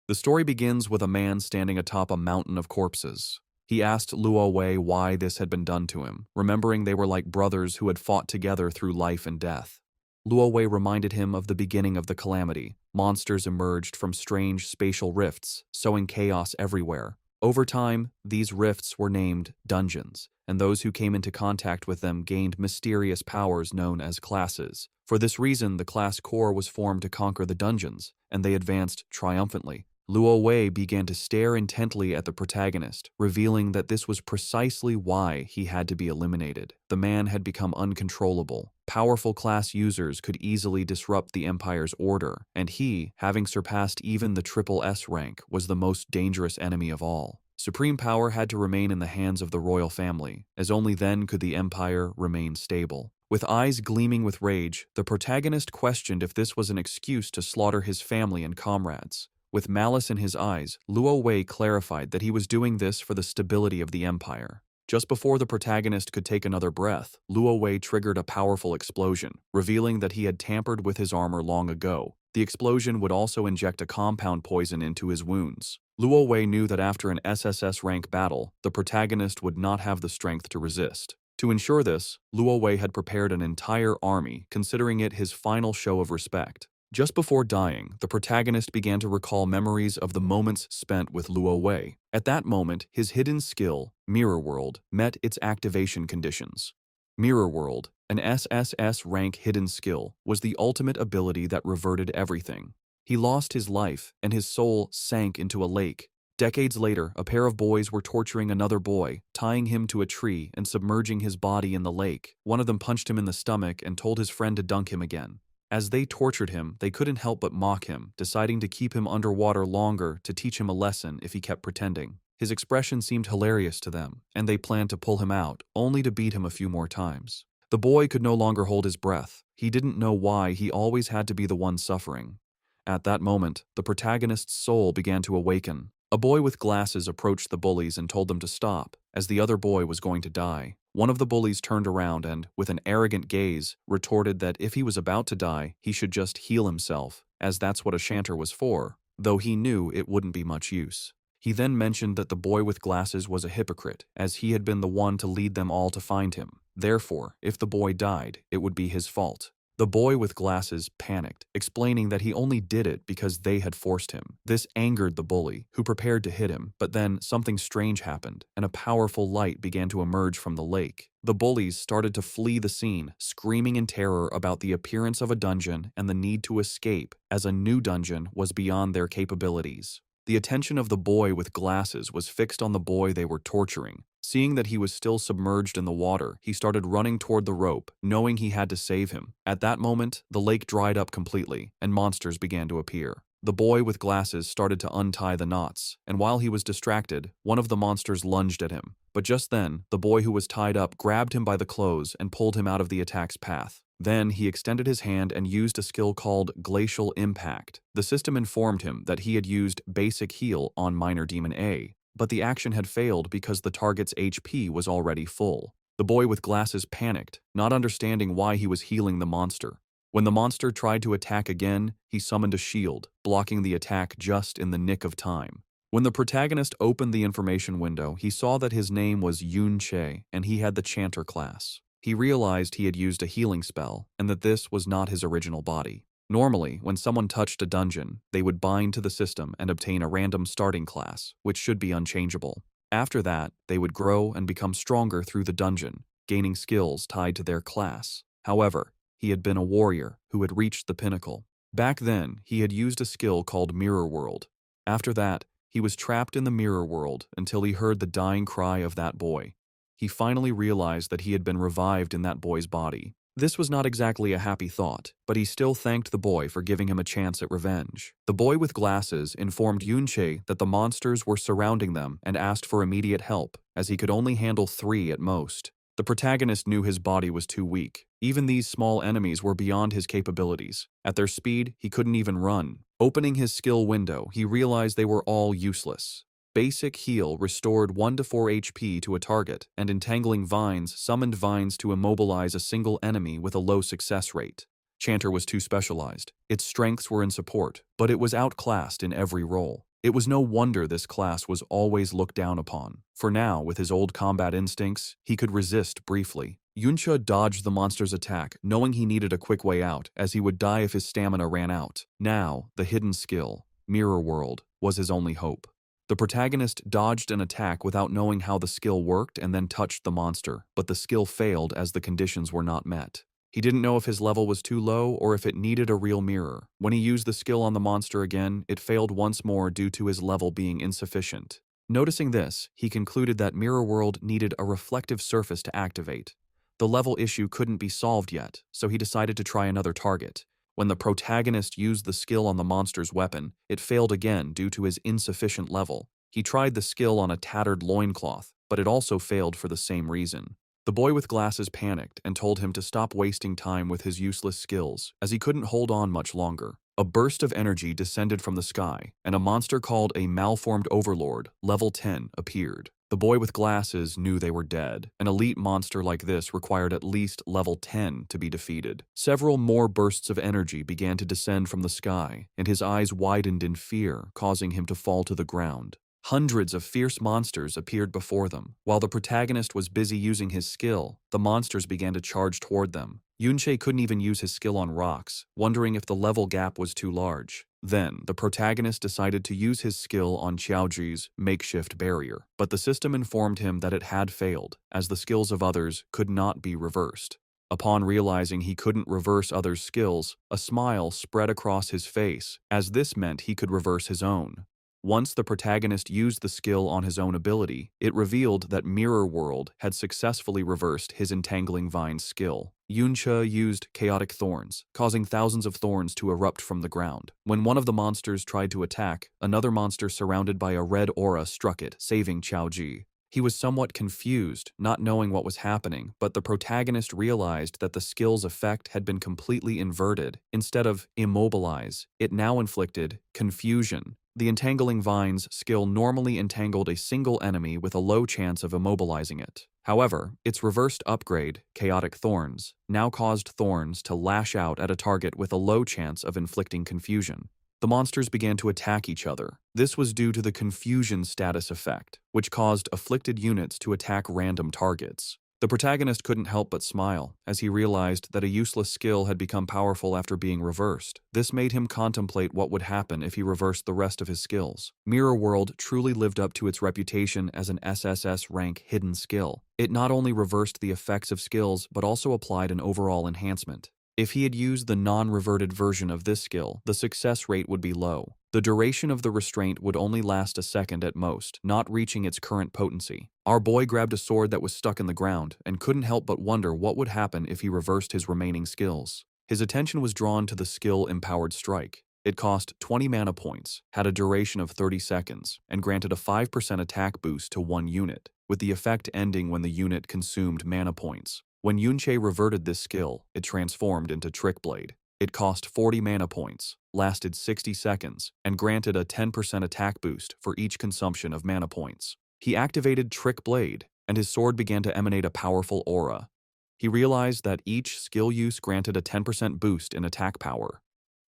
The story begins with a man standing atop a mountain of corpses. He asked Luo Wei why this had been done to him, remembering they were like brothers who had fought together through life and death. Luo Wei reminded him of the beginning of the calamity. Monsters emerged from strange spatial rifts, sowing chaos everywhere. Over time, these rifts were named dungeons, and those who came into contact with them gained mysterious powers known as classes. For this reason, the class core was formed to conquer the dungeons, and they advanced triumphantly. Luo Wei began to stare intently at the protagonist, revealing that this was precisely why he had to be eliminated. The man had become uncontrollable. Powerful class users could easily disrupt the Empire's order, and he, having surpassed even the triple S rank, was the most dangerous enemy of all. Supreme power had to remain in the hands of the royal family, as only then could the Empire remain stable. With eyes gleaming with rage, the protagonist questioned if this was an excuse to slaughter his family and comrades. With malice in his eyes, Luo Wei clarified that he was doing this for the stability of the Empire. Just before the protagonist could take another breath, Luo Wei triggered a powerful explosion, revealing that he had tampered with his armor long ago. The explosion would also inject a compound poison into his wounds. Luo Wei knew that after an SSS rank battle, the protagonist would not have the strength to resist. To ensure this, Luo Wei had prepared an entire army, considering it his final show of respect. Just before dying, the protagonist began to recall memories of the moments spent with Luo Wei. At that moment, his hidden skill, Mirror World, met its activation conditions. Mirror World, an SSS rank hidden skill, was the ultimate ability that reverted everything. He lost his life, and his soul sank into a lake. Decades later, a pair of boys were torturing another boy, tying him to a tree and submerging his body in the lake. One of them punched him in the stomach and told his friend to dunk him again. As they tortured him, they couldn't help but mock him, deciding to keep him underwater longer to teach him a lesson if he kept pretending. His expression seemed hilarious to them, and they planned to pull him out, only to beat him a few more times. The boy could no longer hold his breath. He didn't know why he always had to be the one suffering. At that moment, the protagonist's soul began to awaken. A boy with glasses approached the bullies and told them to stop, as the other boy was going to die. One of the bullies turned around and, with an arrogant gaze, retorted that if he was about to die, he should just heal himself, as that's what a shanter was for, though he knew it wouldn't be much use. He then mentioned that the boy with glasses was a hypocrite, as he had been the one to lead them all to find him. Therefore, if the boy died, it would be his fault. The boy with glasses panicked, explaining that he only did it because they had forced him. This angered the bully, who prepared to hit him, but then something strange happened, and a powerful light began to emerge from the lake. The bullies started to flee the scene, screaming in terror about the appearance of a dungeon and the need to escape, as a new dungeon was beyond their capabilities. The attention of the boy with glasses was fixed on the boy they were torturing. Seeing that he was still submerged in the water, he started running toward the rope, knowing he had to save him. At that moment, the lake dried up completely, and monsters began to appear. The boy with glasses started to untie the knots, and while he was distracted, one of the monsters lunged at him. But just then, the boy who was tied up grabbed him by the clothes and pulled him out of the attack's path. Then he extended his hand and used a skill called Glacial Impact. The system informed him that he had used Basic Heal on Minor Demon A, but the action had failed because the target's HP was already full. The boy with glasses panicked, not understanding why he was healing the monster. When the monster tried to attack again, he summoned a shield, blocking the attack just in the nick of time. When the protagonist opened the information window, he saw that his name was Yun Che, and he had the Chanter class. He realized he had used a healing spell, and that this was not his original body. Normally, when someone touched a dungeon, they would bind to the system and obtain a random starting class, which should be unchangeable. After that, they would grow and become stronger through the dungeon, gaining skills tied to their class. However, he had been a warrior who had reached the pinnacle. Back then, he had used a skill called Mirror World. After that, he was trapped in the Mirror World until he heard the dying cry of that boy. He finally realized that he had been revived in that boy's body. This was not exactly a happy thought, but he still thanked the boy for giving him a chance at revenge. The boy with glasses informed Yunche that the monsters were surrounding them and asked for immediate help, as he could only handle 3 at most. The protagonist knew his body was too weak. Even these small enemies were beyond his capabilities. At their speed, he couldn't even run. Opening his skill window, he realized they were all useless. Basic Heal restored 1 to 4 HP to a target, and Entangling Vines summoned vines to immobilize a single enemy with a low success rate. Chanter was too specialized. Its strengths were in support, but it was outclassed in every role. It was no wonder this class was always looked down upon. For now, with his old combat instincts, he could resist briefly. Yuncha dodged the monster's attack, knowing he needed a quick way out, as he would die if his stamina ran out. Now, the hidden skill, Mirror World, was his only hope. The protagonist dodged an attack without knowing how the skill worked and then touched the monster, but the skill failed as the conditions were not met. He didn't know if his level was too low or if it needed a real mirror. When he used the skill on the monster again, it failed once more due to his level being insufficient. Noticing this, he concluded that Mirror World needed a reflective surface to activate. The level issue couldn't be solved yet, so he decided to try another target. When the protagonist used the skill on the monster's weapon, it failed again due to his insufficient level. He tried the skill on a tattered loincloth, but it also failed for the same reason. The boy with glasses panicked and told him to stop wasting time with his useless skills, as he couldn't hold on much longer. A burst of energy descended from the sky, and a monster called a malformed overlord, level 10, appeared. The boy with glasses knew they were dead. An elite monster like this required at least level 10 to be defeated. Several more bursts of energy began to descend from the sky, and his eyes widened in fear, causing him to fall to the ground. Hundreds of fierce monsters appeared before them. While the protagonist was busy using his skill, the monsters began to charge toward them. Yunche couldn't even use his skill on rocks, wondering if the level gap was too large. Then, the protagonist decided to use his skill on Qiaoji's makeshift barrier, but the system informed him that it had failed, as the skills of others could not be reversed. Upon realizing he couldn't reverse others' skills, a smile spread across his face, as this meant he could reverse his own. Once the protagonist used the skill on his own ability, it revealed that Mirror World had successfully reversed his Entangling Vines skill. Yuncha used Chaotic Thorns, causing thousands of thorns to erupt from the ground. When one of the monsters tried to attack, another monster surrounded by a red aura struck it, saving Qiaoji. He was somewhat confused, not knowing what was happening, but the protagonist realized that the skill's effect had been completely inverted. Instead of immobilize, it now inflicted confusion. The Entangling Vines skill normally entangled a single enemy with a low chance of immobilizing it. However, its reversed upgrade, Chaotic Thorns, now caused thorns to lash out at a target with a low chance of inflicting confusion. The monsters began to attack each other. This was due to the confusion status effect, which caused afflicted units to attack random targets. The protagonist couldn't help but smile, as he realized that a useless skill had become powerful after being reversed. This made him contemplate what would happen if he reversed the rest of his skills. Mirror World truly lived up to its reputation as an SSS rank hidden skill. It not only reversed the effects of skills, but also applied an overall enhancement. If he had used the non-reverted version of this skill, the success rate would be low. The duration of the restraint would only last a second at most, not reaching its current potency. Our boy grabbed a sword that was stuck in the ground and couldn't help but wonder what would happen if he reversed his remaining skills. His attention was drawn to the skill Empowered Strike. It cost 20 mana points, had a duration of 30 seconds, and granted a 5% attack boost to one unit, with the effect ending when the unit consumed mana points. When Yunche reverted this skill, it transformed into Trick Blade. It cost 40 mana points, lasted 60 seconds, and granted a 10% attack boost for each consumption of mana points. He activated Trick Blade, and his sword began to emanate a powerful aura. He realized that each skill use granted a 10% boost in attack power.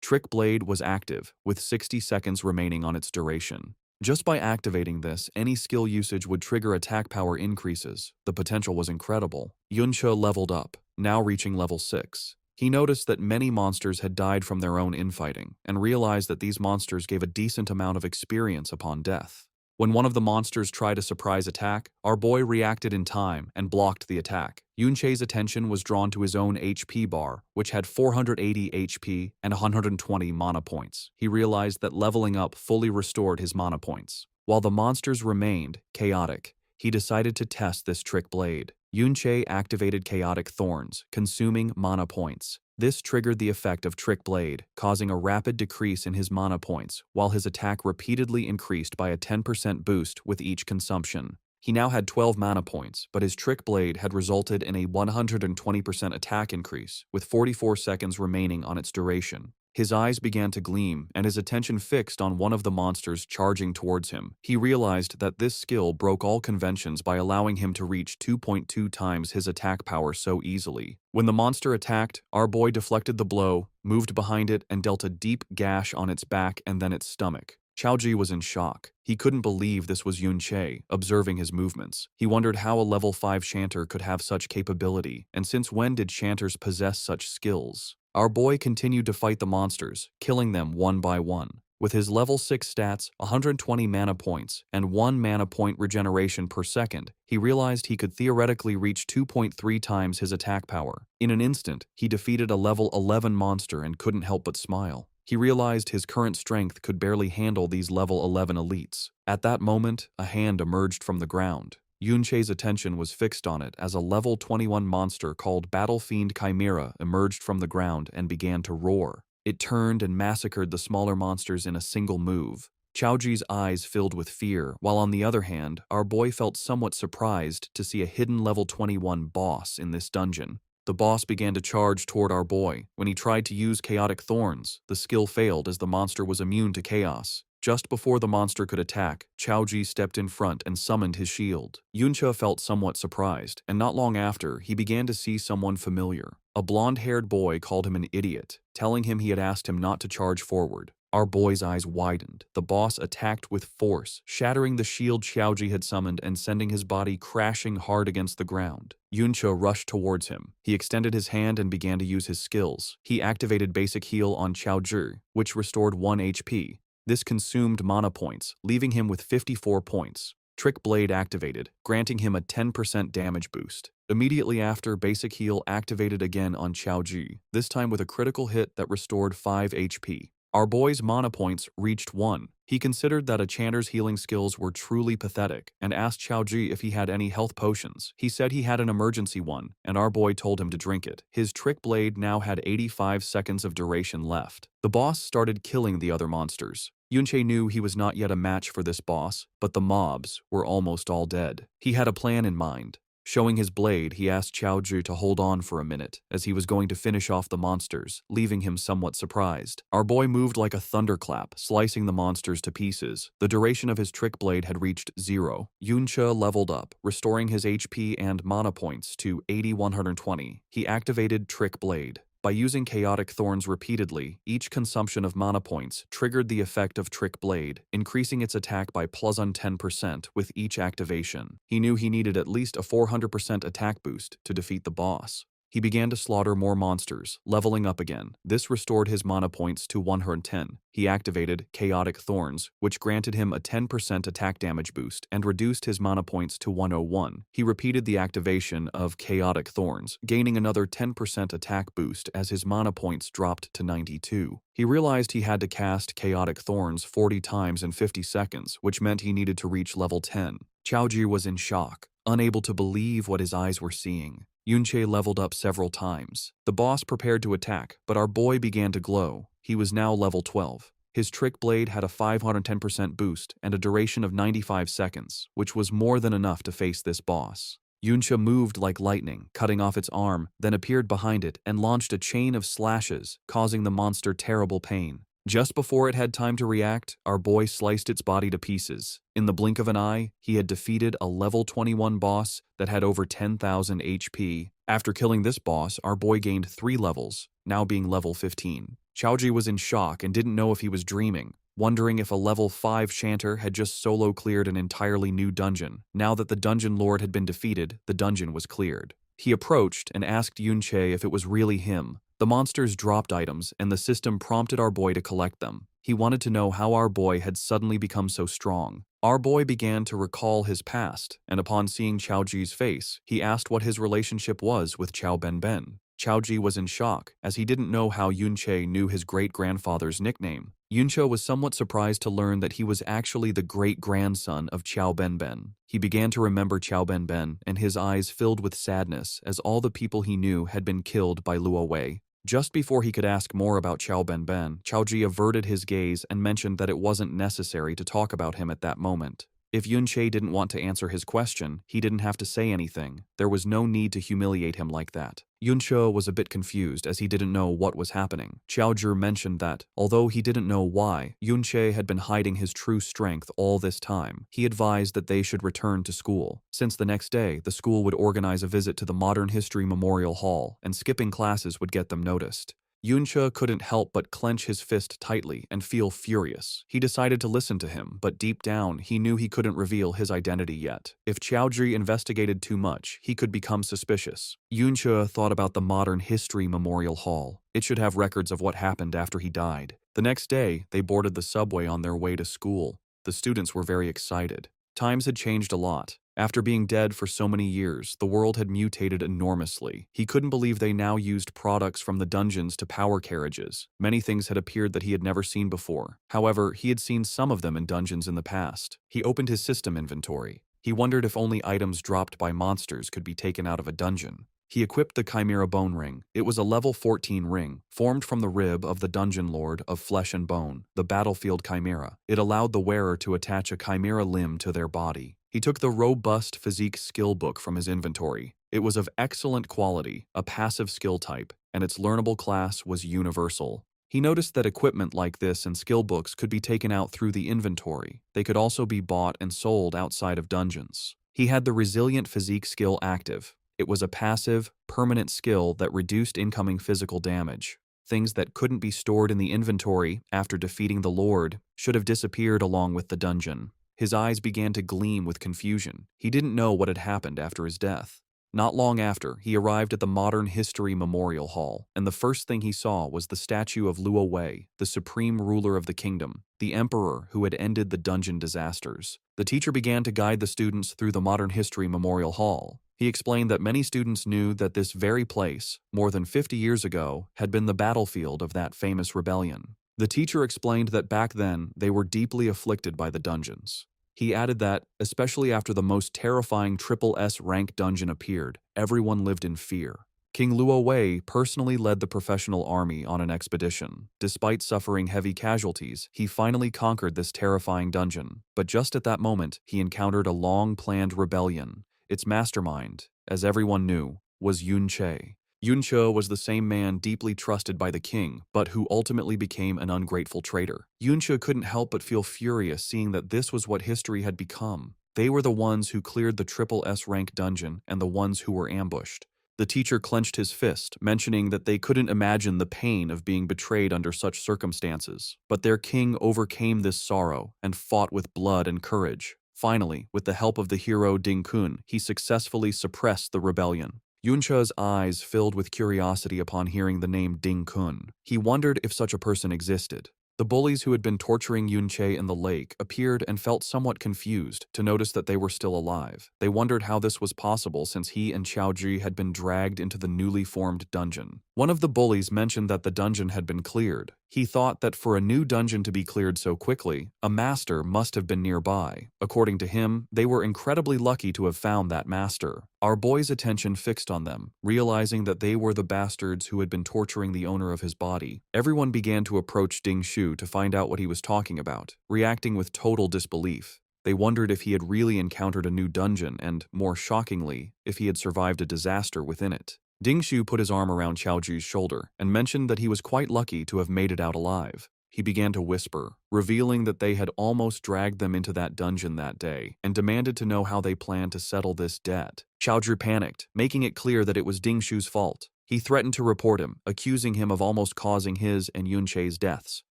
Trick Blade was active, with 60 seconds remaining on its duration. Just by activating this, any skill usage would trigger attack power increases. The potential was incredible. Yuncha leveled up, now reaching level 6. He noticed that many monsters had died from their own infighting, and realized that these monsters gave a decent amount of experience upon death. When one of the monsters tried a surprise attack, our boy reacted in time and blocked the attack. Yunche's attention was drawn to his own HP bar, which had 480 HP and 120 mana points. He realized that leveling up fully restored his mana points. While the monsters remained chaotic, he decided to test this Trick Blade. Yunche activated Chaotic Thorns, consuming mana points. This triggered the effect of Trick Blade, causing a rapid decrease in his mana points, while his attack repeatedly increased by a 10% boost with each consumption. He now had 12 mana points, but his Trick Blade had resulted in a 120% attack increase, with 44 seconds remaining on its duration. His eyes began to gleam, and his attention fixed on one of the monsters charging towards him. He realized that this skill broke all conventions by allowing him to reach 2.2 times his attack power so easily. When the monster attacked, our boy deflected the blow, moved behind it, and dealt a deep gash on its back and then its stomach. Qiaoji was in shock. He couldn't believe this was Yun Che, observing his movements. He wondered how a level 5 chanter could have such capability, and since when did chanters possess such skills? Our boy continued to fight the monsters, killing them one by one. With his level 6 stats, 120 mana points, and 1 mana point regeneration per second, he realized he could theoretically reach 2.3 times his attack power. In an instant, he defeated a level 11 monster and couldn't help but smile. He realized his current strength could barely handle these level 11 elites. At that moment, a hand emerged from the ground. Yun Che's attention was fixed on it as a level 21 monster called Battle Fiend Chimera emerged from the ground and began to roar. It turned and massacred the smaller monsters in a single move. Qiaoji's eyes filled with fear, while on the other hand, our boy felt somewhat surprised to see a hidden level 21 boss in this dungeon. The boss began to charge toward our boy. When he tried to use Chaotic Thorns, the skill failed as the monster was immune to chaos. Just before the monster could attack, Qiaoji stepped in front and summoned his shield. Yuncha felt somewhat surprised, and not long after, he began to see someone familiar. A blonde-haired boy called him an idiot, telling him he had asked him not to charge forward. Our boy's eyes widened. The boss attacked with force, shattering the shield Qiaoji had summoned and sending his body crashing hard against the ground. Yuncha rushed towards him. He extended his hand and began to use his skills. He activated Basic Heal on Qiaoji, which restored 1 HP. This consumed mana points, leaving him with 54 points. Trick Blade activated, granting him a 10% damage boost. Immediately after, Basic Heal activated again on Qiaoji, this time with a critical hit that restored 5 HP. Our boy's mana points reached 1. He considered that a chanter's healing skills were truly pathetic and asked Qiaoji if he had any health potions. He said he had an emergency one, and our boy told him to drink it. His Trick Blade now had 85 seconds of duration left. The boss started killing the other monsters. Yunche knew he was not yet a match for this boss, but the mobs were almost all dead. He had a plan in mind. Showing his blade, he asked Qiaoji to hold on for a minute, as he was going to finish off the monsters, leaving him somewhat surprised. Our boy moved like a thunderclap, slicing the monsters to pieces. The duration of his trick blade had reached 0. Yuncha leveled up, restoring his HP and mana points to 80-120. He activated Trick Blade. By using Chaotic Thorns repeatedly, each consumption of mana points triggered the effect of Trick Blade, increasing its attack by +10% with each activation. He knew he needed at least a 400% attack boost to defeat the boss. He began to slaughter more monsters, leveling up again. This restored his mana points to 110. He activated Chaotic Thorns, which granted him a 10% attack damage boost and reduced his mana points to 101. He repeated the activation of Chaotic Thorns, gaining another 10% attack boost as his mana points dropped to 92. He realized he had to cast Chaotic Thorns 40 times in 50 seconds, which meant he needed to reach level 10. Qiaoji was in shock, unable to believe what his eyes were seeing. Yunche leveled up several times. The boss prepared to attack, but our boy began to glow. He was now level 12. His Trick Blade had a 510% boost and a duration of 95 seconds, which was more than enough to face this boss. Yuncha moved like lightning, cutting off its arm, then appeared behind it and launched a chain of slashes, causing the monster terrible pain. Just before it had time to react, our boy sliced its body to pieces. In the blink of an eye, he had defeated a level 21 boss that had over 10,000 HP. After killing this boss, our boy gained 3 levels, now being level 15. Qiaoji was in shock and didn't know if he was dreaming, wondering if a level 5 chanter had just solo cleared an entirely new dungeon. Now that the dungeon lord had been defeated, the dungeon was cleared. He approached and asked Yunche if it was really him. The monsters dropped items, and the system prompted our boy to collect them. He wanted to know how our boy had suddenly become so strong. Our boy began to recall his past, and upon seeing Qiaoji's face, he asked what his relationship was with Qiao Benben. Qiaoji was in shock, as he didn't know how Yunche knew his great-grandfather's nickname. Yunche was somewhat surprised to learn that he was actually the great-grandson of Qiao Benben. He began to remember Qiao Benben, and his eyes filled with sadness as all the people he knew had been killed by Luo Wei. Just before he could ask more about Qiao Benben, Qiaoji averted his gaze and mentioned that it wasn't necessary to talk about him at that moment. If Yunche didn't want to answer his question, he didn't have to say anything. There was no need to humiliate him like that. Yunche was a bit confused as he didn't know what was happening. Qiaozhi mentioned that, although he didn't know why, Yunche had been hiding his true strength all this time. He advised that they should return to school, since the next day the school would organize a visit to the Modern History Memorial Hall, and skipping classes would get them noticed. Yunche couldn't help but clench his fist tightly and feel furious. He decided to listen to him, but deep down, he knew he couldn't reveal his identity yet. If Qiaozhi investigated too much, he could become suspicious. Yunche thought about the Modern History Memorial Hall. It should have records of what happened after he died. The next day, they boarded the subway on their way to school. The students were very excited. Times had changed a lot. After being dead for so many years, the world had mutated enormously. He couldn't believe they now used products from the dungeons to power carriages. Many things had appeared that he had never seen before. However, he had seen some of them in dungeons in the past. He opened his system inventory. He wondered if only items dropped by monsters could be taken out of a dungeon. He equipped the Chimera Bone Ring. It was a level 14 ring, formed from the rib of the Dungeon Lord of Flesh and Bone, the Battlefield Chimera. It allowed the wearer to attach a chimera limb to their body. He took the robust physique skill book from his inventory. It was of excellent quality, a passive skill type, and its learnable class was universal. He noticed that equipment like this and skill books could be taken out through the inventory. They could also be bought and sold outside of dungeons. He had the Resilient Physique skill active. It was a passive, permanent skill that reduced incoming physical damage. Things that couldn't be stored in the inventory after defeating the Lord should have disappeared along with the dungeon. His eyes began to gleam with confusion. He didn't know what had happened after his death. Not long after, he arrived at the Modern History Memorial Hall, and the first thing he saw was the statue of Luo Wei, the supreme ruler of the kingdom, the emperor who had ended the dungeon disasters. The teacher began to guide the students through the Modern History Memorial Hall. He explained that many students knew that this very place, more than 50 years ago, had been the battlefield of that famous rebellion. The teacher explained that back then, they were deeply afflicted by the dungeons. He added that, especially after the most terrifying triple S rank dungeon appeared, everyone lived in fear. King Luo Wei personally led the professional army on an expedition. Despite suffering heavy casualties, he finally conquered this terrifying dungeon. But just at that moment, he encountered a long-planned rebellion. Its mastermind, as everyone knew, was Yunche. Yunche was the same man deeply trusted by the king, but who ultimately became an ungrateful traitor. Yunche couldn't help but feel furious seeing that this was what history had become. They were the ones who cleared the triple S rank dungeon and the ones who were ambushed. The teacher clenched his fist, mentioning that they couldn't imagine the pain of being betrayed under such circumstances. But their king overcame this sorrow and fought with blood and courage. Finally, with the help of the hero Ding Kun, he successfully suppressed the rebellion. Yunche's eyes filled with curiosity upon hearing the name Ding Kun. He wondered if such a person existed. The bullies who had been torturing Yunche in the lake appeared and felt somewhat confused to notice that they were still alive. They wondered how this was possible since he and Qiaozhi had been dragged into the newly formed dungeon. One of the bullies mentioned that the dungeon had been cleared. He thought that for a new dungeon to be cleared so quickly, a master must have been nearby. According to him, they were incredibly lucky to have found that master. Our boy's attention fixed on them, realizing that they were the bastards who had been torturing the owner of his body. Everyone began to approach Ding Shu to find out what he was talking about, reacting with total disbelief. They wondered if he had really encountered a new dungeon and, more shockingly, if he had survived a disaster within it. Ding Shu put his arm around Qiaozhi's shoulder and mentioned that he was quite lucky to have made it out alive. He began to whisper, revealing that they had almost dragged them into that dungeon that day and demanded to know how they planned to settle this debt. Qiaozhi panicked, making it clear that it was Ding Shu's fault. He threatened to report him, accusing him of almost causing his and Yunche's deaths.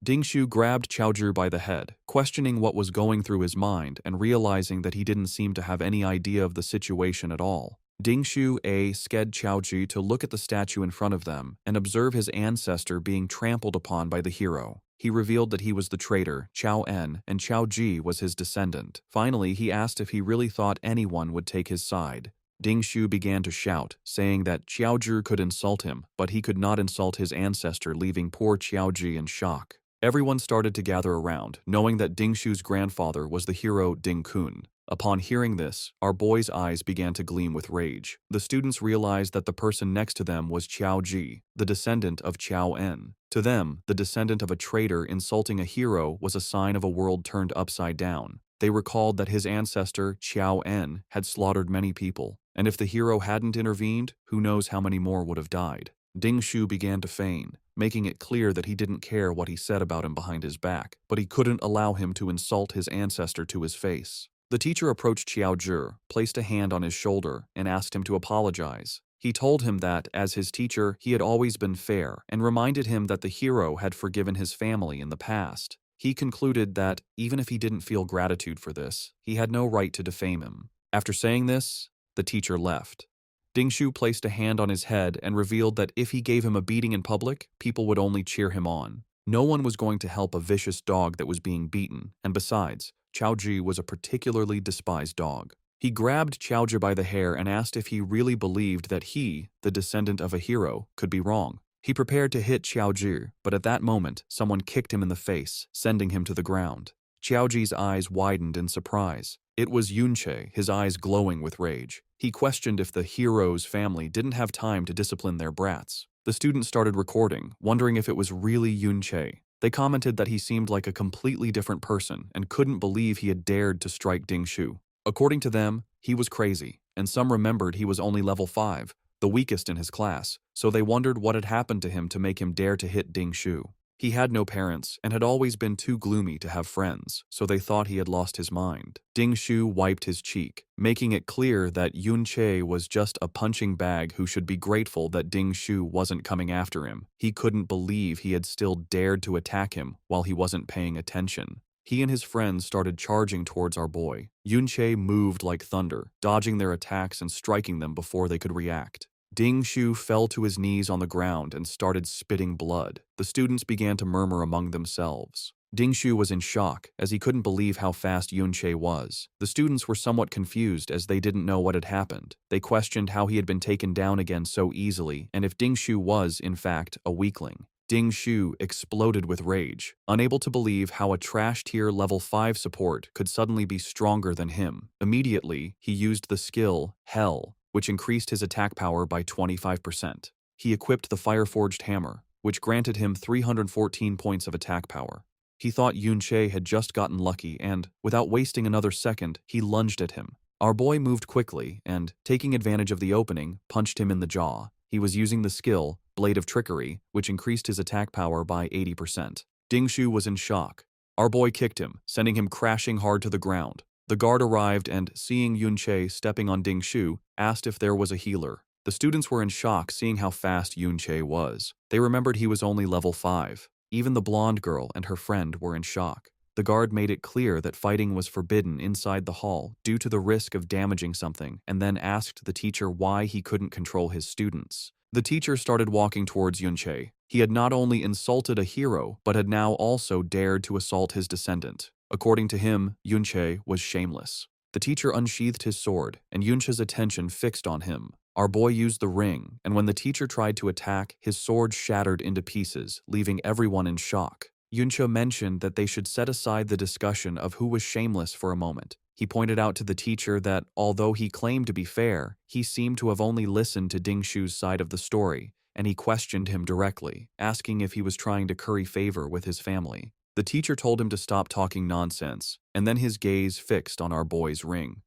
Ding Shu grabbed Qiaozhi by the head, questioning what was going through his mind and realizing that he didn't seem to have any idea of the situation at all. Ding Shu sked Qiaozhi to look at the statue in front of them and observe his ancestor being trampled upon by the hero. He revealed that he was the traitor, Qiao En, and Qiaozhi was his descendant. Finally, he asked if he really thought anyone would take his side. Ding Shu began to shout, saying that Qiaozhi could insult him, but he could not insult his ancestor, leaving poor Qiaozhi in shock. Everyone started to gather around, knowing that Ding Shu's grandfather was the hero Ding Kun. Upon hearing this, our boy's eyes began to gleam with rage. The students realized that the person next to them was Qiaozhi, the descendant of Qiao En. To them, the descendant of a traitor insulting a hero was a sign of a world turned upside down. They recalled that his ancestor, Qiao En, had slaughtered many people, and if the hero hadn't intervened, who knows how many more would have died. Ding Shu began to feign, making it clear that he didn't care what he said about him behind his back, but he couldn't allow him to insult his ancestor to his face. The teacher approached Qiaozhi, placed a hand on his shoulder, and asked him to apologize. He told him that, as his teacher, he had always been fair and reminded him that the hero had forgiven his family in the past. He concluded that, even if he didn't feel gratitude for this, he had no right to defame him. After saying this, the teacher left. Dingshu placed a hand on his head and revealed that if he gave him a beating in public, people would only cheer him on. No one was going to help a vicious dog that was being beaten, and besides, Chaoji was a particularly despised dog. He grabbed Chaoji by the hair and asked if he really believed that he, the descendant of a hero, could be wrong. He prepared to hit Chaoji, but at that moment, someone kicked him in the face, sending him to the ground. Chaoji's eyes widened in surprise. It was Yunche, his eyes glowing with rage. He questioned if the hero's family didn't have time to discipline their brats. The students started recording, wondering if it was really Yunche. They commented that he seemed like a completely different person and couldn't believe he had dared to strike Dingshu. According to them, he was crazy, and some remembered he was only level 5, the weakest in his class, so they wondered what had happened to him to make him dare to hit Dingshu. He had no parents and had always been too gloomy to have friends, so they thought he had lost his mind. Dingshu wiped his cheek, making it clear that Yunche was just a punching bag who should be grateful that Dingshu wasn't coming after him. He couldn't believe he had still dared to attack him while he wasn't paying attention. He and his friends started charging towards our boy. Yunche moved like thunder, dodging their attacks and striking them before they could react. Dingshu fell to his knees on the ground and started spitting blood. The students began to murmur among themselves. Dingshu was in shock, as he couldn't believe how fast Yunche was. The students were somewhat confused as they didn't know what had happened. They questioned how he had been taken down again so easily and if Dingshu was, in fact, a weakling. Dingshu exploded with rage, unable to believe how a trash-tier level 5 support could suddenly be stronger than him. Immediately, he used the skill, Hell, which increased his attack power by 25%. He equipped the Fireforged Hammer, which granted him 314 points of attack power. He thought Yunche had just gotten lucky and, without wasting another second, he lunged at him. Our boy moved quickly and, taking advantage of the opening, punched him in the jaw. He was using the skill, Blade of Trickery, which increased his attack power by 80%. Dingshu was in shock. Our boy kicked him, sending him crashing hard to the ground. The guard arrived and, seeing Yunche stepping on Dingshu, asked if there was a healer. The students were in shock seeing how fast Yunche was. They remembered he was only level 5. Even the blonde girl and her friend were in shock. The guard made it clear that fighting was forbidden inside the hall due to the risk of damaging something, and then asked the teacher why he couldn't control his students. The teacher started walking towards Yunche. He had not only insulted a hero, but had now also dared to assault his descendant. According to him, Yunche was shameless. The teacher unsheathed his sword, and Yunche's attention fixed on him. Our boy used the ring, and when the teacher tried to attack, his sword shattered into pieces, leaving everyone in shock. Yunche mentioned that they should set aside the discussion of who was shameless for a moment. He pointed out to the teacher that, although he claimed to be fair, he seemed to have only listened to Dingshu's side of the story, and he questioned him directly, asking if he was trying to curry favor with his family. The teacher told him to stop talking nonsense, and then his gaze fixed on our boy's ring.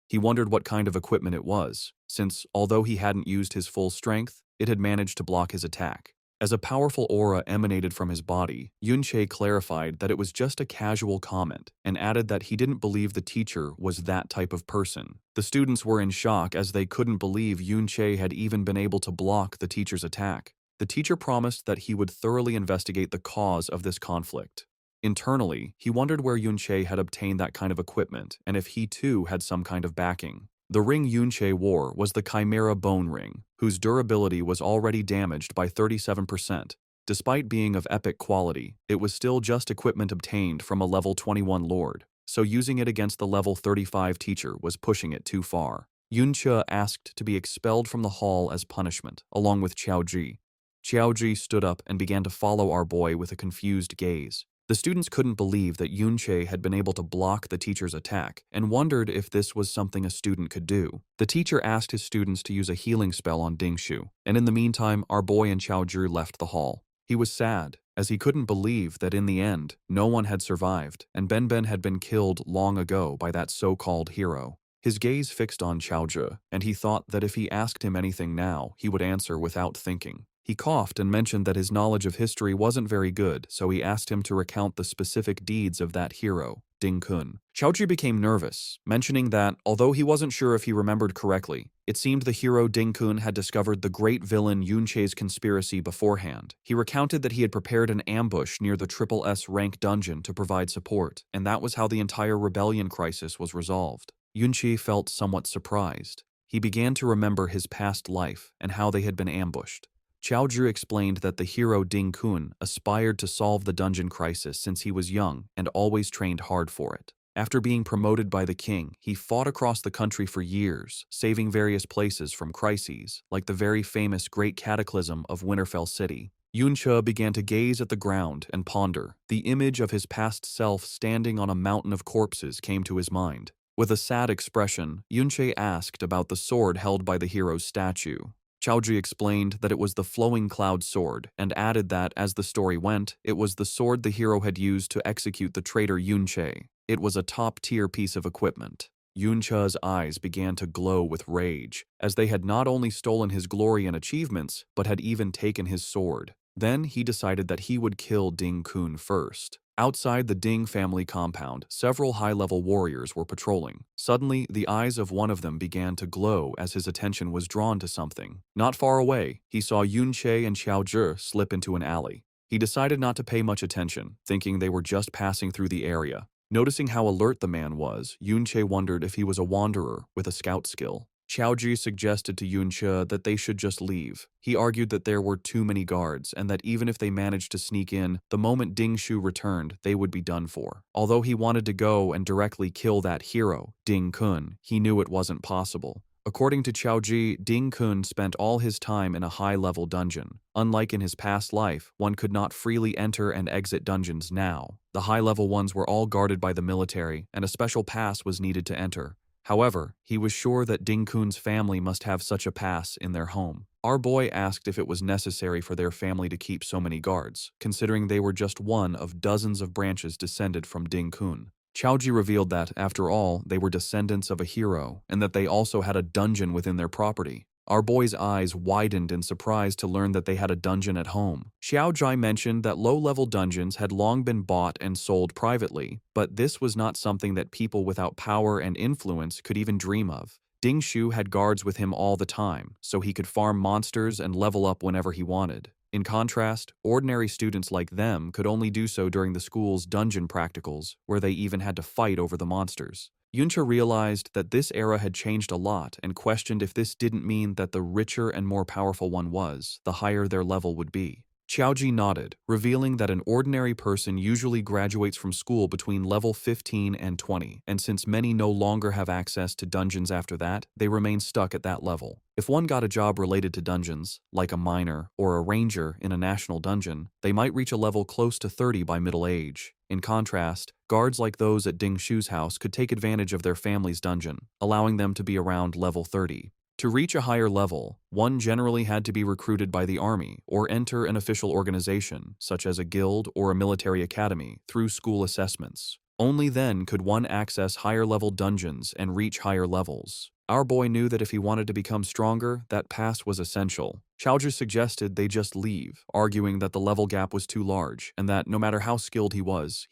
He wondered what kind of equipment it was, since, although he hadn't used his full strength, it had managed to block his attack. As a powerful aura emanated from his body, Yunche clarified that it was just a casual comment and added that he didn't believe the teacher was that type of person. The students were in shock as they couldn't believe Yunche had even been able to block the teacher's attack. The teacher promised that he would thoroughly investigate the cause of this conflict. Internally, he wondered where Yunche had obtained that kind of equipment and if he too had some kind of backing. The ring Yunche wore was the Chimera Bone Ring, whose durability was already damaged by 37%. Despite being of epic quality, it was still just equipment obtained from a level 21 lord, so using it against the level 35 teacher was pushing it too far. Yunche asked to be expelled from the hall as punishment, along with Qiaoji. Qiaoji stood up and began to follow our boy with a confused gaze. The students couldn't believe that Yunche had been able to block the teacher's attack and wondered if this was something a student could do. The teacher asked his students to use a healing spell on Dingshu, and in the meantime, our boy and Qiaoji left the hall. He was sad, as he couldn't believe that in the end, no one had survived, and Ben had been killed long ago by that so-called hero. His gaze fixed on Qiaoji, and he thought that if he asked him anything now, he would answer without thinking. He coughed and mentioned that his knowledge of history wasn't very good, so he asked him to recount the specific deeds of that hero, Ding Kun. Qiaoji became nervous, mentioning that, although he wasn't sure if he remembered correctly, It seemed the hero Ding Kun had discovered the great villain Yunche's conspiracy beforehand. He recounted that he had prepared an ambush near the Triple S rank dungeon to provide support, and that was how the entire rebellion crisis was resolved. Yunche felt somewhat surprised. He began to remember his past life and how they had been ambushed. Qiao Zhi explained that the hero Ding Kun aspired to solve the dungeon crisis since he was young and always trained hard for it. After being promoted by the king, he fought across the country for years, saving various places from crises, like the very famous Great Cataclysm of Winterfell City. Yunche began to gaze at the ground and ponder. The image of his past self standing on a mountain of corpses came to his mind. With a sad expression, Yunche asked about the sword held by the hero's statue. Qiao Zhi explained that it was the Flowing Cloud sword, and added that, as the story went, it was the sword the hero had used to execute the traitor Yunche. It was a top-tier piece of equipment. Yunche's eyes began to glow with rage, as they had not only stolen his glory and achievements, but had even taken his sword. Then he decided that he would kill Ding Kun first. Outside the Ding family compound, several high-level warriors were patrolling. Suddenly, the eyes of one of them began to glow as his attention was drawn to something. Not far away, he saw Yunche and Qiao Zhi slip into an alley. He decided not to pay much attention, thinking they were just passing through the area. Noticing how alert the man was, Yunche wondered if he was a wanderer with a scout skill. Qiao Zhi suggested to Yunche that they should just leave. He argued that there were too many guards, and that even if they managed to sneak in, the moment Ding Shu returned, they would be done for. Although he wanted to go and directly kill that hero, Ding Kun, he knew it wasn't possible. According to Qiao Zhi, Ding Kun spent all his time in a high-level dungeon. Unlike in his past life, one could not freely enter and exit dungeons now. The high-level ones were all guarded by the military, and a special pass was needed to enter. However, he was sure that Ding Kun's family must have such a pass in their home. Our boy asked if it was necessary for their family to keep so many guards, considering they were just one of dozens of branches descended from Ding Kun. Qiao Zhi revealed that, after all, they were descendants of a hero, and that they also had a dungeon within their property. Our boy's eyes widened in surprise to learn that they had a dungeon at home. Xiao Zhai mentioned that low-level dungeons had long been bought and sold privately, but this was not something that people without power and influence could even dream of. Ding Shu had guards with him all the time, so he could farm monsters and level up whenever he wanted. In contrast, ordinary students like them could only do so during the school's dungeon practicals, where they even had to fight over the monsters. Yunche realized that this era had changed a lot and questioned if this didn't mean that the richer and more powerful one was, the higher their level would be. Qiao Zhi nodded, revealing that an ordinary person usually graduates from school between level 15 and 20, and since many no longer have access to dungeons after that, they remain stuck at that level. If one got a job related to dungeons, like a miner or a ranger in a national dungeon, they might reach a level close to 30 by middle age. In contrast, guards like those at Ding Shu's house could take advantage of their family's dungeon, allowing them to be around level 30. To reach a higher level, one generally had to be recruited by the army or enter an official organization, such as a guild or a military academy, through school assessments. Only then could one access higher-level dungeons and reach higher levels. Our boy knew that if he wanted to become stronger, that pass was essential. Qiao Zhi suggested they just leave, arguing that the level gap was too large, and that no matter how skilled he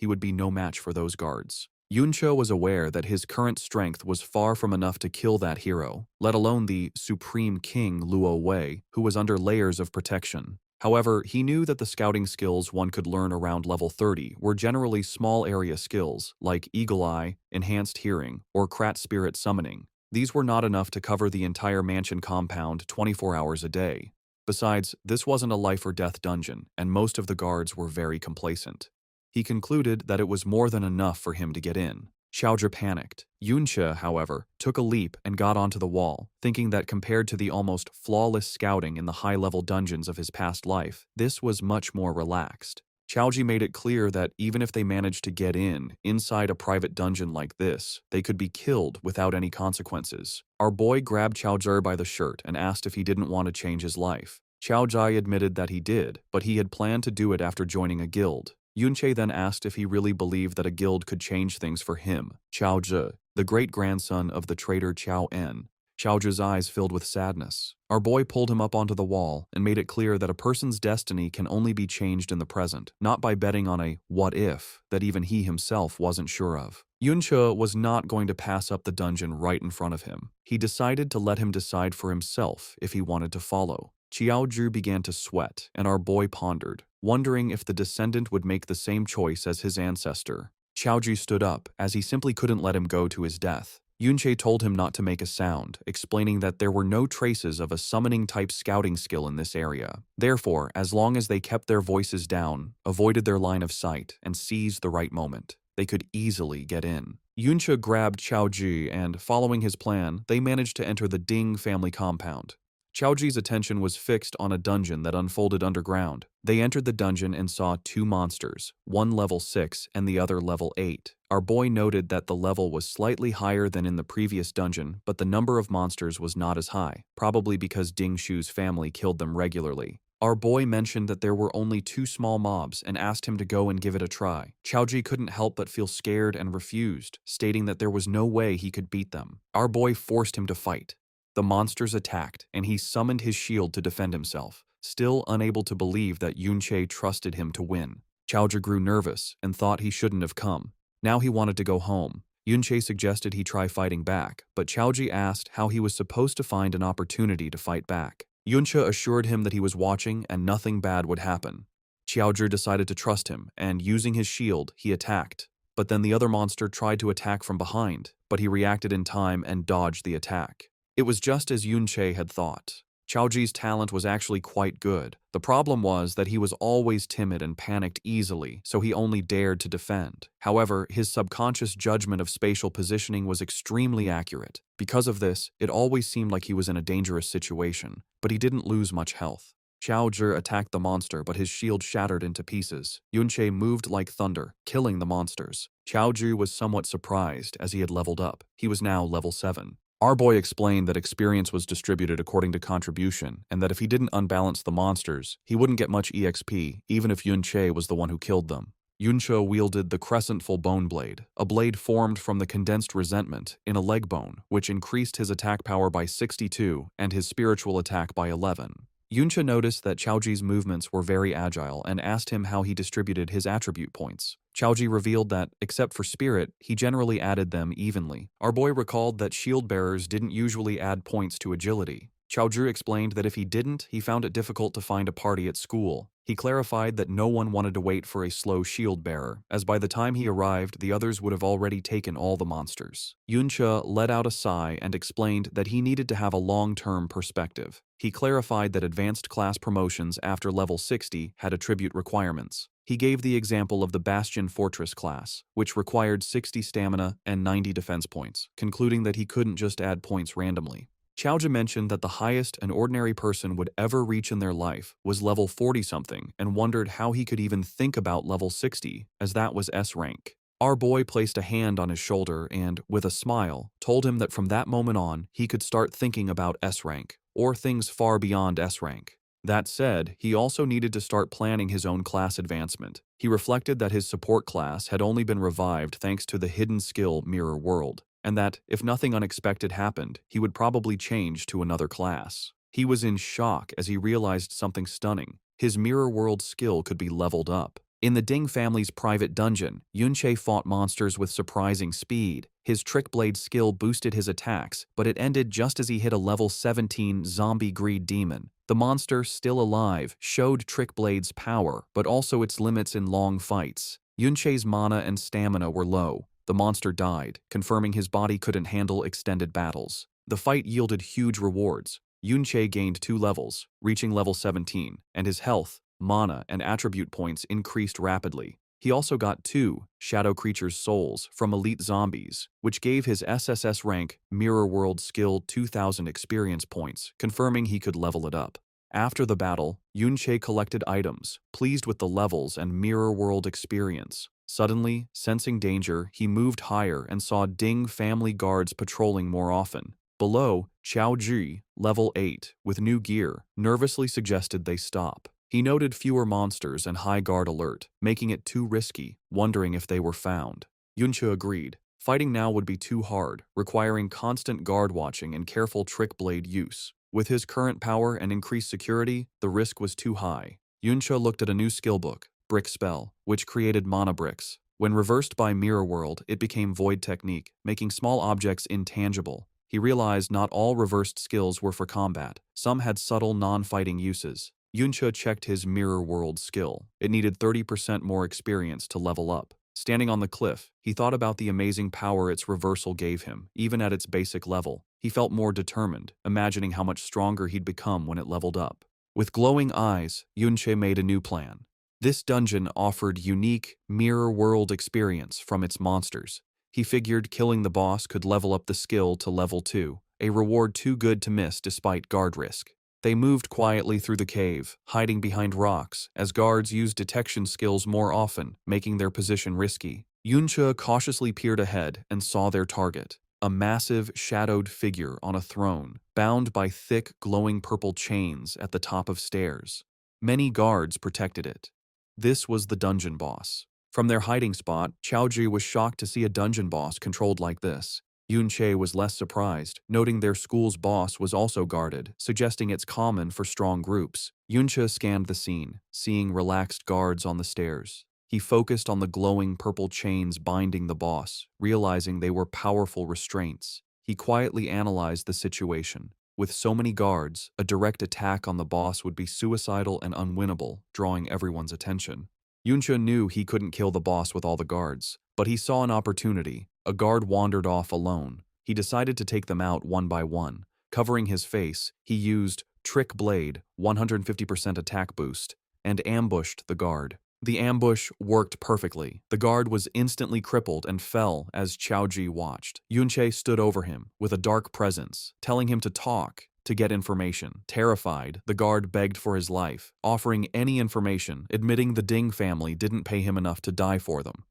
would be no match for those guards. Yunche was aware that his current strength was far from enough to kill that hero, let alone the Supreme King Luo Wei, who was under layers of protection. However, he knew that the scouting skills one could learn around level 30 were generally small area skills, like Eagle Eye, Enhanced Hearing, or Krat Spirit Summoning. These were not enough to cover the entire mansion compound 24 hours a day. Besides, this wasn't a life-or-death dungeon, and most of the guards were very complacent. He concluded that it was more than enough for him to get in. Qiao Zhi panicked. Yunche, however, took a leap and got onto the wall, thinking that compared to the almost flawless scouting in the high-level dungeons of his past life, this was much more relaxed. Qiao Zhi made it clear that even if they managed to get inside a private dungeon like this, they could be killed without any consequences. Our boy grabbed Qiao Zhi by the shirt and asked if he didn't want to change his life. Qiao Zhi admitted that he did, but he had planned to do it after joining a guild. Yunche then asked if he really believed that a guild could change things for him. Qiao Zhi, the great-grandson of the traitor Qiao En, Xiaozhi's eyes filled with sadness. Our boy pulled him up onto the wall and made it clear that a person's destiny can only be changed in the present, not by betting on a what if that even he himself wasn't sure of. Yunche was not going to pass up the dungeon right in front of him. He decided to let him decide for himself if he wanted to follow. Qiaozhi began to sweat, and our boy pondered, wondering if the descendant would make the same choice as his ancestor. Qiaozhi stood up, as he simply couldn't let him go to his death. Yunche told him not to make a sound, explaining that there were no traces of a summoning-type scouting skill in this area. Therefore, as long as they kept their voices down, avoided their line of sight, and seized the right moment, they could easily get in. Yunche grabbed Qiaozhi and, following his plan, they managed to enter the Ding family compound. Qiaozhi's attention was fixed on a dungeon that unfolded underground. They entered the dungeon and saw two monsters, one level 6 and the other level 8. Our boy noted that the level was slightly higher than in the previous dungeon, but the number of monsters was not as high, probably because Ding Shu's family killed them regularly. Our boy mentioned that there were only 2 small mobs and asked him to go and give it a try. Qiaozhi couldn't help but feel scared and refused, stating that there was no way he could beat them. Our boy forced him to fight. The monsters attacked, and he summoned his shield to defend himself, still unable to believe that Yunche trusted him to win. Qiaozhi grew nervous and thought he shouldn't have come. Now he wanted to go home. Yunche suggested he try fighting back, but Qiaozhi asked how he was supposed to find an opportunity to fight back. Yunche assured him that he was watching and nothing bad would happen. Qiaozhi decided to trust him, and using his shield, he attacked. But then the other monster tried to attack from behind, but he reacted in time and dodged the attack. It was just as Yunche had thought. Qiaozhi's talent was actually quite good. The problem was that he was always timid and panicked easily, so he only dared to defend. However, his subconscious judgment of spatial positioning was extremely accurate. Because of this, it always seemed like he was in a dangerous situation, but he didn't lose much health. Qiaozhi attacked the monster, but his shield shattered into pieces. Yunche moved like thunder, killing the monsters. Qiaozhi was somewhat surprised as he had leveled up. He was now level 7. Our boy explained that experience was distributed according to contribution, and that if he didn't unbalance the monsters, he wouldn't get much EXP, even if Yunche was the one who killed them. Yunche wielded the Crescentful Bone Blade, a blade formed from the condensed resentment in a leg bone, which increased his attack power by 62 and his spiritual attack by 11. Yunche noticed that Qiaozhi's movements were very agile and asked him how he distributed his attribute points. Qiaozhi revealed that, except for spirit, he generally added them evenly. Our boy recalled that shield bearers didn't usually add points to agility. Qiaozhi explained that if he didn't, he found it difficult to find a party at school. He clarified that no one wanted to wait for a slow shield bearer, as by the time he arrived, the others would have already taken all the monsters. Yunche let out a sigh and explained that he needed to have a long-term perspective. He clarified that advanced class promotions after level 60 had attribute requirements. He gave the example of the Bastion Fortress class, which required 60 stamina and 90 defense points, concluding that he couldn't just add points randomly. Qiaozhi mentioned that the highest an ordinary person would ever reach in their life was level 40-something and wondered how he could even think about level 60, as that was S rank. Our boy placed a hand on his shoulder and, with a smile, told him that from that moment on, he could start thinking about S rank, or things far beyond S rank. That said, he also needed to start planning his own class advancement. He reflected that his support class had only been revived thanks to the hidden skill Mirror World, and that, if nothing unexpected happened, he would probably change to another class. He was in shock as he realized something stunning. His Mirror World skill could be leveled up. In the Ding family's private dungeon, Yunche fought monsters with surprising speed. His Trick Blade skill boosted his attacks, but it ended just as he hit a level 17 zombie greed demon. The monster, still alive, showed Trick Blade's power, but also its limits in long fights. Yunche's mana and stamina were low. The monster died, confirming his body couldn't handle extended battles. The fight yielded huge rewards. Yunche gained 2 levels, reaching level 17, and his health, mana, and attribute points increased rapidly. He also got 2 Shadow Creatures' souls from elite zombies, which gave his SSS rank Mirror World skill 2,000 experience points, confirming he could level it up. After the battle, Yunche collected items, pleased with the levels and Mirror World experience. Suddenly, sensing danger, he moved higher and saw Ding family guards patrolling more often. Below, Qiaozhi, level 8, with new gear, nervously suggested they stop. He noted fewer monsters and high guard alert, making it too risky, wondering if they were found. Yunche agreed. Fighting now would be too hard, requiring constant guard watching and careful trick blade use. With his current power and increased security, the risk was too high. Yuncha looked at a new skill book, Brick Spell, which created mana bricks. When reversed by Mirror World, it became Void Technique, making small objects intangible. He realized not all reversed skills were for combat. Some had subtle non-fighting uses. Yuncha checked his Mirror World skill. It needed 30% more experience to level up. Standing on the cliff, he thought about the amazing power its reversal gave him, even at its basic level. He felt more determined, imagining how much stronger he'd become when it leveled up. With glowing eyes, Yunche made a new plan. This dungeon offered unique, mirror world experience from its monsters. He figured killing the boss could level up the skill to level 2, a reward too good to miss despite guard risk. They moved quietly through the cave, hiding behind rocks, as guards used detection skills more often, making their position risky. Yuncha cautiously peered ahead and saw their target, a massive, shadowed figure on a throne, bound by thick, glowing purple chains at the top of stairs. Many guards protected it. This was the dungeon boss. From their hiding spot, Chaoji was shocked to see a dungeon boss controlled like this. Yunche was less surprised, noting their school's boss was also guarded, suggesting it's common for strong groups. Yunche scanned the scene, seeing relaxed guards on the stairs. He focused on the glowing purple chains binding the boss, realizing they were powerful restraints. He quietly analyzed the situation. With so many guards, a direct attack on the boss would be suicidal and unwinnable, drawing everyone's attention. Yunche knew he couldn't kill the boss with all the guards, but he saw an opportunity. A guard wandered off alone. He decided to take them out one by one. Covering his face, he used Trick Blade, 150% attack boost, and ambushed the guard. The ambush worked perfectly. The guard was instantly crippled and fell as Chaoji watched. Yunche stood over him with a dark presence, telling him to talk, to get information. Terrified, the guard begged for his life, offering any information, admitting the Ding family didn't pay him enough to die for them.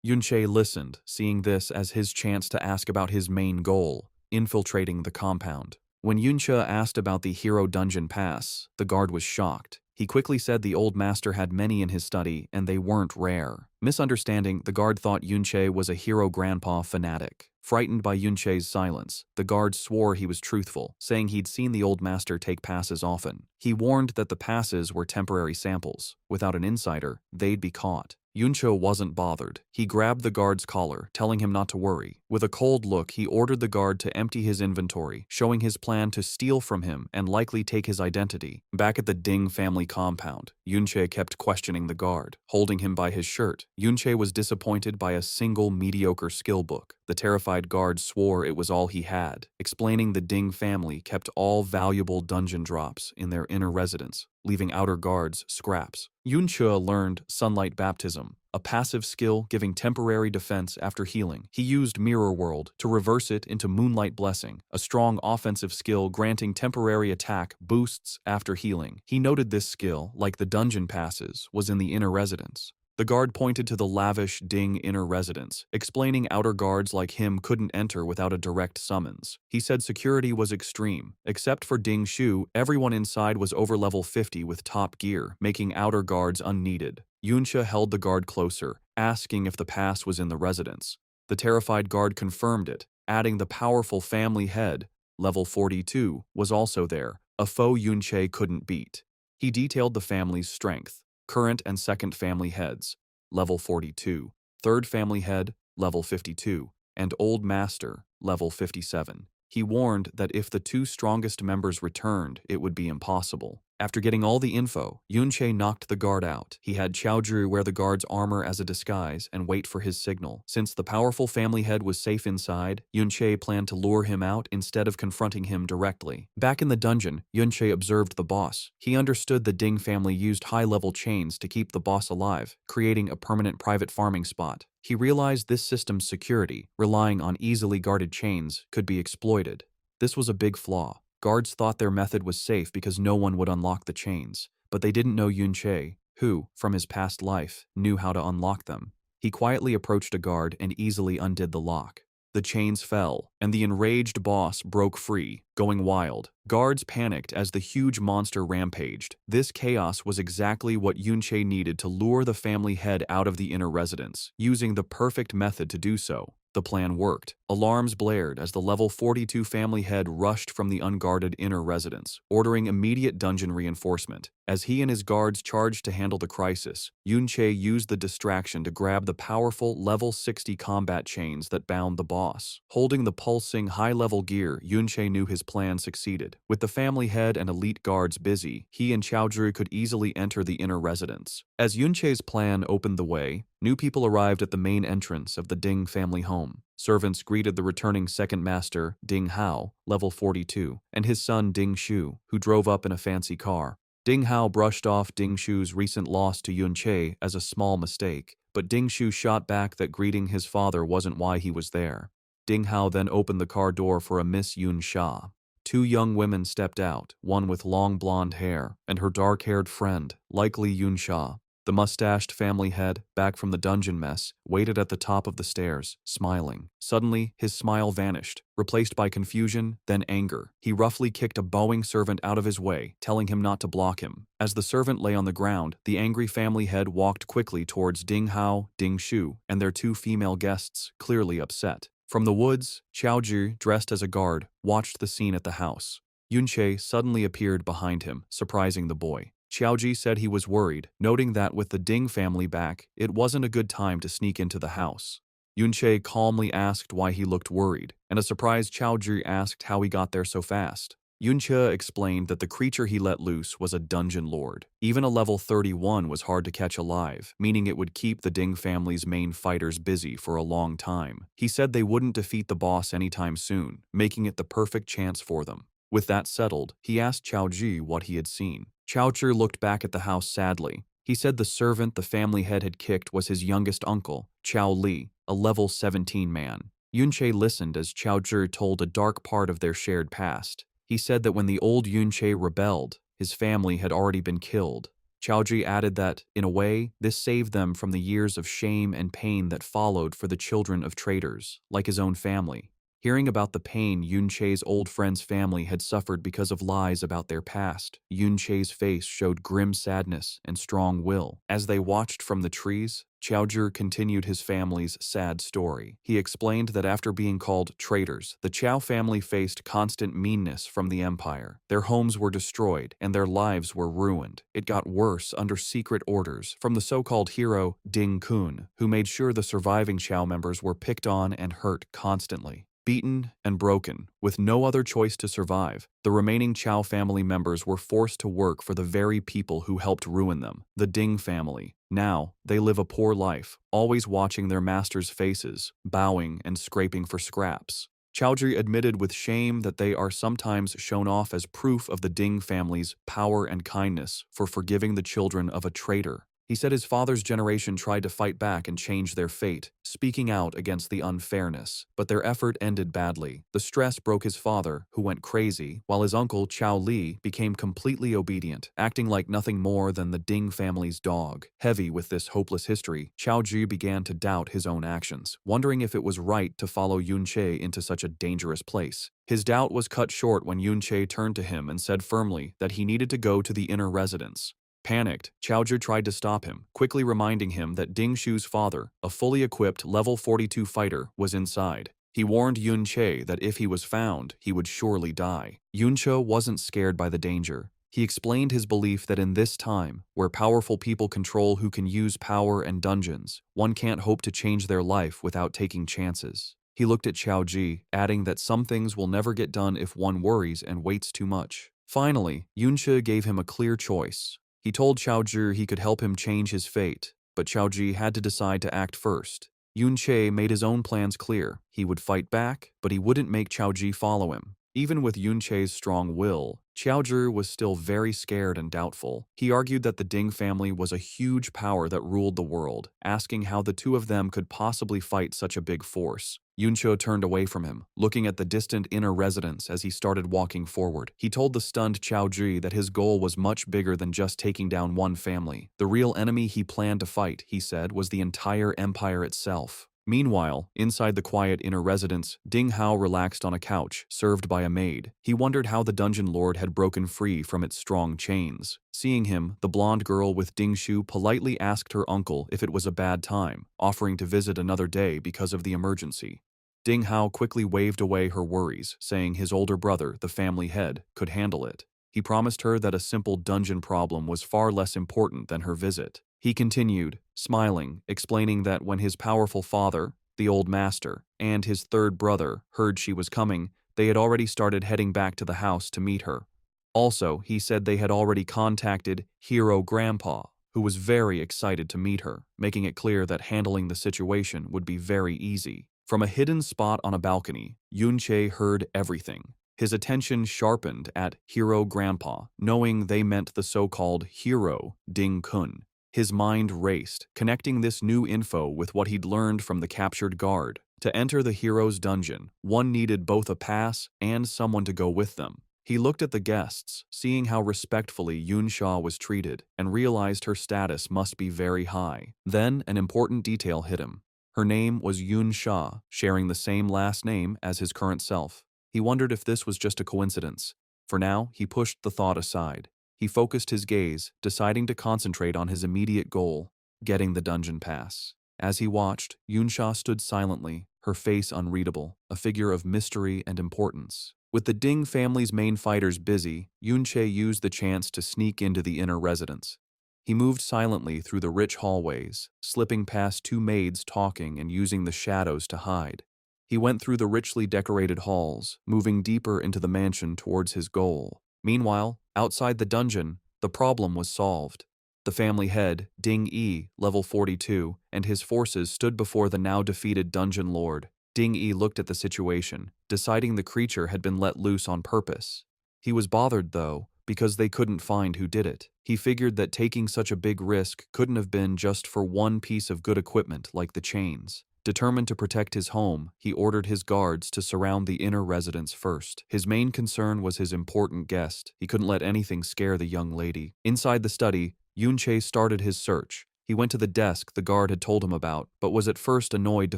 Yunche listened, seeing this as his chance to ask about his main goal, infiltrating the compound. When Yunche asked about the Hero Dungeon Pass, the guard was shocked. He quickly said the old master had many in his study, and they weren't rare. Misunderstanding, the guard thought Yunche was a Hero Grandpa fanatic. Frightened by Yunche's silence, the guard swore he was truthful, saying he'd seen the old master take passes often. He warned that the passes were temporary samples. Without an insider, they'd be caught. Yunche wasn't bothered. He grabbed the guard's collar, telling him not to worry. With a cold look, he ordered the guard to empty his inventory, showing his plan to steal from him and likely take his identity. Back at the Ding family compound, Yunche kept questioning the guard, holding him by his shirt. Yunche was disappointed by a single mediocre skill book. The terrified guard swore it was all he had, explaining the Ding family kept all valuable dungeon drops in their inner residence, leaving outer guards scraps. Yunche learned Sunlight Baptism, a passive skill giving temporary defense after healing. He used Mirror World to reverse it into Moonlight Blessing, a strong offensive skill granting temporary attack boosts after healing. He noted this skill, like the dungeon passes, was in the inner residence. The guard pointed to the lavish Ding inner residence, explaining outer guards like him couldn't enter without a direct summons. He said security was extreme. Except for Ding Shu, everyone inside was over level 50 with top gear, making outer guards unneeded. Yunche held the guard closer, asking if the pass was in the residence. The terrified guard confirmed it, adding the powerful family head, level 42, was also there, a foe Yunche couldn't beat. He detailed the family's strength. Current and second family heads, level 42, third family head, level 52, and old master, level 57. He warned that if the two strongest members returned, it would be impossible. After getting all the info, Yunche knocked the guard out. He had Chaoju wear the guard's armor as a disguise and wait for his signal. Since the powerful family head was safe inside, Yunche planned to lure him out instead of confronting him directly. Back in the dungeon, Yunche observed the boss. He understood the Ding family used high-level chains to keep the boss alive, creating a permanent private farming spot. He realized this system's security, relying on easily guarded chains, could be exploited. This was a big flaw. Guards thought their method was safe because no one would unlock the chains, but they didn't know Yunche, who, from his past life, knew how to unlock them. He quietly approached a guard and easily undid the lock. The chains fell, and the enraged boss broke free, going wild. Guards panicked as the huge monster rampaged. This chaos was exactly what Yunche needed to lure the family head out of the inner residence, using the perfect method to do so. The plan worked. Alarms blared as the level 42 family head rushed from the unguarded inner residence, ordering immediate dungeon reinforcement. As he and his guards charged to handle the crisis, Yunche used the distraction to grab the powerful level 60 combat chains that bound the boss. Holding the pulsing high-level gear, Yunche knew his plan succeeded. With the family head and elite guards busy, he and Chaozhi could easily enter the inner residence. As Yunche's plan opened the way, new people arrived at the main entrance of the Ding family home. Servants greeted the returning second master, Ding Hao, level 42, and his son Ding Shu, who drove up in a fancy car. Ding Hao brushed off Ding Shu's recent loss to Yunche as a small mistake, but Ding Shu shot back that greeting his father wasn't why he was there. Ding Hao then opened the car door for a Miss Yun Sha. Two young women stepped out, one with long blonde hair, and her dark-haired friend, likely Yun Sha. The mustached family head, back from the dungeon mess, waited at the top of the stairs, smiling. Suddenly, his smile vanished, replaced by confusion, then anger. He roughly kicked a bowing servant out of his way, telling him not to block him. As the servant lay on the ground, the angry family head walked quickly towards Ding Hao, Ding Shu, and their two female guests, clearly upset. From the woods, Chaozhi, dressed as a guard, watched the scene at the house. Yunche suddenly appeared behind him, surprising the boy. Chaozhi said he was worried, noting that with the Ding family back, it wasn't a good time to sneak into the house. Yunche calmly asked why he looked worried, and a surprised Chaozhi asked how he got there so fast. Yunche explained that the creature he let loose was a dungeon lord. Even a level 31 was hard to catch alive, meaning it would keep the Ding family's main fighters busy for a long time. He said they wouldn't defeat the boss anytime soon, making it the perfect chance for them. With that settled, he asked Chaozhi what he had seen. Chaozhi looked back at the house sadly. He said the servant the family head had kicked was his youngest uncle, Chao Li, a level 17 man. Yunche listened as Chaozhi told a dark part of their shared past. He said that when the old Yunche rebelled, his family had already been killed. Chaozhi added that, in a way, this saved them from the years of shame and pain that followed for the children of traitors, like his own family. Hearing about the pain Yunche's old friend's family had suffered because of lies about their past, Yunche's face showed grim sadness and strong will. As they watched from the trees, Chaozhi continued his family's sad story. He explained that after being called traitors, the Chao family faced constant meanness from the empire. Their homes were destroyed and their lives were ruined. It got worse under secret orders from the so-called hero Ding Kun, who made sure the surviving Chao members were picked on and hurt constantly. Beaten and broken, with no other choice to survive, the remaining Chao family members were forced to work for the very people who helped ruin them, the Ding family. Now, they live a poor life, always watching their masters' faces, bowing and scraping for scraps. Chaozhi admitted with shame that they are sometimes shown off as proof of the Ding family's power and kindness for forgiving the children of a traitor. He said his father's generation tried to fight back and change their fate, speaking out against the unfairness, but their effort ended badly. The stress broke his father, who went crazy, while his uncle, Chao Li, became completely obedient, acting like nothing more than the Ding family's dog. Heavy with this hopeless history, Chaozhi began to doubt his own actions, wondering if it was right to follow Yunche into such a dangerous place. His doubt was cut short when Yunche turned to him and said firmly that he needed to go to the inner residence. Panicked, Chaozhi tried to stop him, quickly reminding him that Ding Shu's father, a fully equipped level 42 fighter, was inside. He warned Yunche that if he was found, he would surely die. Yunche wasn't scared by the danger. He explained his belief that in this time, where powerful people control who can use power and dungeons, one can't hope to change their life without taking chances. He looked at Chaozhi, adding that some things will never get done if one worries and waits too much. Finally, Yunche gave him a clear choice. He told Chaozhi he could help him change his fate, but Chaozhi had to decide to act first. Yunche made his own plans clear. He would fight back, but he wouldn't make Chaozhi follow him. Even with Yunche's strong will, Chaozhi was still very scared and doubtful. He argued that the Ding family was a huge power that ruled the world, asking how the two of them could possibly fight such a big force. Yunche turned away from him, looking at the distant inner residence as he started walking forward. He told the stunned Chaozhi that his goal was much bigger than just taking down one family. The real enemy he planned to fight, he said, was the entire empire itself. Meanwhile, inside the quiet inner residence, Ding Hao relaxed on a couch, served by a maid. He wondered how the dungeon lord had broken free from its strong chains. Seeing him, the blonde girl with Ding Shu politely asked her uncle if it was a bad time, offering to visit another day because of the emergency. Ding Hao quickly waved away her worries, saying his older brother, the family head, could handle it. He promised her that a simple dungeon problem was far less important than her visit. He continued, smiling, explaining that when his powerful father, the old master, and his third brother heard she was coming, they had already started heading back to the house to meet her. Also, he said they had already contacted Hero Grandpa, who was very excited to meet her, making it clear that handling the situation would be very easy. From a hidden spot on a balcony, Yunche heard everything. His attention sharpened at Hero Grandpa, knowing they meant the so-called hero, Ding Kun. His mind raced, connecting this new info with what he'd learned from the captured guard. To enter the hero's dungeon, one needed both a pass and someone to go with them. He looked at the guests, seeing how respectfully Yun Sha was treated, and realized her status must be very high. Then, an important detail hit him. Her name was Yun Sha, sharing the same last name as his current self. He wondered if this was just a coincidence. For now, he pushed the thought aside. He focused his gaze, deciding to concentrate on his immediate goal, getting the dungeon pass. As he watched, Yunsha stood silently, her face unreadable, a figure of mystery and importance. With the Ding family's main fighters busy, Yunche used the chance to sneak into the inner residence. He moved silently through the rich hallways, slipping past two maids talking and using the shadows to hide. He went through the richly decorated halls, moving deeper into the mansion towards his goal. Meanwhile, outside the dungeon, the problem was solved. The family head, Ding Yi, level 42, and his forces stood before the now defeated dungeon lord. Ding Yi looked at the situation, deciding the creature had been let loose on purpose. He was bothered, though, because they couldn't find who did it. He figured that taking such a big risk couldn't have been just for one piece of good equipment like the chains. Determined to protect his home, he ordered his guards to surround the inner residence first. His main concern was his important guest. He couldn't let anything scare the young lady. Inside the study, Yunche started his search. He went to the desk the guard had told him about, but was at first annoyed to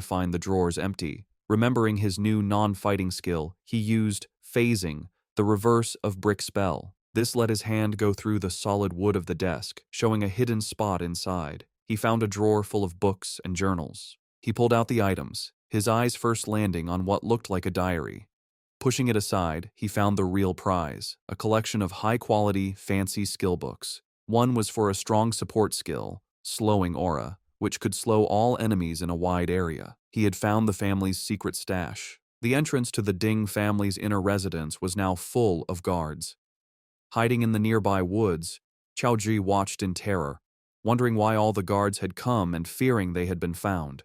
find the drawers empty. Remembering his new non-fighting skill, he used phasing, the reverse of brick spell. This let his hand go through the solid wood of the desk, showing a hidden spot inside. He found a drawer full of books and journals. He pulled out the items, his eyes first landing on what looked like a diary. Pushing it aside, he found the real prize, a collection of high-quality, fancy skill books. One was for a strong support skill, Slowing Aura, which could slow all enemies in a wide area. He had found the family's secret stash. The entrance to the Ding family's inner residence was now full of guards. Hiding in the nearby woods, Qiaoji watched in terror, wondering why all the guards had come and fearing they had been found.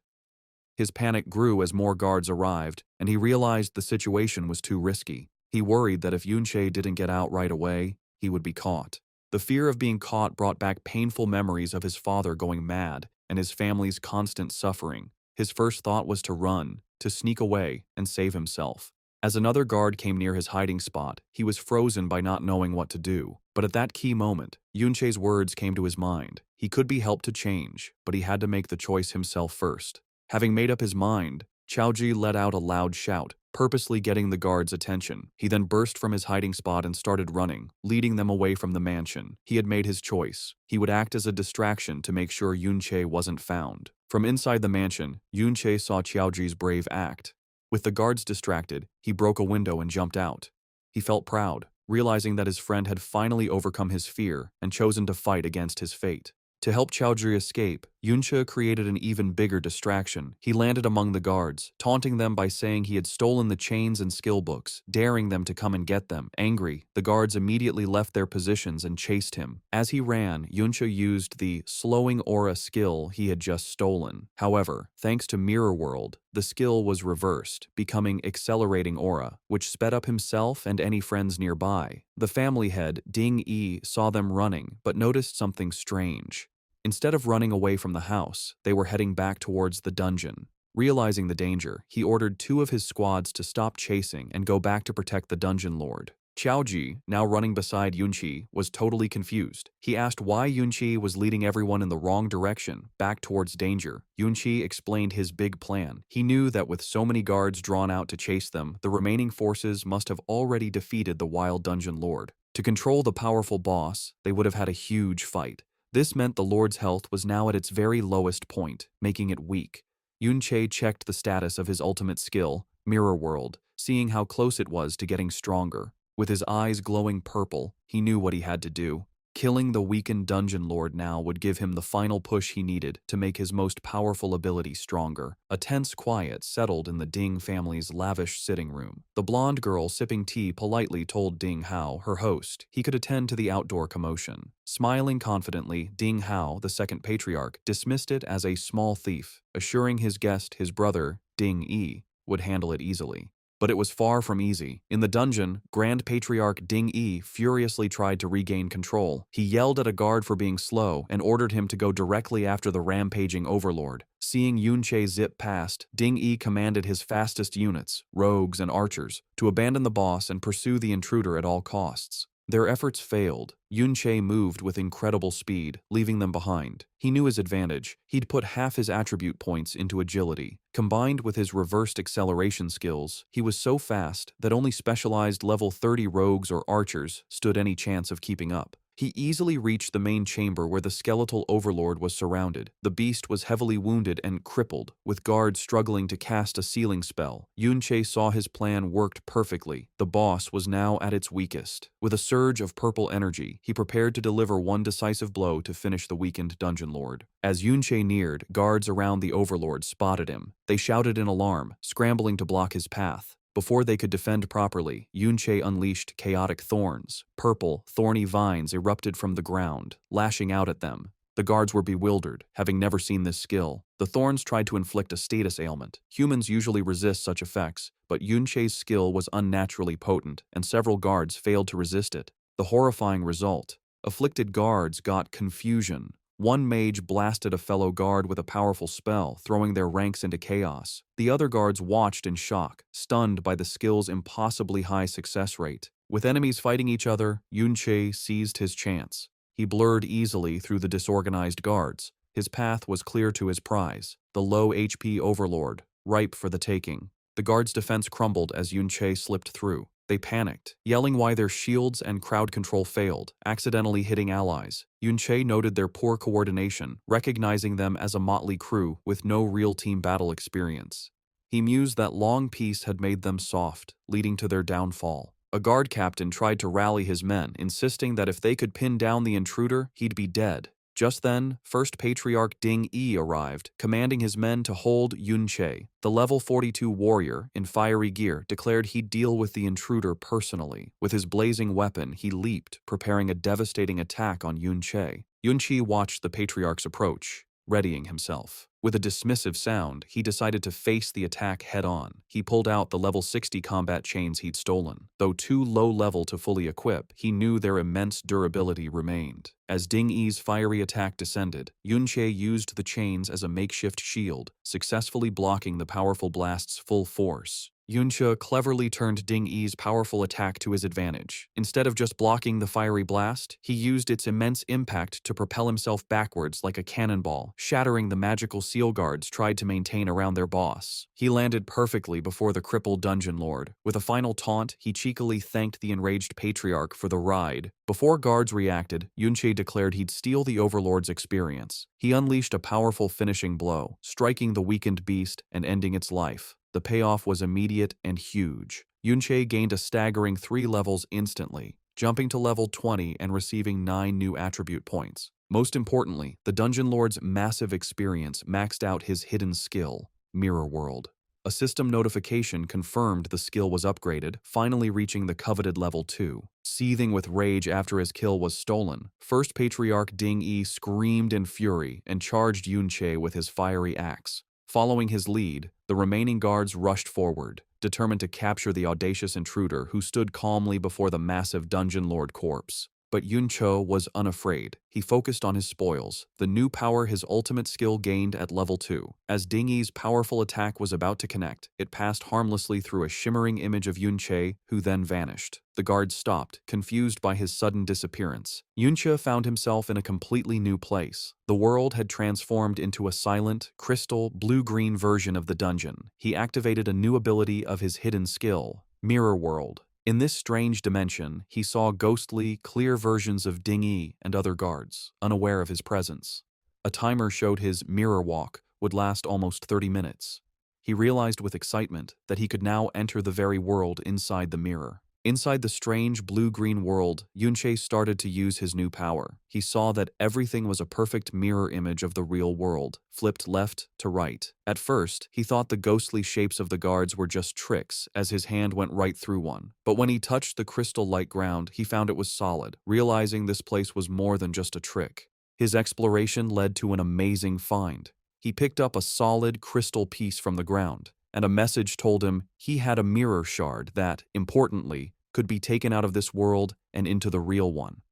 His panic grew as more guards arrived, and he realized the situation was too risky. He worried that if Yunche didn't get out right away, he would be caught. The fear of being caught brought back painful memories of his father going mad and his family's constant suffering. His first thought was to run, to sneak away, and save himself. As another guard came near his hiding spot, he was frozen by not knowing what to do. But at that key moment, Yunche's words came to his mind. He could be helped to change, but he had to make the choice himself first. Having made up his mind, Qiaoji let out a loud shout, purposely getting the guards' attention. He then burst from his hiding spot and started running, leading them away from the mansion. He had made his choice. He would act as a distraction to make sure Yunche wasn't found. From inside the mansion, Yunche saw Qiaoji's brave act. With the guards distracted, he broke a window and jumped out. He felt proud, realizing that his friend had finally overcome his fear and chosen to fight against his fate. To help Qiaoji escape, Yunche created an even bigger distraction. He landed among the guards, taunting them by saying he had stolen the chains and skill books, daring them to come and get them. Angry, the guards immediately left their positions and chased him. As he ran, Yunche used the Slowing Aura skill he had just stolen. However, thanks to Mirror World, the skill was reversed, becoming Accelerating Aura, which sped up himself and any friends nearby. The family head, Ding Yi, saw them running, but noticed something strange. Instead of running away from the house, they were heading back towards the dungeon. Realizing the danger, he ordered two of his squads to stop chasing and go back to protect the dungeon lord. Qiaoji, now running beside Yunqi, was totally confused. He asked why Yunqi was leading everyone in the wrong direction, back towards danger. Yunqi explained his big plan. He knew that with so many guards drawn out to chase them, the remaining forces must have already defeated the Wild Dungeon Lord. To control the powerful boss, they would have had a huge fight. This meant the Lord's health was now at its very lowest point, making it weak. Yunqi checked the status of his ultimate skill, Mirror World, seeing how close it was to getting stronger. With his eyes glowing purple, he knew what he had to do. Killing the weakened Dungeon Lord now would give him the final push he needed to make his most powerful ability stronger. A tense quiet settled in the Ding family's lavish sitting room. The blonde girl sipping tea politely told Ding Hao, her host, he could attend to the outdoor commotion. Smiling confidently, Ding Hao, the second patriarch, dismissed it as a small thief, assuring his guest, his brother, Ding Yi, would handle it easily. But it was far from easy. In the dungeon, Grand Patriarch Ding Yi furiously tried to regain control. He yelled at a guard for being slow and ordered him to go directly after the rampaging overlord. Seeing Yunqi zip past, Ding Yi commanded his fastest units, rogues and archers, to abandon the boss and pursue the intruder at all costs. Their efforts failed. Yunqi moved with incredible speed, leaving them behind. He knew his advantage. He'd put half his attribute points into agility. Combined with his reversed acceleration skills, he was so fast that only specialized level 30 rogues or archers stood any chance of keeping up. He easily reached the main chamber where the skeletal overlord was surrounded. The beast was heavily wounded and crippled, with guards struggling to cast a sealing spell. Yunqi saw his plan worked perfectly. The boss was now at its weakest. With a surge of purple energy, he prepared to deliver one decisive blow to finish the weakened Dungeon Lord. As Yunqi neared, guards around the overlord spotted him. They shouted in alarm, scrambling to block his path. Before they could defend properly, Yunqi unleashed chaotic thorns. Purple, thorny vines erupted from the ground, lashing out at them. The guards were bewildered, having never seen this skill. The thorns tried to inflict a status ailment. Humans usually resist such effects, but Yunqi's skill was unnaturally potent, and several guards failed to resist it. The horrifying result: afflicted guards got confusion. One mage blasted a fellow guard with a powerful spell, throwing their ranks into chaos. The other guards watched in shock, stunned by the skill's impossibly high success rate. With enemies fighting each other, Yunqi seized his chance. He blurred easily through the disorganized guards. His path was clear to his prize, the low HP overlord, ripe for the taking. The guards' defense crumbled as Yunqi slipped through. They panicked, yelling why their shields and crowd control failed, accidentally hitting allies. Yunqi noted their poor coordination, recognizing them as a motley crew with no real team battle experience. He mused that long peace had made them soft, leading to their downfall. A guard captain tried to rally his men, insisting that if they could pin down the intruder, he'd be dead. Just then, First Patriarch Ding Yi arrived, commanding his men to hold Yunqi. The level 42 warrior, in fiery gear, declared he'd deal with the intruder personally. With his blazing weapon, he leaped, preparing a devastating attack on Yunqi. Yunqi watched the Patriarch's approach, readying himself. With a dismissive sound, he decided to face the attack head-on. He pulled out the level 60 combat chains he'd stolen. Though too low-level to fully equip, he knew their immense durability remained. As Ding Yi's fiery attack descended, Yunqi used the chains as a makeshift shield, successfully blocking the powerful blast's full force. Yunqi cleverly turned Ding Yi's powerful attack to his advantage. Instead of just blocking the fiery blast, he used its immense impact to propel himself backwards like a cannonball, shattering the magical seal guards tried to maintain around their boss. He landed perfectly before the crippled Dungeon Lord. With a final taunt, he cheekily thanked the enraged Patriarch for the ride. Before guards reacted, Yunqi declared he'd steal the Overlord's experience. He unleashed a powerful finishing blow, striking the weakened beast and ending its life. The payoff was immediate and huge. Yunqi gained a staggering 3 levels instantly, jumping to level 20 and receiving 9 new attribute points. Most importantly, the Dungeon Lord's massive experience maxed out his hidden skill, Mirror World. A system notification confirmed the skill was upgraded, finally reaching the coveted level 2. Seething with rage after his kill was stolen, First Patriarch Ding Yi screamed in fury and charged Yunqi with his fiery axe. Following his lead, the remaining guards rushed forward, determined to capture the audacious intruder who stood calmly before the massive Dungeon Lord corpse. But Yunche was unafraid. He focused on his spoils, the new power his ultimate skill gained at level 2. As Ding Yi's powerful attack was about to connect, it passed harmlessly through a shimmering image of Yunche, who then vanished. The guards stopped, confused by his sudden disappearance. Yunche found himself in a completely new place. The world had transformed into a silent, crystal, blue-green version of the dungeon. He activated a new ability of his hidden skill, Mirror World. In this strange dimension, he saw ghostly, clear versions of Ding Yi and other guards, unaware of his presence. A timer showed his mirror walk would last almost 30 minutes. He realized with excitement that he could now enter the very world inside the mirror. Inside the strange blue-green world, Yunche started to use his new power. He saw that everything was a perfect mirror image of the real world, flipped left to right. At first, he thought the ghostly shapes of the guards were just tricks, as his hand went right through one. But when he touched the crystal-like ground, he found it was solid, realizing this place was more than just a trick. His exploration led to an amazing find. He picked up a solid crystal piece from the ground, and a message told him he had a mirror shard that, importantly, could be taken out of this world and into the real one.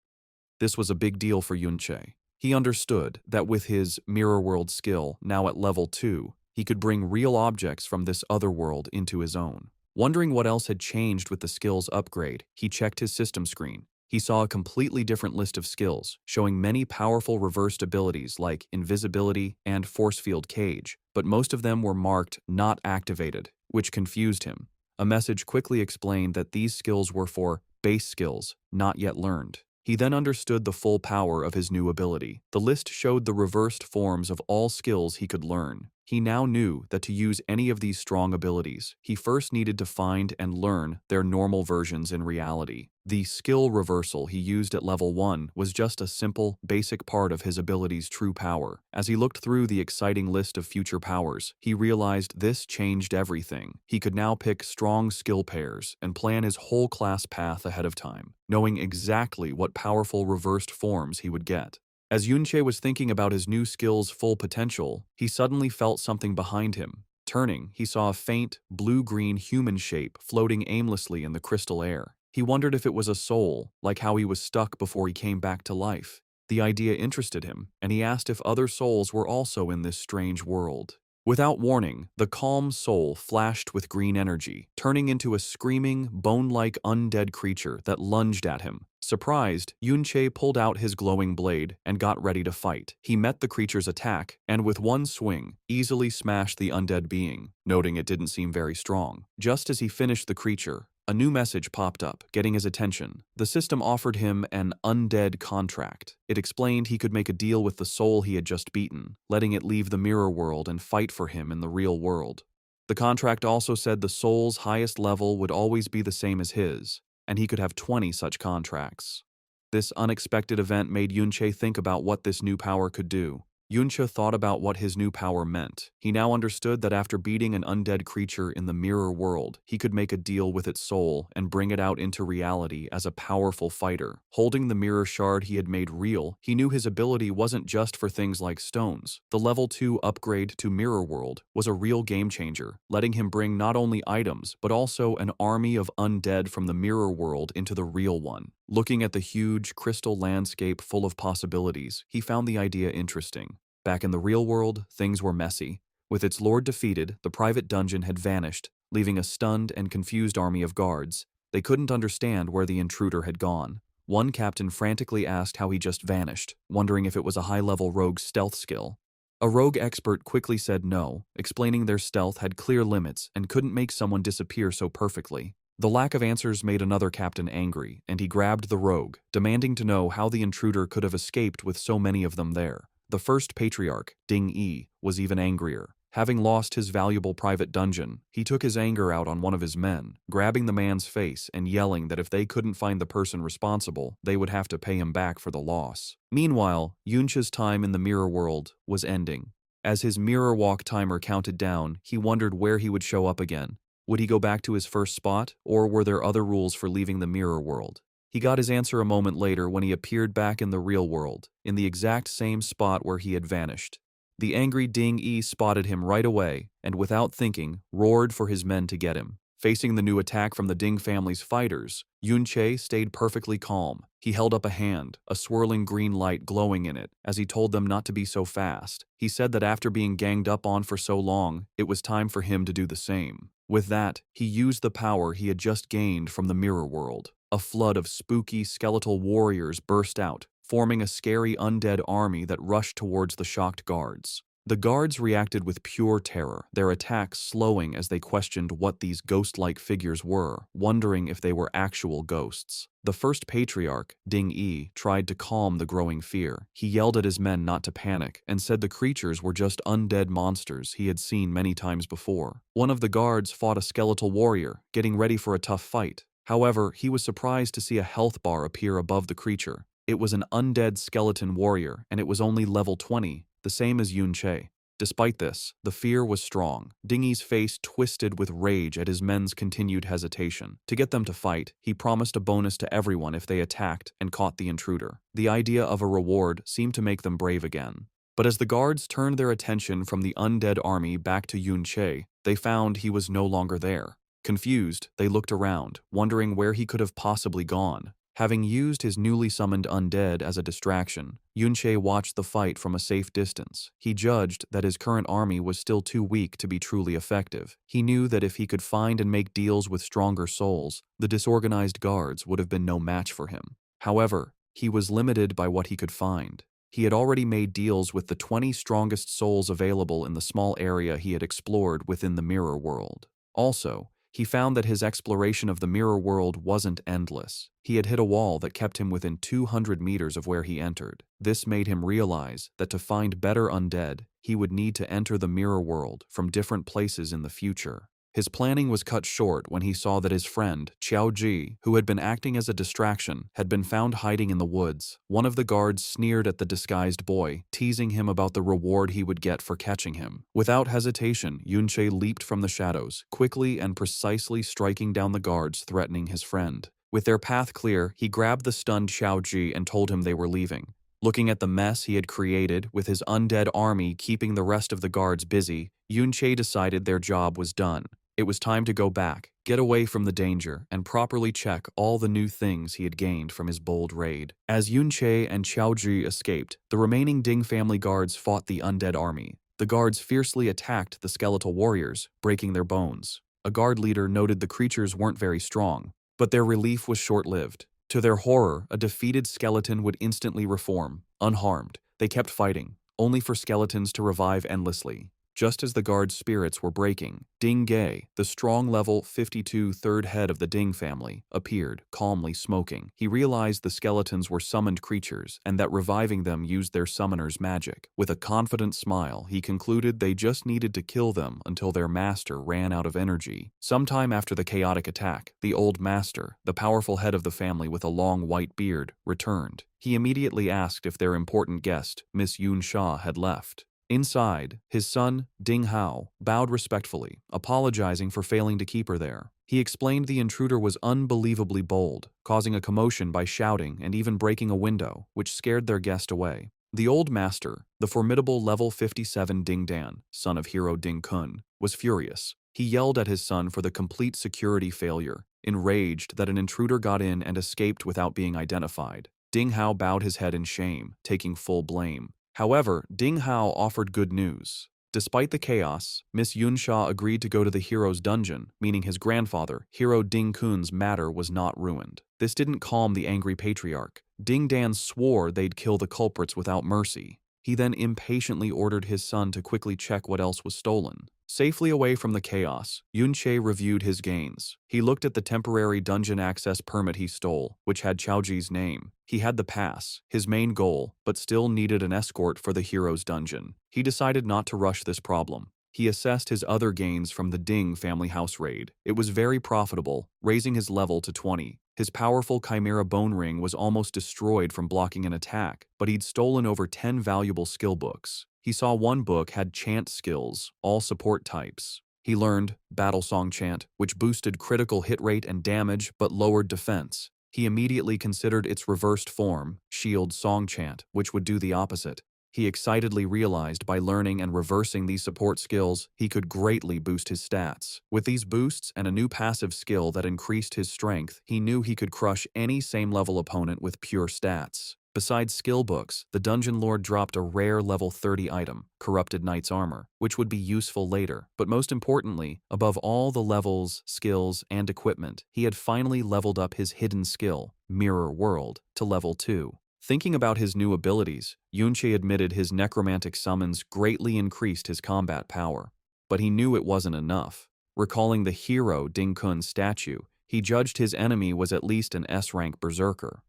This was a big deal for Yunche. He understood that with his mirror world skill, now at level 2, he could bring real objects from this other world into his own. Wondering what else had changed with the skills upgrade, he checked his system screen. He saw a completely different list of skills, showing many powerful reversed abilities like invisibility and force field cage, but most of them were marked not activated, which confused him. A message quickly explained that these skills were for base skills, not yet learned. He then understood the full power of his new ability. The list showed the reversed forms of all skills he could learn. He now knew that to use any of these strong abilities, he first needed to find and learn their normal versions in reality. The skill reversal he used at level 1 was just a simple, basic part of his ability's true power. As he looked through the exciting list of future powers, he realized this changed everything. He could now pick strong skill pairs and plan his whole class path ahead of time, knowing exactly what powerful reversed forms he would get. As Yunche was thinking about his new skill's full potential, he suddenly felt something behind him. Turning, he saw a faint, blue-green human shape floating aimlessly in the crystal air. He wondered if it was a soul, like how he was stuck before he came back to life. The idea interested him, and he asked if other souls were also in this strange world. Without warning, the calm soul flashed with green energy, turning into a screaming, bone-like undead creature that lunged at him. Surprised, Yunche pulled out his glowing blade and got ready to fight. He met the creature's attack and with one swing, easily smashed the undead being, noting it didn't seem very strong. Just as he finished the creature, a new message popped up, getting his attention. The system offered him an undead contract. It explained he could make a deal with the soul he had just beaten, letting it leave the mirror world and fight for him in the real world. The contract also said the soul's highest level would always be the same as his, and he could have 20 such contracts. This unexpected event made Yunche think about what this new power could do. Yunche thought about what his new power meant. He now understood that after beating an undead creature in the mirror world, he could make a deal with its soul and bring it out into reality as a powerful fighter. Holding the mirror shard he had made real, he knew his ability wasn't just for things like stones. The level 2 upgrade to mirror world was a real game changer, letting him bring not only items, but also an army of undead from the mirror world into the real one. Looking at the huge crystal landscape full of possibilities, he found the idea interesting. Back in the real world, things were messy. With its lord defeated, the private dungeon had vanished, leaving a stunned and confused army of guards. They couldn't understand where the intruder had gone. One captain frantically asked how he just vanished, wondering if it was a high-level rogue stealth skill. A rogue expert quickly said no, explaining their stealth had clear limits and couldn't make someone disappear so perfectly. The lack of answers made another captain angry, and he grabbed the rogue, demanding to know how the intruder could have escaped with so many of them there. The first patriarch, Ding Yi, was even angrier. Having lost his valuable private dungeon, he took his anger out on one of his men, grabbing the man's face and yelling that if they couldn't find the person responsible, they would have to pay him back for the loss. Meanwhile, Yunche's time in the mirror world was ending. As his mirror walk timer counted down, he wondered where he would show up again. Would he go back to his first spot, or were there other rules for leaving the mirror world? He got his answer a moment later when he appeared back in the real world, in the exact same spot where he had vanished. The angry Ding Yi spotted him right away, and without thinking, roared for his men to get him. Facing the new attack from the Ding family's fighters, Yunche stayed perfectly calm. He held up a hand, a swirling green light glowing in it, as he told them not to be so fast. He said that after being ganged up on for so long, it was time for him to do the same. With that, he used the power he had just gained from the mirror world. A flood of spooky, skeletal warriors burst out, forming a scary undead army that rushed towards the shocked guards. The guards reacted with pure terror, their attacks slowing as they questioned what these ghost-like figures were, wondering if they were actual ghosts. The first patriarch, Ding Yi, tried to calm the growing fear. He yelled at his men not to panic and said the creatures were just undead monsters he had seen many times before. One of the guards fought a skeletal warrior, getting ready for a tough fight. However, he was surprised to see a health bar appear above the creature. It was an undead skeleton warrior, and it was only level 20. The same as Yunche. Despite this, the fear was strong. Dingy's face twisted with rage at his men's continued hesitation. To get them to fight, he promised a bonus to everyone if they attacked and caught the intruder. The idea of a reward seemed to make them brave again. But as the guards turned their attention from the undead army back to Yunche, they found he was no longer there. Confused, they looked around, wondering where he could have possibly gone. Having used his newly summoned undead as a distraction, Yunche watched the fight from a safe distance. He judged that his current army was still too weak to be truly effective. He knew that if he could find and make deals with stronger souls, the disorganized guards would have been no match for him. However, he was limited by what he could find. He had already made deals with the 20 strongest souls available in the small area he had explored within the mirror world. Also, he found that his exploration of the mirror world wasn't endless. He had hit a wall that kept him within 200 meters of where he entered. This made him realize that to find better undead, he would need to enter the mirror world from different places in the future. His planning was cut short when he saw that his friend, Qiao Ji, who had been acting as a distraction, had been found hiding in the woods. One of the guards sneered at the disguised boy, teasing him about the reward he would get for catching him. Without hesitation, Yunche leaped from the shadows, quickly and precisely striking down the guards threatening his friend. With their path clear, he grabbed the stunned Qiao Ji and told him they were leaving. Looking at the mess he had created, with his undead army keeping the rest of the guards busy, Yunche decided their job was done. It was time to go back, get away from the danger, and properly check all the new things he had gained from his bold raid. As Yunche and Qiaoji escaped, the remaining Ding family guards fought the undead army. The guards fiercely attacked the skeletal warriors, breaking their bones. A guard leader noted the creatures weren't very strong, but their relief was short-lived. To their horror, a defeated skeleton would instantly reform. Unharmed, they kept fighting, only for skeletons to revive endlessly. Just as the guards' spirits were breaking, Ding Ge, the strong level 52 third head of the Ding family, appeared, calmly smoking. He realized the skeletons were summoned creatures and that reviving them used their summoner's magic. With a confident smile, he concluded they just needed to kill them until their master ran out of energy. Sometime after the chaotic attack, the old master, the powerful head of the family with a long white beard, returned. He immediately asked if their important guest, Miss Yun Sha, had left. Inside, his son, Ding Hao, bowed respectfully, apologizing for failing to keep her there. He explained the intruder was unbelievably bold, causing a commotion by shouting and even breaking a window, which scared their guest away. The old master, the formidable level 57 Ding Dan, son of hero Ding Kun, was furious. He yelled at his son for the complete security failure, enraged that an intruder got in and escaped without being identified. Ding Hao bowed his head in shame, taking full blame. However, Ding Hao offered good news. Despite the chaos, Miss Yun Sha agreed to go to the hero's dungeon, meaning his grandfather, Hero Ding Kun's matter was not ruined. This didn't calm the angry patriarch. Ding Dan swore they'd kill the culprits without mercy. He then impatiently ordered his son to quickly check what else was stolen. Safely away from the chaos, Yunche reviewed his gains. He looked at the temporary dungeon access permit he stole, which had Qiaoji's name. He had the pass, his main goal, but still needed an escort for the hero's dungeon. He decided not to rush this problem. He assessed his other gains from the Ding family house raid. It was very profitable, raising his level to 20. His powerful Chimera bone ring was almost destroyed from blocking an attack, but he'd stolen over 10 valuable skill books. He saw one book had chant skills, all support types. He learned Battle Song Chant, which boosted critical hit rate and damage but lowered defense. He immediately considered its reversed form, Shield Song Chant, which would do the opposite. He excitedly realized by learning and reversing these support skills, he could greatly boost his stats. With these boosts and a new passive skill that increased his strength, he knew he could crush any same-level opponent with pure stats. Besides skill books, the Dungeon Lord dropped a rare level 30 item, Corrupted Knight's Armor, which would be useful later. But most importantly, above all the levels, skills, and equipment, he had finally leveled up his hidden skill, Mirror World, to level 2. Thinking about his new abilities, Yunche admitted his necromantic summons greatly increased his combat power. But he knew it wasn't enough. Recalling the hero Ding Kun's statue, he judged his enemy was at least an S-rank berserker.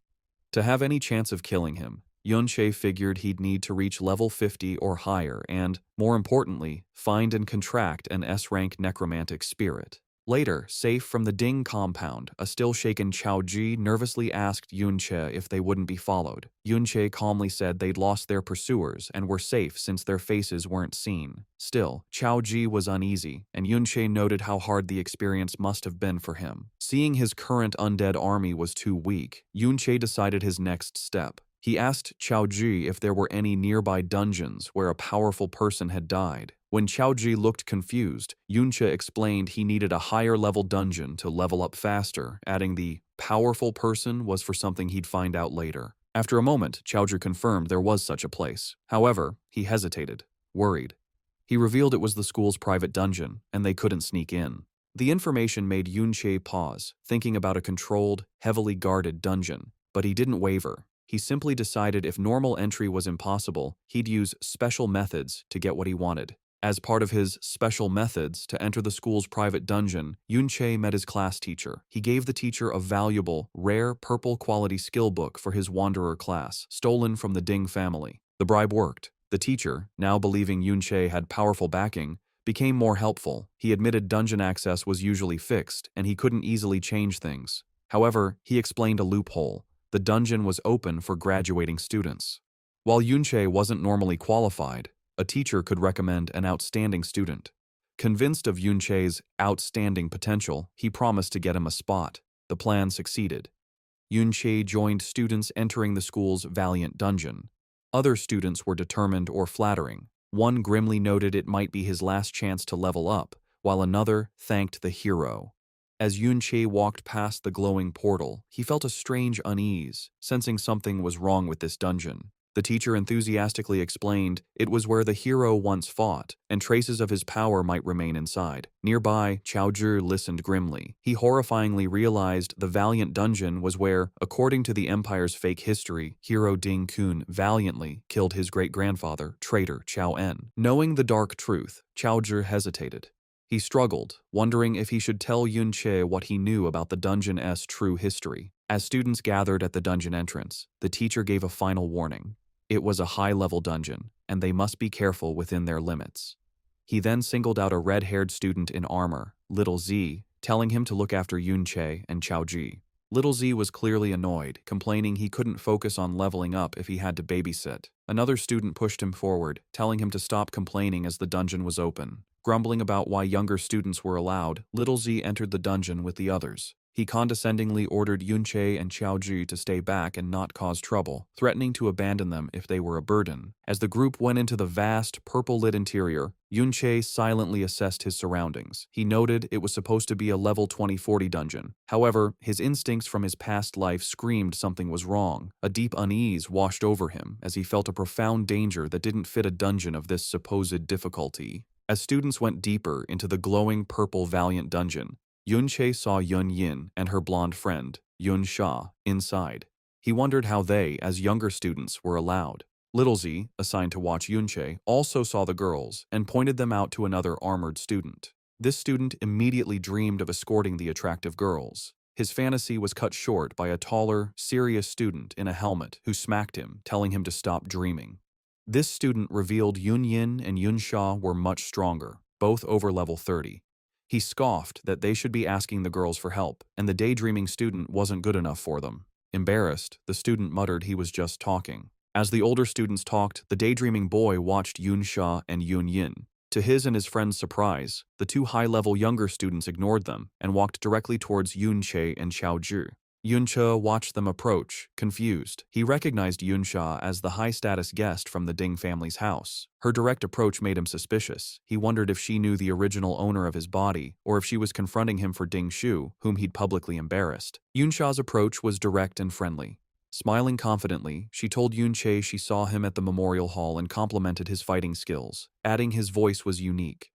To have any chance of killing him, Yunche figured he'd need to reach level 50 or higher and, more importantly, find and contract an S-rank necromantic spirit. Later, safe from the Ding compound, a still-shaken Chaoji nervously asked Yunche if they wouldn't be followed. Yunche calmly said they'd lost their pursuers and were safe since their faces weren't seen. Still, Chaoji was uneasy, and Yunche noted how hard the experience must have been for him. Seeing his current undead army was too weak, Yunche decided his next step. He asked Chaoji if there were any nearby dungeons where a powerful person had died. When Chaoji looked confused, Yunche explained he needed a higher-level dungeon to level up faster, adding the powerful person was for something he'd find out later. After a moment, Chaoji confirmed there was such a place. However, he hesitated, worried. He revealed it was the school's private dungeon, and they couldn't sneak in. The information made Yunche pause, thinking about a controlled, heavily guarded dungeon. But he didn't waver. He simply decided if normal entry was impossible, he'd use special methods to get what he wanted. As part of his special methods to enter the school's private dungeon, Yunche met his class teacher. He gave the teacher a valuable, rare purple-quality skill book for his Wanderer class, stolen from the Ding family. The bribe worked. The teacher, now believing Yunche had powerful backing, became more helpful. He admitted dungeon access was usually fixed, and he couldn't easily change things. However, he explained a loophole. The dungeon was open for graduating students. While Yunche wasn't normally qualified, a teacher could recommend an outstanding student. Convinced of Yunche's outstanding potential, he promised to get him a spot. The plan succeeded. Yunche joined students entering the school's Valiant Dungeon. Other students were determined or flattering. One grimly noted it might be his last chance to level up, while another thanked the hero. As Yunche walked past the glowing portal, he felt a strange unease, sensing something was wrong with this dungeon. The teacher enthusiastically explained it was where the hero once fought, and traces of his power might remain inside. Nearby, Chaoji listened grimly. He horrifyingly realized the Valiant Dungeon was where, according to the Empire's fake history, hero Ding Kun valiantly killed his great-grandfather, traitor Chao En. Knowing the dark truth, Chaoji hesitated. He struggled, wondering if he should tell Yunche what he knew about the dungeon's true history. As students gathered at the dungeon entrance, the teacher gave a final warning. It was a high-level dungeon, and they must be careful within their limits. He then singled out a red-haired student in armor, Little Z, telling him to look after Yunche and Chaoji. Little Z was clearly annoyed, complaining he couldn't focus on leveling up if he had to babysit. Another student pushed him forward, telling him to stop complaining as the dungeon was open. Grumbling about why younger students were allowed, Little Z entered the dungeon with the others. He condescendingly ordered Yunche and Chaoji to stay back and not cause trouble, threatening to abandon them if they were a burden. As the group went into the vast, purple-lit interior, Yunche silently assessed his surroundings. He noted it was supposed to be a level 20-40 dungeon. However, his instincts from his past life screamed something was wrong. A deep unease washed over him as he felt a profound danger that didn't fit a dungeon of this supposed difficulty. As students went deeper into the glowing purple Valiant Dungeon, Yunche saw Yun Yin and her blonde friend, Yun Sha, inside. He wondered how they, as younger students, were allowed. Little Z, assigned to watch Yunche, also saw the girls and pointed them out to another armored student. This student immediately dreamed of escorting the attractive girls. His fantasy was cut short by a taller, serious student in a helmet who smacked him, telling him to stop dreaming. This student revealed Yun Yin and Yun Sha were much stronger, both over level 30. He scoffed that they should be asking the girls for help, and the daydreaming student wasn't good enough for them. Embarrassed, the student muttered he was just talking. As the older students talked, the daydreaming boy watched Yun Sha and Yun Yin. To his and his friend's surprise, the two high-level younger students ignored them and walked directly towards Yunche and Chaoji. Yunche watched them approach, confused. He recognized Yunsha as the high-status guest from the Ding family's house. Her direct approach made him suspicious. He wondered if she knew the original owner of his body, or if she was confronting him for Ding Shu, whom he'd publicly embarrassed. Yunsha's approach was direct and friendly. Smiling confidently, she told Yunche she saw him at the memorial hall and complimented his fighting skills, adding his voice was unique.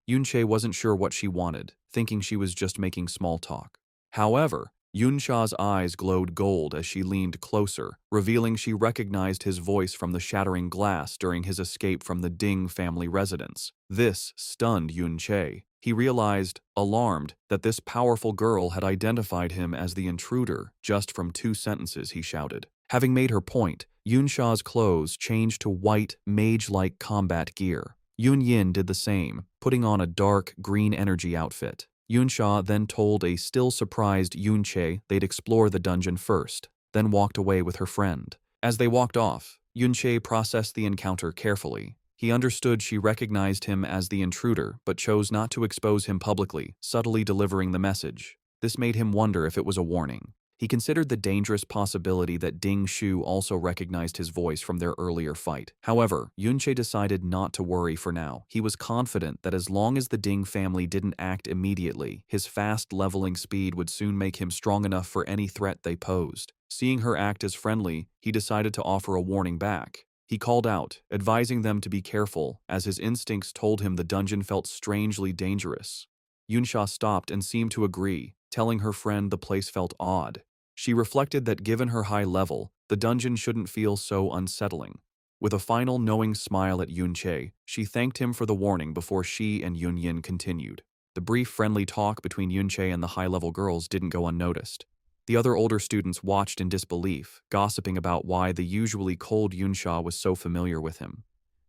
Yunche wasn't sure what she wanted, thinking she was just making small talk. However, Yunsha's eyes glowed gold as she leaned closer, revealing she recognized his voice from the shattering glass during his escape from the Ding family residence. This stunned Yunche. He realized, alarmed, that this powerful girl had identified him as the intruder just from 2 sentences he shouted. Having made her point, Yunsha's clothes changed to white, mage-like combat gear. Yun Yin did the same, putting on a dark, green energy outfit. Yunsha then told a still surprised Yunche they'd explore the dungeon first, then walked away with her friend. As they walked off, Yunche processed the encounter carefully. He understood she recognized him as the intruder, but chose not to expose him publicly, subtly delivering the message. This made him wonder if it was a warning. He considered the dangerous possibility that Ding Shu also recognized his voice from their earlier fight. However, Yunche decided not to worry for now. He was confident that as long as the Ding family didn't act immediately, his fast leveling speed would soon make him strong enough for any threat they posed. Seeing her act as friendly, he decided to offer a warning back. He called out, advising them to be careful, as his instincts told him the dungeon felt strangely dangerous. Yunsha stopped and seemed to agree, telling her friend the place felt odd. She reflected that given her high level, the dungeon shouldn't feel so unsettling. With a final knowing smile at Yunche, she thanked him for the warning before she and Yunyin continued. The brief friendly talk between Yunche and the high-level girls didn't go unnoticed. The other older students watched in disbelief, gossiping about why the usually cold Yunsha was so familiar with him.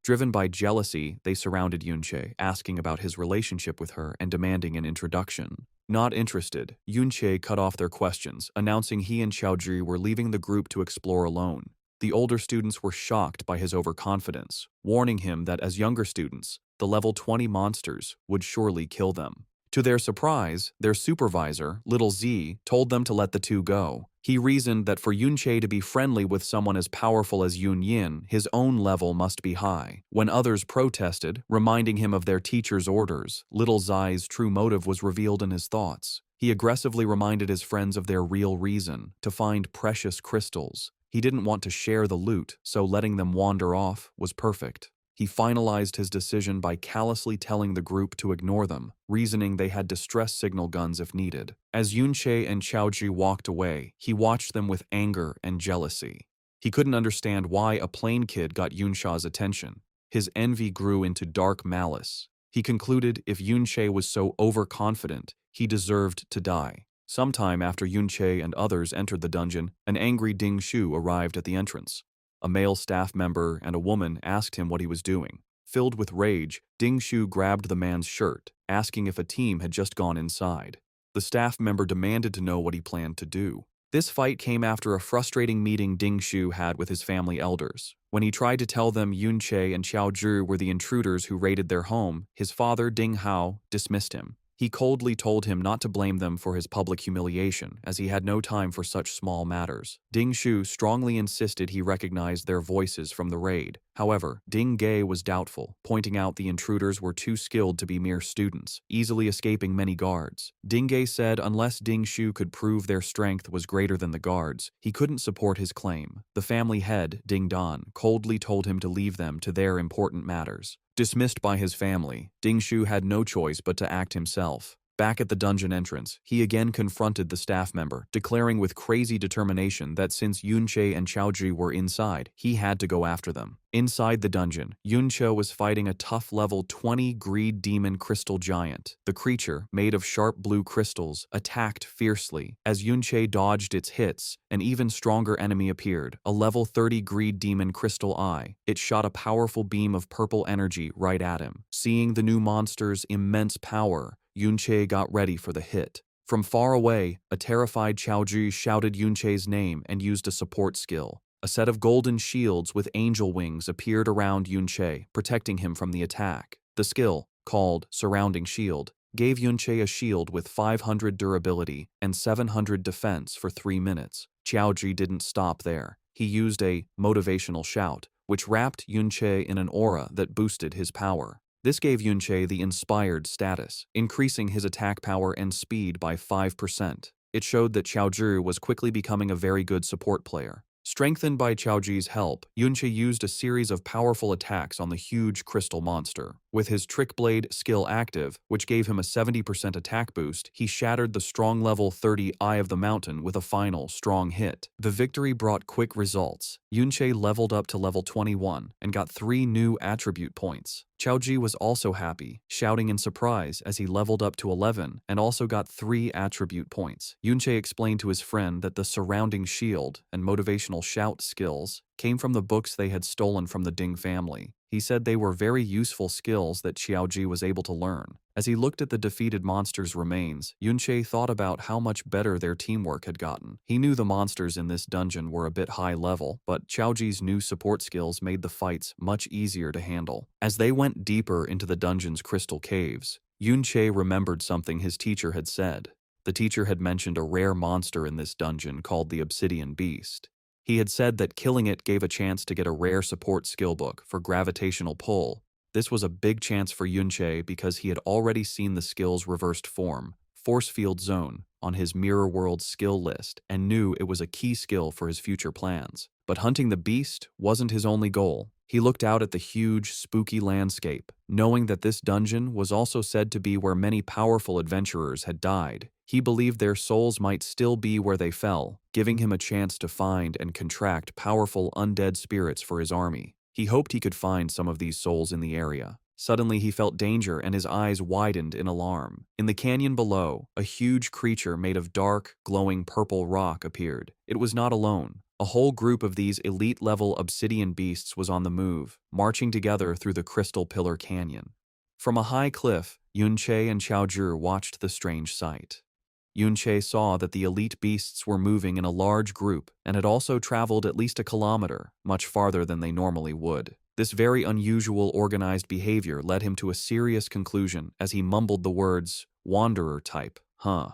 Driven by jealousy, they surrounded Yunche, asking about his relationship with her and demanding an introduction. Not interested, Yunche cut off their questions, announcing he and Xiaozhi were leaving the group to explore alone. The older students were shocked by his overconfidence, warning him that as younger students, the level 20 monsters would surely kill them. To their surprise, their supervisor, Little Z, told them to let the two go. He reasoned that for Yunche to be friendly with someone as powerful as Yun Yin, his own level must be high. When others protested, reminding him of their teacher's orders, Little Zai's true motive was revealed in his thoughts. He aggressively reminded his friends of their real reason, to find precious crystals. He didn't want to share the loot, so letting them wander off was perfect. He finalized his decision by callously telling the group to ignore them, reasoning they had distress signal guns if needed. As Yunche and Xiaozhi walked away, he watched them with anger and jealousy. He couldn't understand why a plain kid got Yunsha's attention. His envy grew into dark malice. He concluded if Yunche was so overconfident, he deserved to die. Sometime after Yunche and others entered the dungeon, an angry Ding Shu arrived at the entrance. A male staff member and a woman asked him what he was doing. Filled with rage, Ding Shu grabbed the man's shirt, asking if a team had just gone inside. The staff member demanded to know what he planned to do. This fight came after a frustrating meeting Ding Shu had with his family elders. When he tried to tell them Yunche and Xiaozhi were the intruders who raided their home, his father, Ding Hao, dismissed him. He coldly told him not to blame them for his public humiliation, as he had no time for such small matters. Ding Shu strongly insisted he recognized their voices from the raid. However, Ding Ge was doubtful, pointing out the intruders were too skilled to be mere students, easily escaping many guards. Ding Ge said unless Ding Shu could prove their strength was greater than the guards, he couldn't support his claim. The family head, Ding Dan, coldly told him to leave them to their important matters. Dismissed by his family, Ding Shu had no choice but to act himself. Back at the dungeon entrance, he again confronted the staff member, declaring with crazy determination that since Yunche and Xiaozhi were inside, he had to go after them. Inside the dungeon, Yunche was fighting a tough level 20 greed demon crystal giant. The creature, made of sharp blue crystals, attacked fiercely. As Yunche dodged its hits, an even stronger enemy appeared, a level 30 greed demon crystal eye. It shot a powerful beam of purple energy right at him. Seeing the new monster's immense power, Yunche got ready for the hit. From far away, a terrified Xiaozhi shouted Yunche's name and used a support skill. A set of golden shields with angel wings appeared around Yunche, protecting him from the attack. The skill, called Surrounding Shield, gave Yunche a shield with 500 durability and 700 defense for 3 minutes. Qiaoji didn't stop there. He used a motivational shout, which wrapped Yunche in an aura that boosted his power. This gave Yunche the inspired status, increasing his attack power and speed by 5%. It showed that Qiaozhi was quickly becoming a very good support player. Strengthened by Qiaoji's help, Yunche used a series of powerful attacks on the huge crystal monster. With his Trick Blade skill active, which gave him a 70% attack boost, he shattered the strong level 30 Eye of the Mountain with a final, strong hit. The victory brought quick results. Yunche leveled up to level 21 and got 3 new attribute points. Qiaoji was also happy, shouting in surprise as he leveled up to 11 and also got 3 attribute points. Yunche explained to his friend that the surrounding shield and motivational shout skills came from the books they had stolen from the Ding family. He said they were very useful skills that Qiaoji was able to learn. As he looked at the defeated monsters' remains, Yunche thought about how much better their teamwork had gotten. He knew the monsters in this dungeon were a bit high level, but Qiaoji's new support skills made the fights much easier to handle. As they went deeper into the dungeon's crystal caves, Yunche remembered something his teacher had said. The teacher had mentioned a rare monster in this dungeon called the Obsidian Beast. He had said that killing it gave a chance to get a rare support skill book for gravitational pull. This was a big chance for Yunche because he had already seen the skill's reversed form, Force Field Zone, on his Mirror World skill list and knew it was a key skill for his future plans. But hunting the beast wasn't his only goal. He looked out at the huge, spooky landscape, knowing that this dungeon was also said to be where many powerful adventurers had died. He believed their souls might still be where they fell, giving him a chance to find and contract powerful undead spirits for his army. He hoped he could find some of these souls in the area. Suddenly he felt danger and his eyes widened in alarm. In the canyon below, a huge creature made of dark, glowing purple rock appeared. It was not alone. A whole group of these elite-level obsidian beasts was on the move, marching together through the Crystal Pillar Canyon. From a high cliff, Yunche and Qiaozhi watched the strange sight. Yunche saw that the elite beasts were moving in a large group and had also traveled at least a kilometer, much farther than they normally would. This very unusual organized behavior led him to a serious conclusion as he mumbled the words, "Wanderer type, huh?"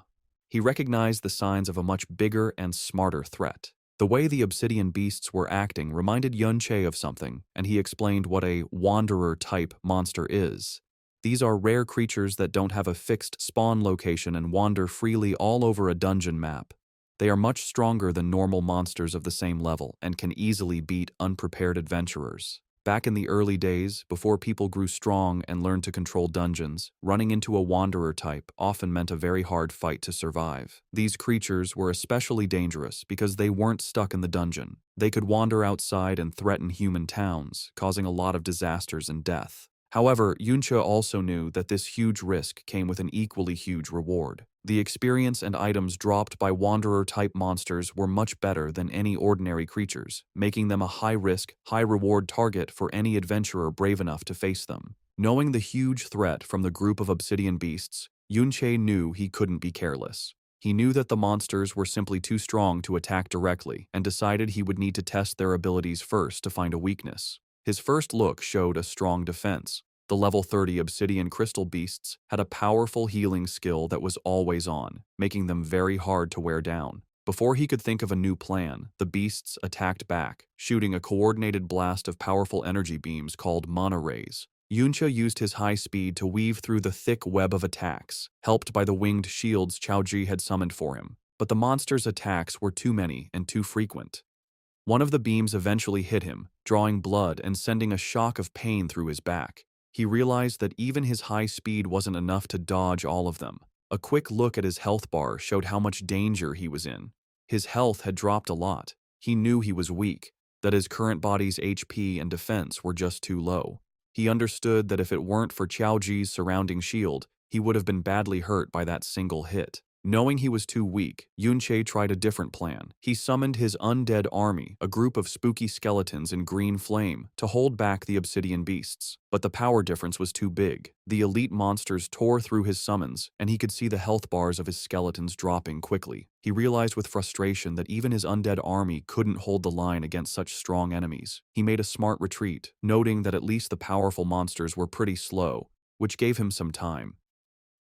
He recognized the signs of a much bigger and smarter threat. The way the obsidian beasts were acting reminded Yunche of something, and he explained what a wanderer-type monster is. These are rare creatures that don't have a fixed spawn location and wander freely all over a dungeon map. They are much stronger than normal monsters of the same level and can easily beat unprepared adventurers. Back in the early days, before people grew strong and learned to control dungeons, running into a wanderer type often meant a very hard fight to survive. These creatures were especially dangerous because they weren't stuck in the dungeon. They could wander outside and threaten human towns, causing a lot of disasters and death. However, Yunche also knew that this huge risk came with an equally huge reward. The experience and items dropped by wanderer-type monsters were much better than any ordinary creatures, making them a high-risk, high-reward target for any adventurer brave enough to face them. Knowing the huge threat from the group of obsidian beasts, Yunche knew he couldn't be careless. He knew that the monsters were simply too strong to attack directly and decided he would need to test their abilities first to find a weakness. His first look showed a strong defense. The level 30 obsidian crystal beasts had a powerful healing skill that was always on, making them very hard to wear down. Before he could think of a new plan, the beasts attacked back, shooting a coordinated blast of powerful energy beams called mana rays. Yunche used his high speed to weave through the thick web of attacks, helped by the winged shields Qiaoji had summoned for him. But the monster's attacks were too many and too frequent. One of the beams eventually hit him, drawing blood and sending a shock of pain through his back. He realized that even his high speed wasn't enough to dodge all of them. A quick look at his health bar showed how much danger he was in. His health had dropped a lot. He knew he was weak, that his current body's HP and defense were just too low. He understood that if it weren't for Qiaoji's surrounding shield, he would have been badly hurt by that single hit. Knowing he was too weak, Yunche tried a different plan. He summoned his undead army, a group of spooky skeletons in green flame, to hold back the obsidian beasts. But the power difference was too big. The elite monsters tore through his summons, and he could see the health bars of his skeletons dropping quickly. He realized with frustration that even his undead army couldn't hold the line against such strong enemies. He made a smart retreat, noting that at least the powerful monsters were pretty slow, which gave him some time.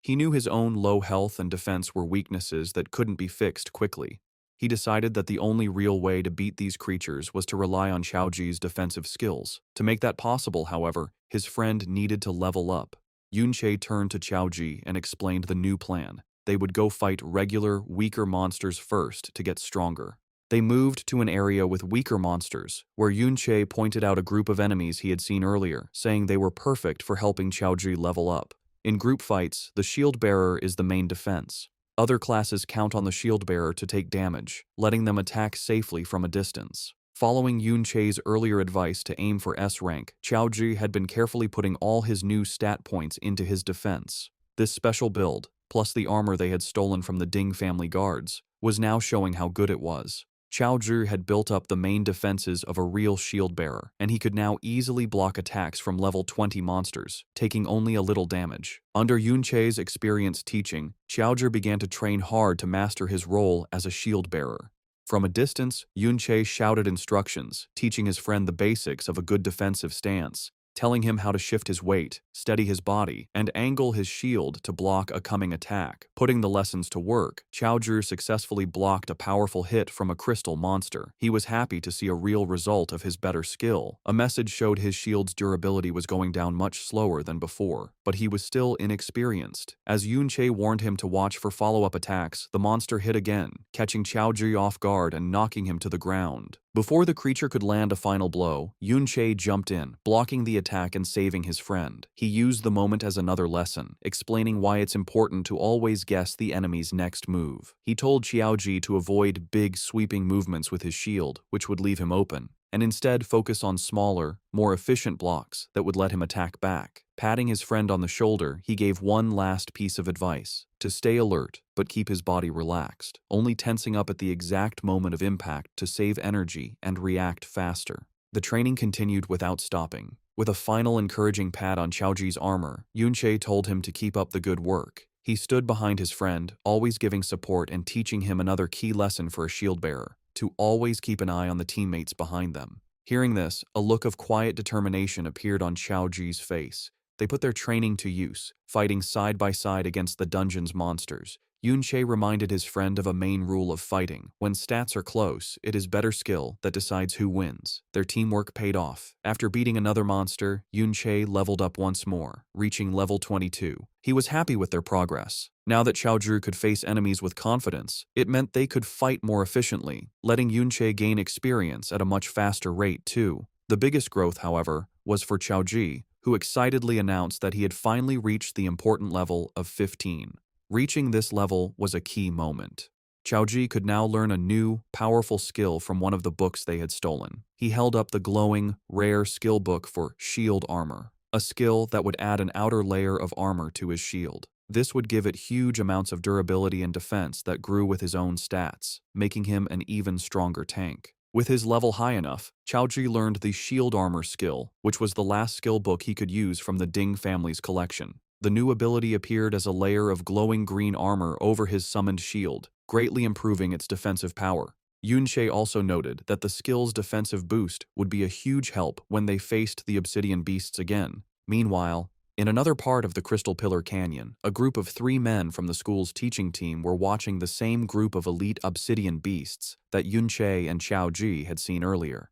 He knew his own low health and defense were weaknesses that couldn't be fixed quickly. He decided that the only real way to beat these creatures was to rely on Xiaoji's defensive skills. To make that possible, however, his friend needed to level up. Yunche turned to Xiaoji and explained the new plan. They would go fight regular, weaker monsters first to get stronger. They moved to an area with weaker monsters, where Yunche pointed out a group of enemies he had seen earlier, saying they were perfect for helping Xiaoji level up. In group fights, the shield bearer is the main defense. Other classes count on the shield bearer to take damage, letting them attack safely from a distance. Following Yunche's earlier advice to aim for S rank, Xiaoji had been carefully putting all his new stat points into his defense. This special build, plus the armor they had stolen from the Ding family guards, was now showing how good it was. Xiaoji had built up the main defenses of a real shield bearer, and he could now easily block attacks from level 20 monsters, taking only a little damage. Under Yunche's experienced teaching, Xiaoji began to train hard to master his role as a shield bearer. From a distance, Yunche shouted instructions, teaching his friend the basics of a good defensive stance, telling him how to shift his weight, steady his body, and angle his shield to block a coming attack. Putting the lessons to work, Xiaoji successfully blocked a powerful hit from a crystal monster. He was happy to see a real result of his better skill. A message showed his shield's durability was going down much slower than before, but he was still inexperienced. As Yunche warned him to watch for follow-up attacks, the monster hit again, catching Xiaoji off guard and knocking him to the ground. Before the creature could land a final blow, Yunche jumped in, blocking the attack and saving his friend. He used the moment as another lesson, explaining why it's important to always guess the enemy's next move. He told Xiaoji to avoid big, sweeping movements with his shield, which would leave him open, and instead focus on smaller, more efficient blocks that would let him attack back. Patting his friend on the shoulder, he gave one last piece of advice: to stay alert, but keep his body relaxed, only tensing up at the exact moment of impact to save energy and react faster. The training continued without stopping. With a final encouraging pat on Xiaoji's armor, Yunche told him to keep up the good work. He stood behind his friend, always giving support and teaching him another key lesson for a shield bearer: to always keep an eye on the teammates behind them. Hearing this, a look of quiet determination appeared on Xiaoji's face. They put their training to use, fighting side by side against the dungeon's monsters. Yunche reminded his friend of a main rule of fighting: when stats are close, it is better skill that decides who wins. Their teamwork paid off. After beating another monster, Yunche leveled up once more, reaching level 22. He was happy with their progress. Now that Xiaoji could face enemies with confidence, it meant they could fight more efficiently, letting Yunche gain experience at a much faster rate too. The biggest growth, however, was for Xiaoji, who excitedly announced that he had finally reached the important level of 15. Reaching this level was a key moment. Xiaoji could now learn a new, powerful skill from one of the books they had stolen. He held up the glowing, rare skill book for shield armor, a skill that would add an outer layer of armor to his shield. This would give it huge amounts of durability and defense that grew with his own stats, making him an even stronger tank. With his level high enough, Xiaoji learned the shield armor skill, which was the last skill book he could use from the Ding family's collection. The new ability appeared as a layer of glowing green armor over his summoned shield, greatly improving its defensive power. Yunche also noted that the skill's defensive boost would be a huge help when they faced the obsidian beasts again. Meanwhile, in another part of the Crystal Pillar Canyon, a group of 3 men from the school's teaching team were watching the same group of elite obsidian beasts that Yunche and Xiaoji had seen earlier.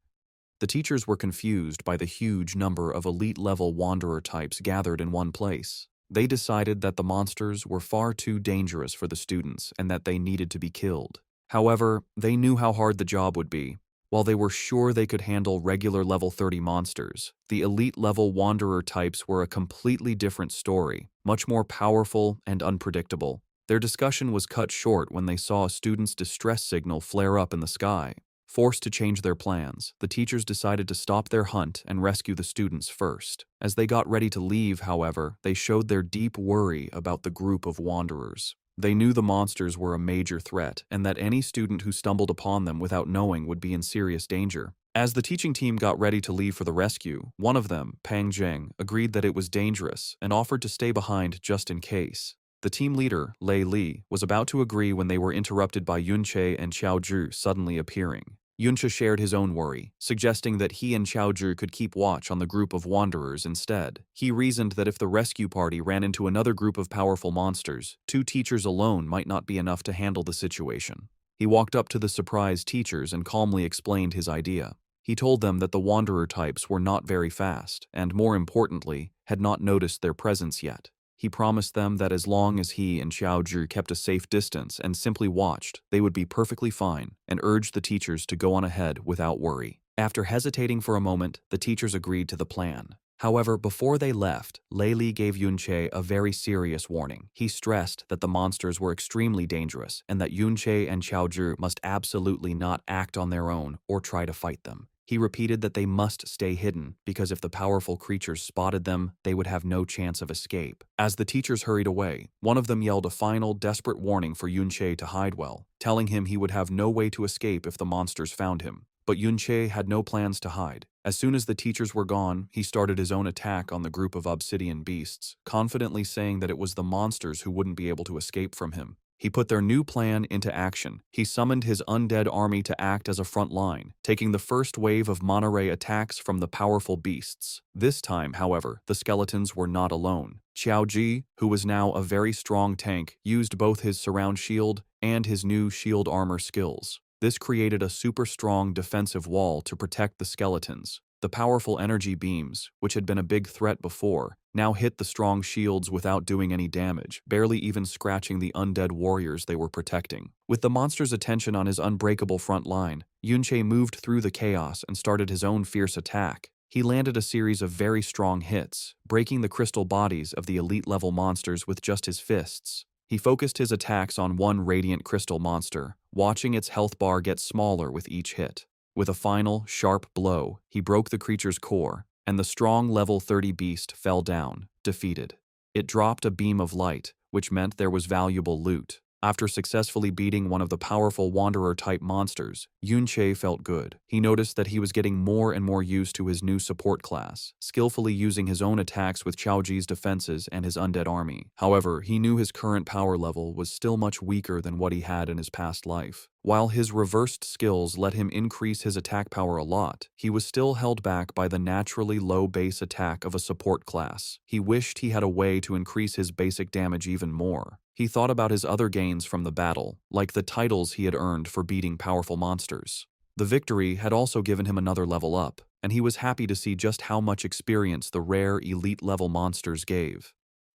The teachers were confused by the huge number of elite-level wanderer types gathered in one place. They decided that the monsters were far too dangerous for the students and that they needed to be killed. However, they knew how hard the job would be. While they were sure they could handle regular level 30 monsters, the elite-level wanderer types were a completely different story, much more powerful and unpredictable. Their discussion was cut short when they saw a student's distress signal flare up in the sky. Forced to change their plans, the teachers decided to stop their hunt and rescue the students first. As they got ready to leave, however, they showed their deep worry about the group of wanderers. They knew the monsters were a major threat, and that any student who stumbled upon them without knowing would be in serious danger. As the teaching team got ready to leave for the rescue, one of them, Pang Zheng, agreed that it was dangerous and offered to stay behind just in case. The team leader, Lei Li, was about to agree when they were interrupted by Yunche and Xiaoji suddenly appearing. Yunche shared his own worry, suggesting that he and Chaozhi could keep watch on the group of wanderers instead. He reasoned that if the rescue party ran into another group of powerful monsters, 2 teachers alone might not be enough to handle the situation. He walked up to the surprised teachers and calmly explained his idea. He told them that the wanderer types were not very fast, and more importantly, had not noticed their presence yet. He promised them that as long as he and Chaozhi kept a safe distance and simply watched, they would be perfectly fine, and urged the teachers to go on ahead without worry. After hesitating for a moment, the teachers agreed to the plan. However, before they left, Lei Li gave Yunche a very serious warning. He stressed that the monsters were extremely dangerous and that Yunche and Chaozhi must absolutely not act on their own or try to fight them. He repeated that they must stay hidden, because if the powerful creatures spotted them, they would have no chance of escape. As the teachers hurried away, one of them yelled a final, desperate warning for Yunche to hide well, telling him he would have no way to escape if the monsters found him. But Yunche had no plans to hide. As soon as the teachers were gone, he started his own attack on the group of obsidian beasts, confidently saying that it was the monsters who wouldn't be able to escape from him. He put their new plan into action. He summoned his undead army to act as a front line, taking the first wave of Manhware attacks from the powerful beasts. This time, however, the skeletons were not alone. Chaozhi, who was now a very strong tank, used both his surround shield and his new shield armor skills. This created a super strong defensive wall to protect the skeletons. The powerful energy beams, which had been a big threat before, now hit the strong shields without doing any damage, barely even scratching the undead warriors they were protecting. With the monster's attention on his unbreakable front line, Yunche moved through the chaos and started his own fierce attack. He landed a series of very strong hits, breaking the crystal bodies of the elite-level monsters with just his fists. He focused his attacks on one radiant crystal monster, watching its health bar get smaller with each hit. With a final, sharp blow, he broke the creature's core, and the strong level 30 beast fell down, defeated. It dropped a beam of light, which meant there was valuable loot. After successfully beating one of the powerful wanderer-type monsters, Yunche felt good. He noticed that he was getting more and more used to his new support class, skillfully using his own attacks with Chaozhi's defenses and his undead army. However, he knew his current power level was still much weaker than what he had in his past life. While his reversed skills let him increase his attack power a lot, he was still held back by the naturally low base attack of a support class. He wished he had a way to increase his basic damage even more. He thought about his other gains from the battle, like the titles he had earned for beating powerful monsters. The victory had also given him another level up, and he was happy to see just how much experience the rare elite-level monsters gave.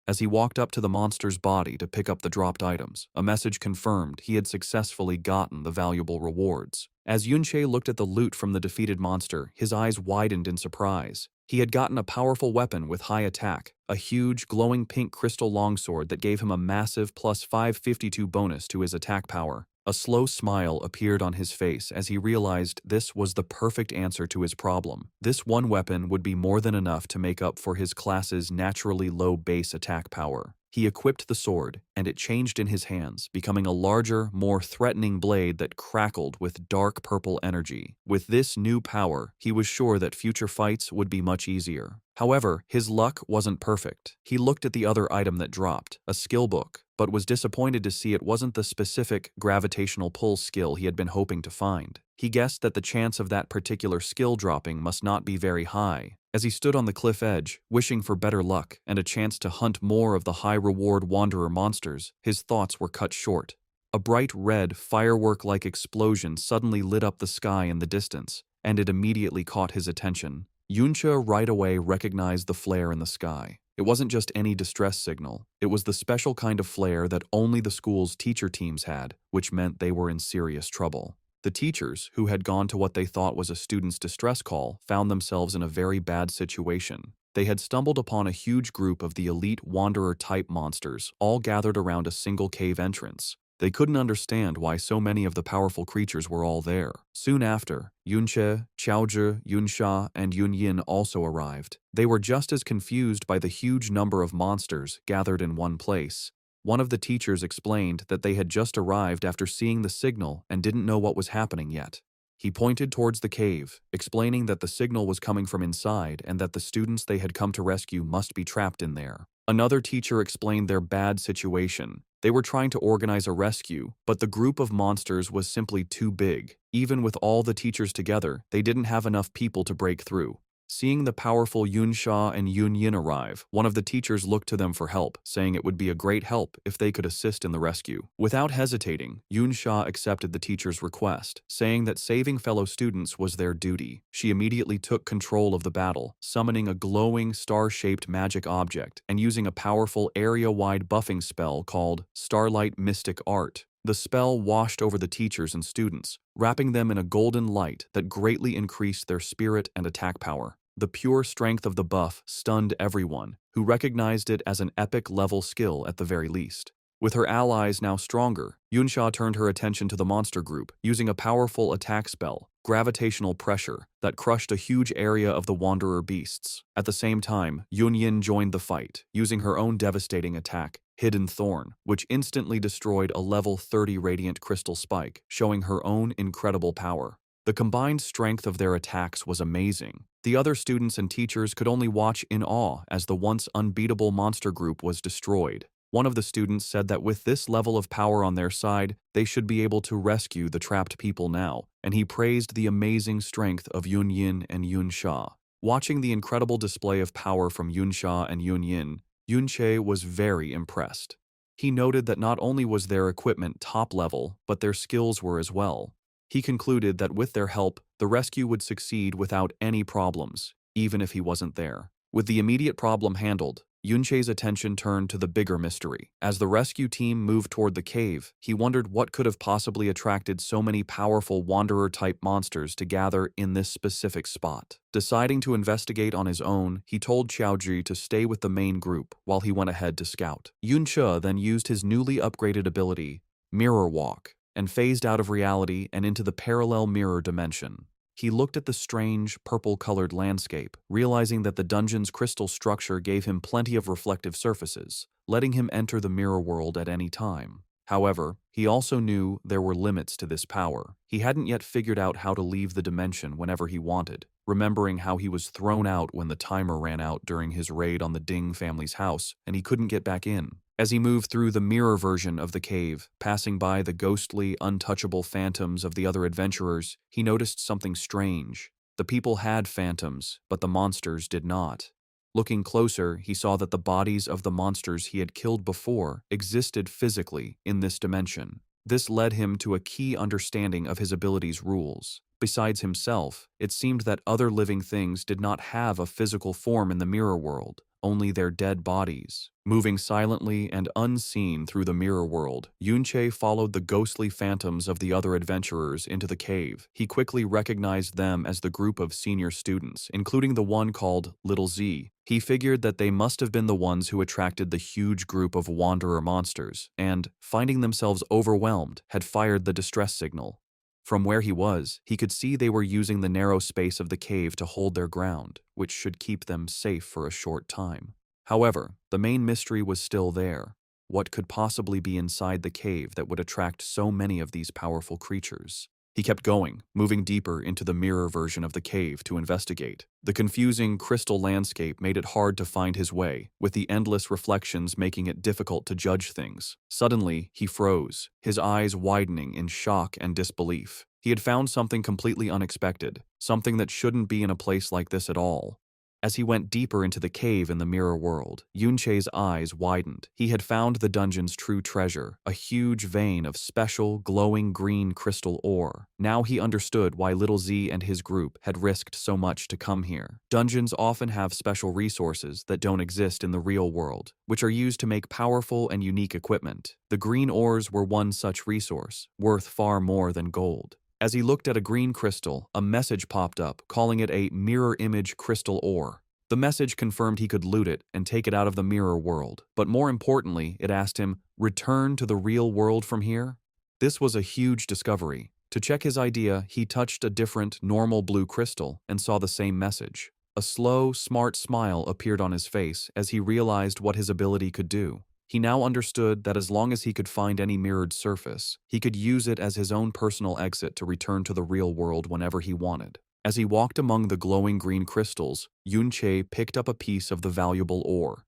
As he walked up to the monster's body to pick up the dropped items, a message confirmed he had successfully gotten the valuable rewards. As Yunche looked at the loot from the defeated monster, his eyes widened in surprise. He had gotten a powerful weapon with high attack, a huge, glowing pink crystal longsword that gave him a massive plus 552 bonus to his attack power. A slow smile appeared on his face as he realized this was the perfect answer to his problem. This one weapon would be more than enough to make up for his class's naturally low base attack power. He equipped the sword, and it changed in his hands, becoming a larger, more threatening blade that crackled with dark purple energy. With this new power, he was sure that future fights would be much easier. However, his luck wasn't perfect. He looked at the other item that dropped, a skill book, but was disappointed to see it wasn't the specific gravitational pull skill he had been hoping to find. He guessed that the chance of that particular skill dropping must not be very high. As he stood on the cliff edge, wishing for better luck and a chance to hunt more of the high-reward wanderer monsters, his thoughts were cut short. A bright red, firework-like explosion suddenly lit up the sky in the distance, and it immediately caught his attention. Yunche right away recognized the flare in the sky. It wasn't just any distress signal. It was the special kind of flare that only the school's teacher teams had, which meant they were in serious trouble. The teachers, who had gone to what they thought was a student's distress call, found themselves in a very bad situation. They had stumbled upon a huge group of the elite wanderer-type monsters, all gathered around a single cave entrance. They couldn't understand why so many of the powerful creatures were all there. Soon after, Yunche, Chaozhi, Yunsha, and Yunyin also arrived. They were just as confused by the huge number of monsters gathered in one place. One of the teachers explained that they had just arrived after seeing the signal and didn't know what was happening yet. He pointed towards the cave, explaining that the signal was coming from inside and that the students they had come to rescue must be trapped in there. Another teacher explained their bad situation. They were trying to organize a rescue, but the group of monsters was simply too big. Even with all the teachers together, they didn't have enough people to break through. Seeing the powerful Yunsha and Yunyin arrive, one of the teachers looked to them for help, saying it would be a great help if they could assist in the rescue. Without hesitating, Yunsha accepted the teacher's request, saying that saving fellow students was their duty. She immediately took control of the battle, summoning a glowing, star-shaped magic object and using a powerful area-wide buffing spell called Starlight Mystic Art. The spell washed over the teachers and students, wrapping them in a golden light that greatly increased their spirit and attack power. The pure strength of the buff stunned everyone, who recognized it as an epic-level skill at the very least. With her allies now stronger, Yunsha turned her attention to the monster group, using a powerful attack spell, Gravitational Pressure, that crushed a huge area of the Wanderer beasts. At the same time, Yunyin joined the fight, using her own devastating attack, Hidden Thorn, which instantly destroyed a level 30 radiant crystal spike, showing her own incredible power. The combined strength of their attacks was amazing. The other students and teachers could only watch in awe as the once unbeatable monster group was destroyed. One of the students said that with this level of power on their side, they should be able to rescue the trapped people now, and he praised the amazing strength of Yunyin and Yunsha. Watching the incredible display of power from Yunsha and Yunyin, Yunche was very impressed. He noted that not only was their equipment top level, but their skills were as well. He concluded that with their help, the rescue would succeed without any problems, even if he wasn't there. With the immediate problem handled, Yunche's attention turned to the bigger mystery. As the rescue team moved toward the cave, he wondered what could have possibly attracted so many powerful Wanderer-type monsters to gather in this specific spot. Deciding to investigate on his own, he told Xiaozhi to stay with the main group while he went ahead to scout. Yunche then used his newly upgraded ability, Mirror Walk, and phased out of reality and into the parallel mirror dimension. He looked at the strange, purple-colored landscape, realizing that the dungeon's crystal structure gave him plenty of reflective surfaces, letting him enter the mirror world at any time. However, he also knew there were limits to this power. He hadn't yet figured out how to leave the dimension whenever he wanted, remembering how he was thrown out when the timer ran out during his raid on the Ding family's house and he couldn't get back in. As he moved through the mirror version of the cave, passing by the ghostly, untouchable phantoms of the other adventurers, he noticed something strange. The people had phantoms, but the monsters did not. Looking closer, he saw that the bodies of the monsters he had killed before existed physically in this dimension. This led him to a key understanding of his ability's rules. Besides himself, it seemed that other living things did not have a physical form in the mirror world, only their dead bodies. Moving silently and unseen through the mirror world, Yunche followed the ghostly phantoms of the other adventurers into the cave. He quickly recognized them as the group of senior students, including the one called Little Z. He figured that they must have been the ones who attracted the huge group of wanderer monsters, and, finding themselves overwhelmed, had fired the distress signal. From where he was, he could see they were using the narrow space of the cave to hold their ground, which should keep them safe for a short time. However, the main mystery was still there. What could possibly be inside the cave that would attract so many of these powerful creatures? He kept going, moving deeper into the mirror version of the cave to investigate. The confusing crystal landscape made it hard to find his way, with the endless reflections making it difficult to judge things. Suddenly, he froze, his eyes widening in shock and disbelief. He had found something completely unexpected, something that shouldn't be in a place like this at all. As he went deeper into the cave in the mirror world, Yunche's eyes widened. He had found the dungeon's true treasure, a huge vein of special, glowing green crystal ore. Now he understood why Little Z and his group had risked so much to come here. Dungeons often have special resources that don't exist in the real world, which are used to make powerful and unique equipment. The green ores were one such resource, worth far more than gold. As he looked at a green crystal, a message popped up, calling it a mirror image crystal ore. The message confirmed he could loot it and take it out of the mirror world, but more importantly, it asked him, "Return to the real world from here?" This was a huge discovery. To check his idea, he touched a different, normal blue crystal and saw the same message. A slow, smart smile appeared on his face as he realized what his ability could do. He now understood that as long as he could find any mirrored surface, he could use it as his own personal exit to return to the real world whenever he wanted. As he walked among the glowing green crystals, Yun-che picked up a piece of the valuable ore.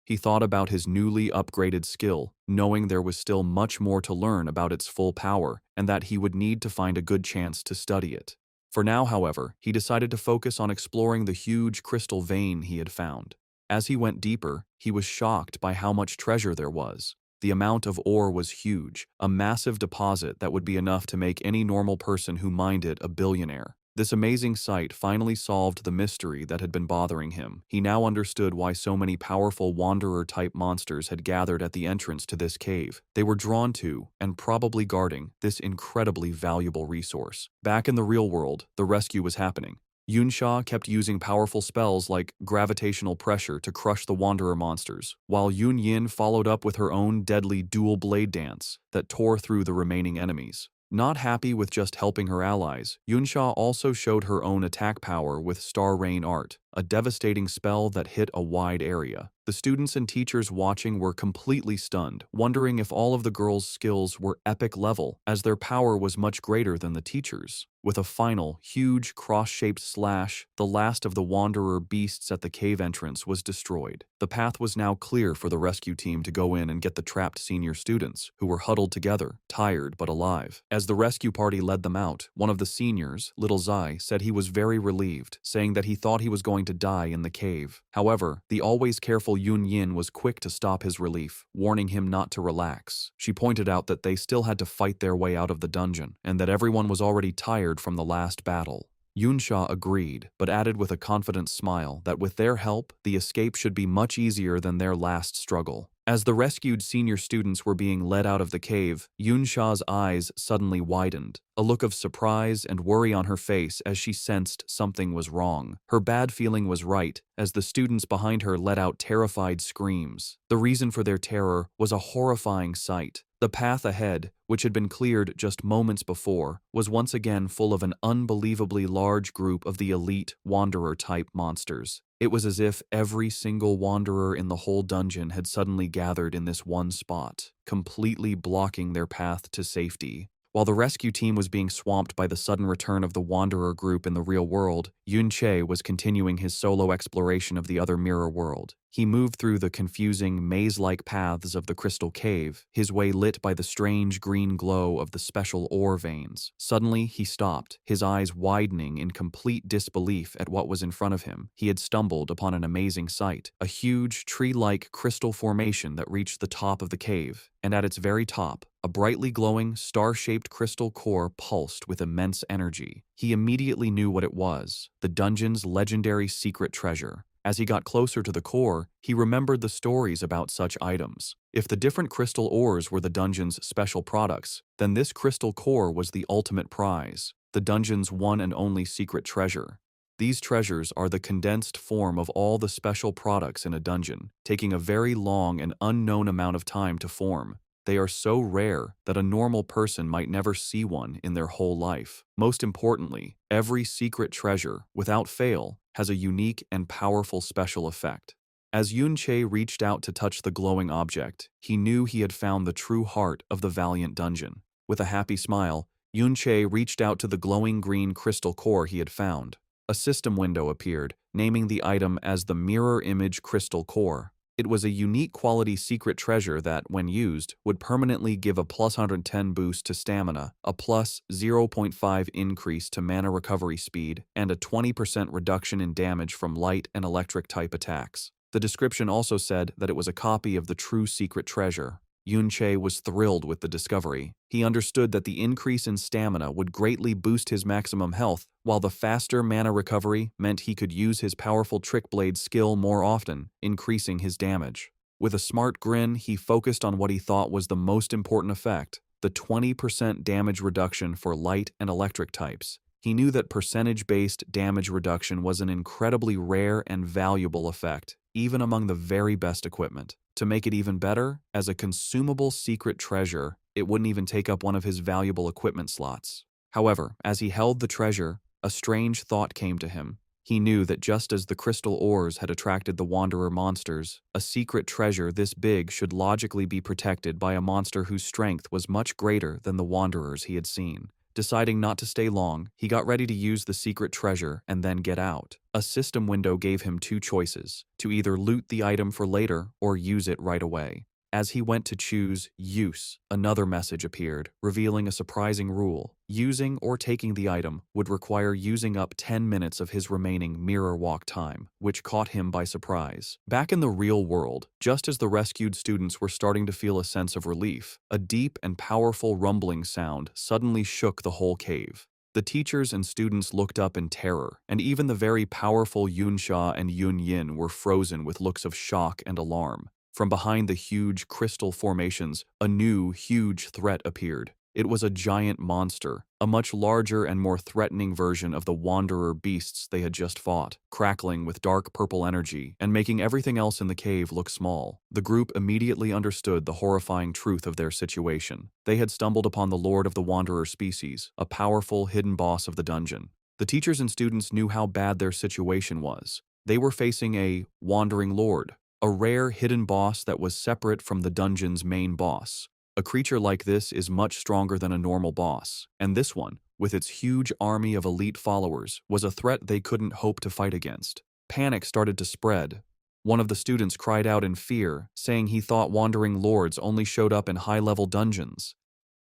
He thought about his newly upgraded skill, knowing there was still much more to learn about its full power and that he would need to find a good chance to study it. For now, however, he decided to focus on exploring the huge crystal vein he had found. As he went deeper, he was shocked by how much treasure there was. The amount of ore was huge, a massive deposit that would be enough to make any normal person who mined it a billionaire. This amazing sight finally solved the mystery that had been bothering him. He now understood why so many powerful wanderer-type monsters had gathered at the entrance to this cave. They were drawn to, and probably guarding, this incredibly valuable resource. Back in the real world, the rescue was happening. Yunsha kept using powerful spells like gravitational pressure to crush the wanderer monsters, while Yun Yin followed up with her own deadly dual blade dance that tore through the remaining enemies. Not happy with just helping her allies, Yunsha also showed her own attack power with Star Rain Art, a devastating spell that hit a wide area. The students and teachers watching were completely stunned, wondering if all of the girls' skills were epic level, as their power was much greater than the teachers'. With a final, huge, cross-shaped slash, the last of the wanderer beasts at the cave entrance was destroyed. The path was now clear for the rescue team to go in and get the trapped senior students, who were huddled together, tired but alive. As the rescue party led them out, one of the seniors, Little Zai, said he was very relieved, saying that he thought he was going to die in the cave. However, the always careful Yun Yin was quick to stop his relief, warning him not to relax. She pointed out that they still had to fight their way out of the dungeon, and that everyone was already tired from the last battle. Yunsha agreed, but added with a confident smile that with their help, the escape should be much easier than their last struggle. As the rescued senior students were being led out of the cave, Yunsha's eyes suddenly widened, a look of surprise and worry on her face as she sensed something was wrong. Her bad feeling was right, as the students behind her let out terrified screams. The reason for their terror was a horrifying sight. The path ahead, which had been cleared just moments before, was once again full of an unbelievably large group of the elite wanderer-type monsters. It was as if every single wanderer in the whole dungeon had suddenly gathered in this one spot, completely blocking their path to safety. While the rescue team was being swamped by the sudden return of the wanderer group in the real world, Yun-che was continuing his solo exploration of the other mirror world. He moved through the confusing, maze-like paths of the crystal cave, his way lit by the strange green glow of the special ore veins. Suddenly, he stopped, his eyes widening in complete disbelief at what was in front of him. He had stumbled upon an amazing sight, a huge, tree-like crystal formation that reached the top of the cave, and at its very top, a brightly glowing, star-shaped crystal core pulsed with immense energy. He immediately knew what it was, the dungeon's legendary secret treasure. As he got closer to the core, he remembered the stories about such items. If the different crystal ores were the dungeon's special products, then this crystal core was the ultimate prize, the dungeon's one and only secret treasure. These treasures are the condensed form of all the special products in a dungeon, taking a very long and unknown amount of time to form. They are so rare that a normal person might never see one in their whole life. Most importantly, every secret treasure, without fail, has a unique and powerful special effect. As Yun-che reached out to touch the glowing object, he knew he had found the true heart of the Valiant Dungeon. With a happy smile, Yun-che reached out to the glowing green crystal core he had found. A system window appeared, naming the item as the Mirror Image Crystal Core. It was a unique quality secret treasure that, when used, would permanently give a plus 110 boost to stamina, a plus 0.5 increase to mana recovery speed, and a 20% reduction in damage from light and electric type attacks. The description also said that it was a copy of the true secret treasure. Yun-che was thrilled with the discovery. He understood that the increase in stamina would greatly boost his maximum health, while the faster mana recovery meant he could use his powerful Trick Blade skill more often, increasing his damage. With a smart grin, he focused on what he thought was the most important effect, the 20% damage reduction for light and electric types. He knew that percentage-based damage reduction was an incredibly rare and valuable effect, even among the very best equipment. To make it even better, as a consumable secret treasure, it wouldn't even take up one of his valuable equipment slots. However, as he held the treasure, a strange thought came to him. He knew that just as the crystal ores had attracted the Wanderer monsters, a secret treasure this big should logically be protected by a monster whose strength was much greater than the Wanderers he had seen. Deciding not to stay long, he got ready to use the secret treasure and then get out. A system window gave him two choices: to either loot the item for later or use it right away. As he went to choose use, another message appeared, revealing a surprising rule. Using or taking the item would require using up 10 minutes of his remaining mirror walk time, which caught him by surprise. Back in the real world, just as the rescued students were starting to feel a sense of relief, a deep and powerful rumbling sound suddenly shook the whole cave. The teachers and students looked up in terror, and even the very powerful Yunsha and Yunyin were frozen with looks of shock and alarm. From behind the huge crystal formations, a new, huge threat appeared. It was a giant monster, a much larger and more threatening version of the wanderer beasts they had just fought, crackling with dark purple energy and making everything else in the cave look small. The group immediately understood the horrifying truth of their situation. They had stumbled upon the Lord of the Wanderer species, a powerful, hidden boss of the dungeon. The teachers and students knew how bad their situation was. They were facing a wandering lord, a rare hidden boss that was separate from the dungeon's main boss. A creature like this is much stronger than a normal boss, and this one, with its huge army of elite followers, was a threat they couldn't hope to fight against. Panic started to spread. One of the students cried out in fear, saying he thought wandering lords only showed up in high-level dungeons.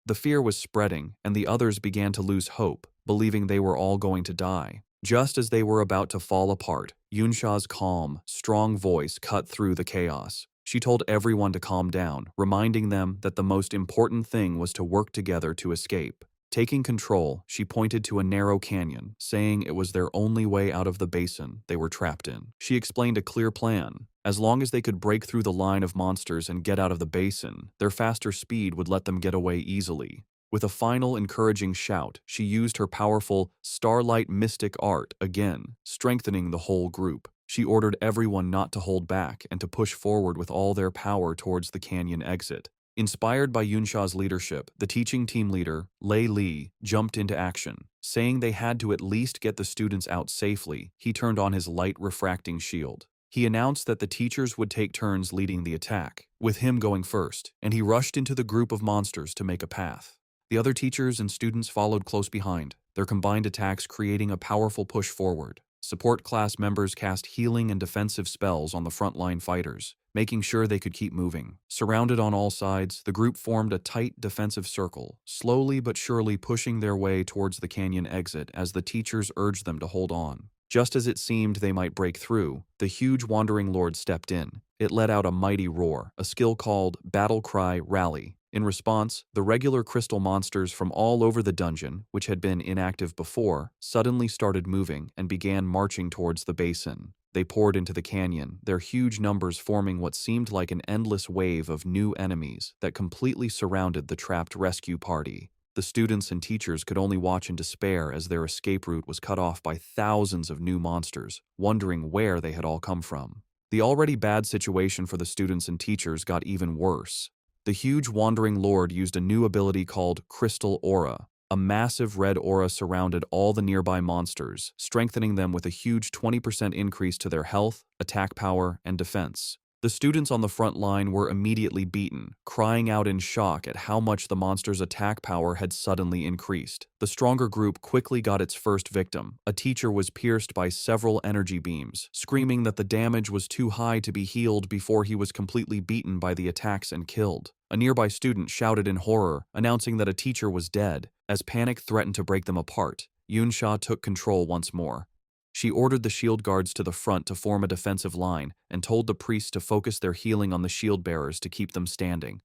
The fear was spreading, and the others began to lose hope, believing they were all going to die. Just as they were about to fall apart, Yunsha's calm, strong voice cut through the chaos. She told everyone to calm down, reminding them that the most important thing was to work together to escape. Taking control, she pointed to a narrow canyon, saying it was their only way out of the basin they were trapped in. She explained a clear plan. As long as they could break through the line of monsters and get out of the basin, their faster speed would let them get away easily. With a final encouraging shout, she used her powerful starlight mystic art again, strengthening the whole group. She ordered everyone not to hold back and to push forward with all their power towards the canyon exit. Inspired by Yunsha's leadership, the teaching team leader, Lei Li, jumped into action. Saying they had to at least get the students out safely, he turned on his light refracting shield. He announced that the teachers would take turns leading the attack, with him going first, and he rushed into the group of monsters to make a path. The other teachers and students followed close behind, their combined attacks creating a powerful push forward. Support class members cast healing and defensive spells on the frontline fighters, making sure they could keep moving. Surrounded on all sides, the group formed a tight defensive circle, slowly but surely pushing their way towards the canyon exit as the teachers urged them to hold on. Just as it seemed they might break through, the huge wandering lord stepped in. It let out a mighty roar, a skill called Battle Cry Rally. In response, the regular crystal monsters from all over the dungeon, which had been inactive before, suddenly started moving and began marching towards the basin. They poured into the canyon, their huge numbers forming what seemed like an endless wave of new enemies that completely surrounded the trapped rescue party. The students and teachers could only watch in despair as their escape route was cut off by thousands of new monsters, wondering where they had all come from. The already bad situation for the students and teachers got even worse. The huge wandering lord used a new ability called Crystal Aura. A massive red aura surrounded all the nearby monsters, strengthening them with a huge 20% increase to their health, attack power, and defense. The students on the front line were immediately beaten, crying out in shock at how much the monster's attack power had suddenly increased. The stronger group quickly got its first victim. A teacher was pierced by several energy beams, screaming that the damage was too high to be healed before he was completely beaten by the attacks and killed. A nearby student shouted in horror, announcing that a teacher was dead. As panic threatened to break them apart, Yunsha took control once more. She ordered the shield guards to the front to form a defensive line and told the priests to focus their healing on the shield bearers to keep them standing.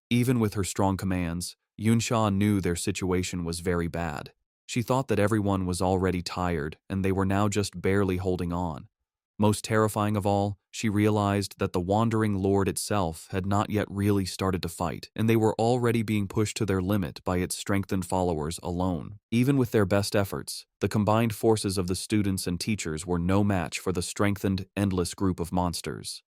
Even with her strong commands, Yunsha knew their situation was very bad. She thought that everyone was already tired and they were now just barely holding on. Most terrifying of all, she realized that the Wandering Lord itself had not yet really started to fight, and they were already being pushed to their limit by its strengthened followers alone. Even with their best efforts, the combined forces of the students and teachers were no match for the strengthened, endless group of monsters.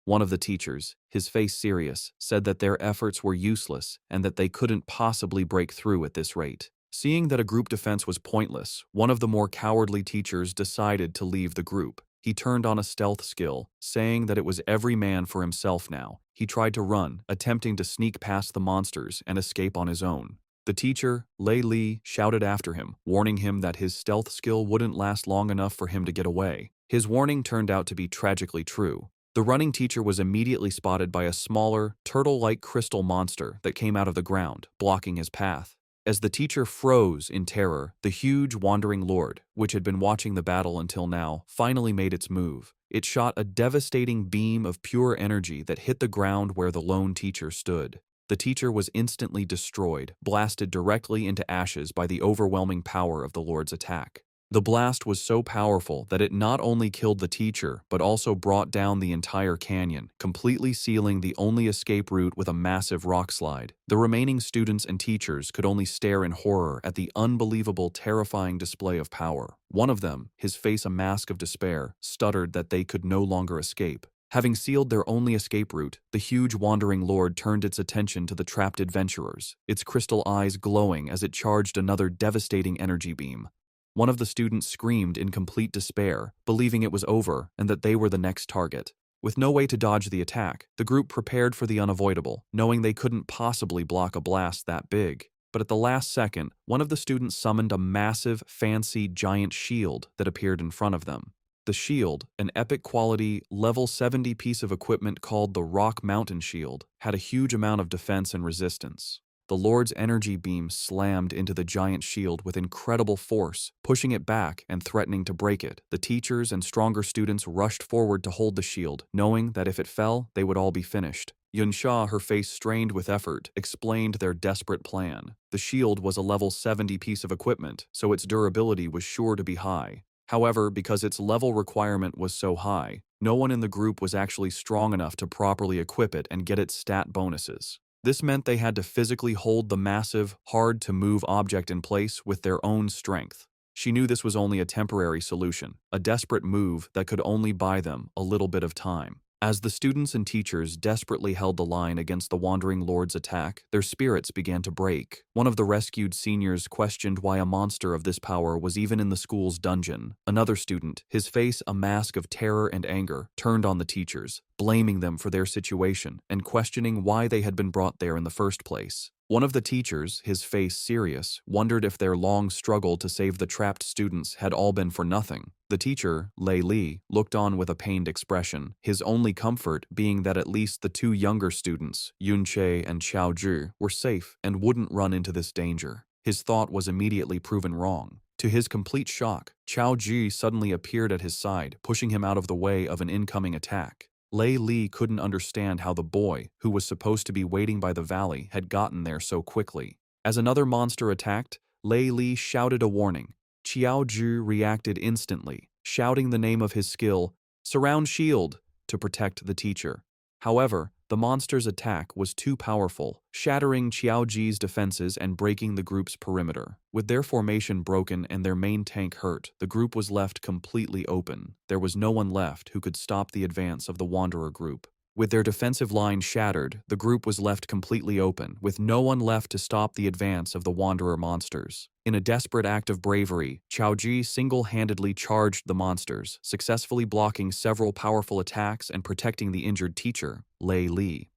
One of the teachers, his face serious, said that their efforts were useless and that they couldn't possibly break through at this rate. Seeing that a group defense was pointless, one of the more cowardly teachers decided to leave the group. He turned on a stealth skill, saying that it was every man for himself now. He tried to run, attempting to sneak past the monsters and escape on his own. The teacher, Lei Li, shouted after him, warning him that his stealth skill wouldn't last long enough for him to get away. His warning turned out to be tragically true. The running teacher was immediately spotted by a smaller, turtle-like crystal monster that came out of the ground, blocking his path. As the teacher froze in terror, the huge wandering lord, which had been watching the battle until now, finally made its move. It shot a devastating beam of pure energy that hit the ground where the lone teacher stood. The teacher was instantly destroyed, blasted directly into ashes by the overwhelming power of the lord's attack. The blast was so powerful that it not only killed the teacher, but also brought down the entire canyon, completely sealing the only escape route with a massive rock slide. The remaining students and teachers could only stare in horror at the unbelievable, terrifying display of power. One of them, his face a mask of despair, stuttered that they could no longer escape. Having sealed their only escape route, the huge wandering lord turned its attention to the trapped adventurers, its crystal eyes glowing as it charged another devastating energy beam. One of the students screamed in complete despair, believing it was over and that they were the next target. With no way to dodge the attack, the group prepared for the unavoidable, knowing they couldn't possibly block a blast that big. But at the last second, one of the students summoned a massive, fancy, giant shield that appeared in front of them. The shield, an epic quality, level 70 piece of equipment called the Rock Mountain Shield, had a huge amount of defense and resistance. The Lord's energy beam slammed into the giant shield with incredible force, pushing it back and threatening to break it. The teachers and stronger students rushed forward to hold the shield, knowing that if it fell, they would all be finished. Yunsha, her face strained with effort, explained their desperate plan. The shield was a level 70 piece of equipment, so its durability was sure to be high. However, because its level requirement was so high, no one in the group was actually strong enough to properly equip it and get its stat bonuses. This meant they had to physically hold the massive, hard-to-move object in place with their own strength. She knew this was only a temporary solution, a desperate move that could only buy them a little bit of time. As the students and teachers desperately held the line against the Wandering Lord's attack, their spirits began to break. One of the rescued seniors questioned why a monster of this power was even in the school's dungeon. Another student, his face a mask of terror and anger, turned on the teachers, blaming them for their situation and questioning why they had been brought there in the first place. One of the teachers, his face serious, wondered if their long struggle to save the trapped students had all been for nothing. The teacher, Lei Li, looked on with a pained expression, his only comfort being that at least the two younger students, Yunche and Xiao Zhi, were safe and wouldn't run into this danger. His thought was immediately proven wrong. To his complete shock, Xiao Zhi suddenly appeared at his side, pushing him out of the way of an incoming attack. Lei Li couldn't understand how the boy, who was supposed to be waiting by the valley, had gotten there so quickly. As another monster attacked, Lei Li shouted a warning. Xiao Zhi reacted instantly, shouting the name of his skill, "Surround Shield," to protect the teacher. However, the monster's attack was too powerful, shattering Xiao Zhi's defenses and breaking the group's perimeter. With their formation broken and their main tank hurt, the group was left completely open. There was no one left who could stop the advance of the Wanderer group. With their defensive line shattered, the group was left completely open, with no one left to stop the advance of the Wanderer monsters. In a desperate act of bravery, Xiao Zhi single-handedly charged the monsters, successfully blocking several powerful attacks and protecting the injured teacher, Lei Li.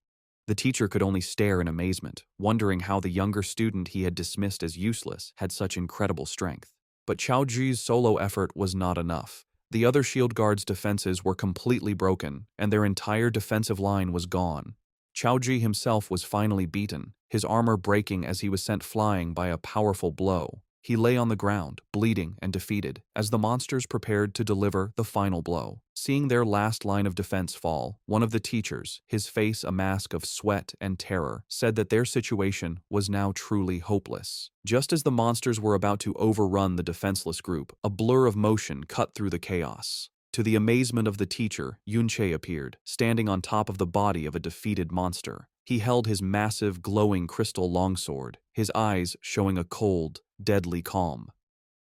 The teacher could only stare in amazement, wondering how the younger student he had dismissed as useless had such incredible strength. But Xiao Zhi's solo effort was not enough. The other shield guards' defenses were completely broken, and their entire defensive line was gone. Xiao Zhi himself was finally beaten, his armor breaking as he was sent flying by a powerful blow. He lay on the ground, bleeding and defeated, as the monsters prepared to deliver the final blow. Seeing their last line of defense fall, one of the teachers, his face a mask of sweat and terror, said that their situation was now truly hopeless. Just as the monsters were about to overrun the defenseless group, a blur of motion cut through the chaos. To the amazement of the teacher, Yunche appeared, standing on top of the body of a defeated monster. He held his massive, glowing crystal longsword, his eyes showing a cold, deadly calm.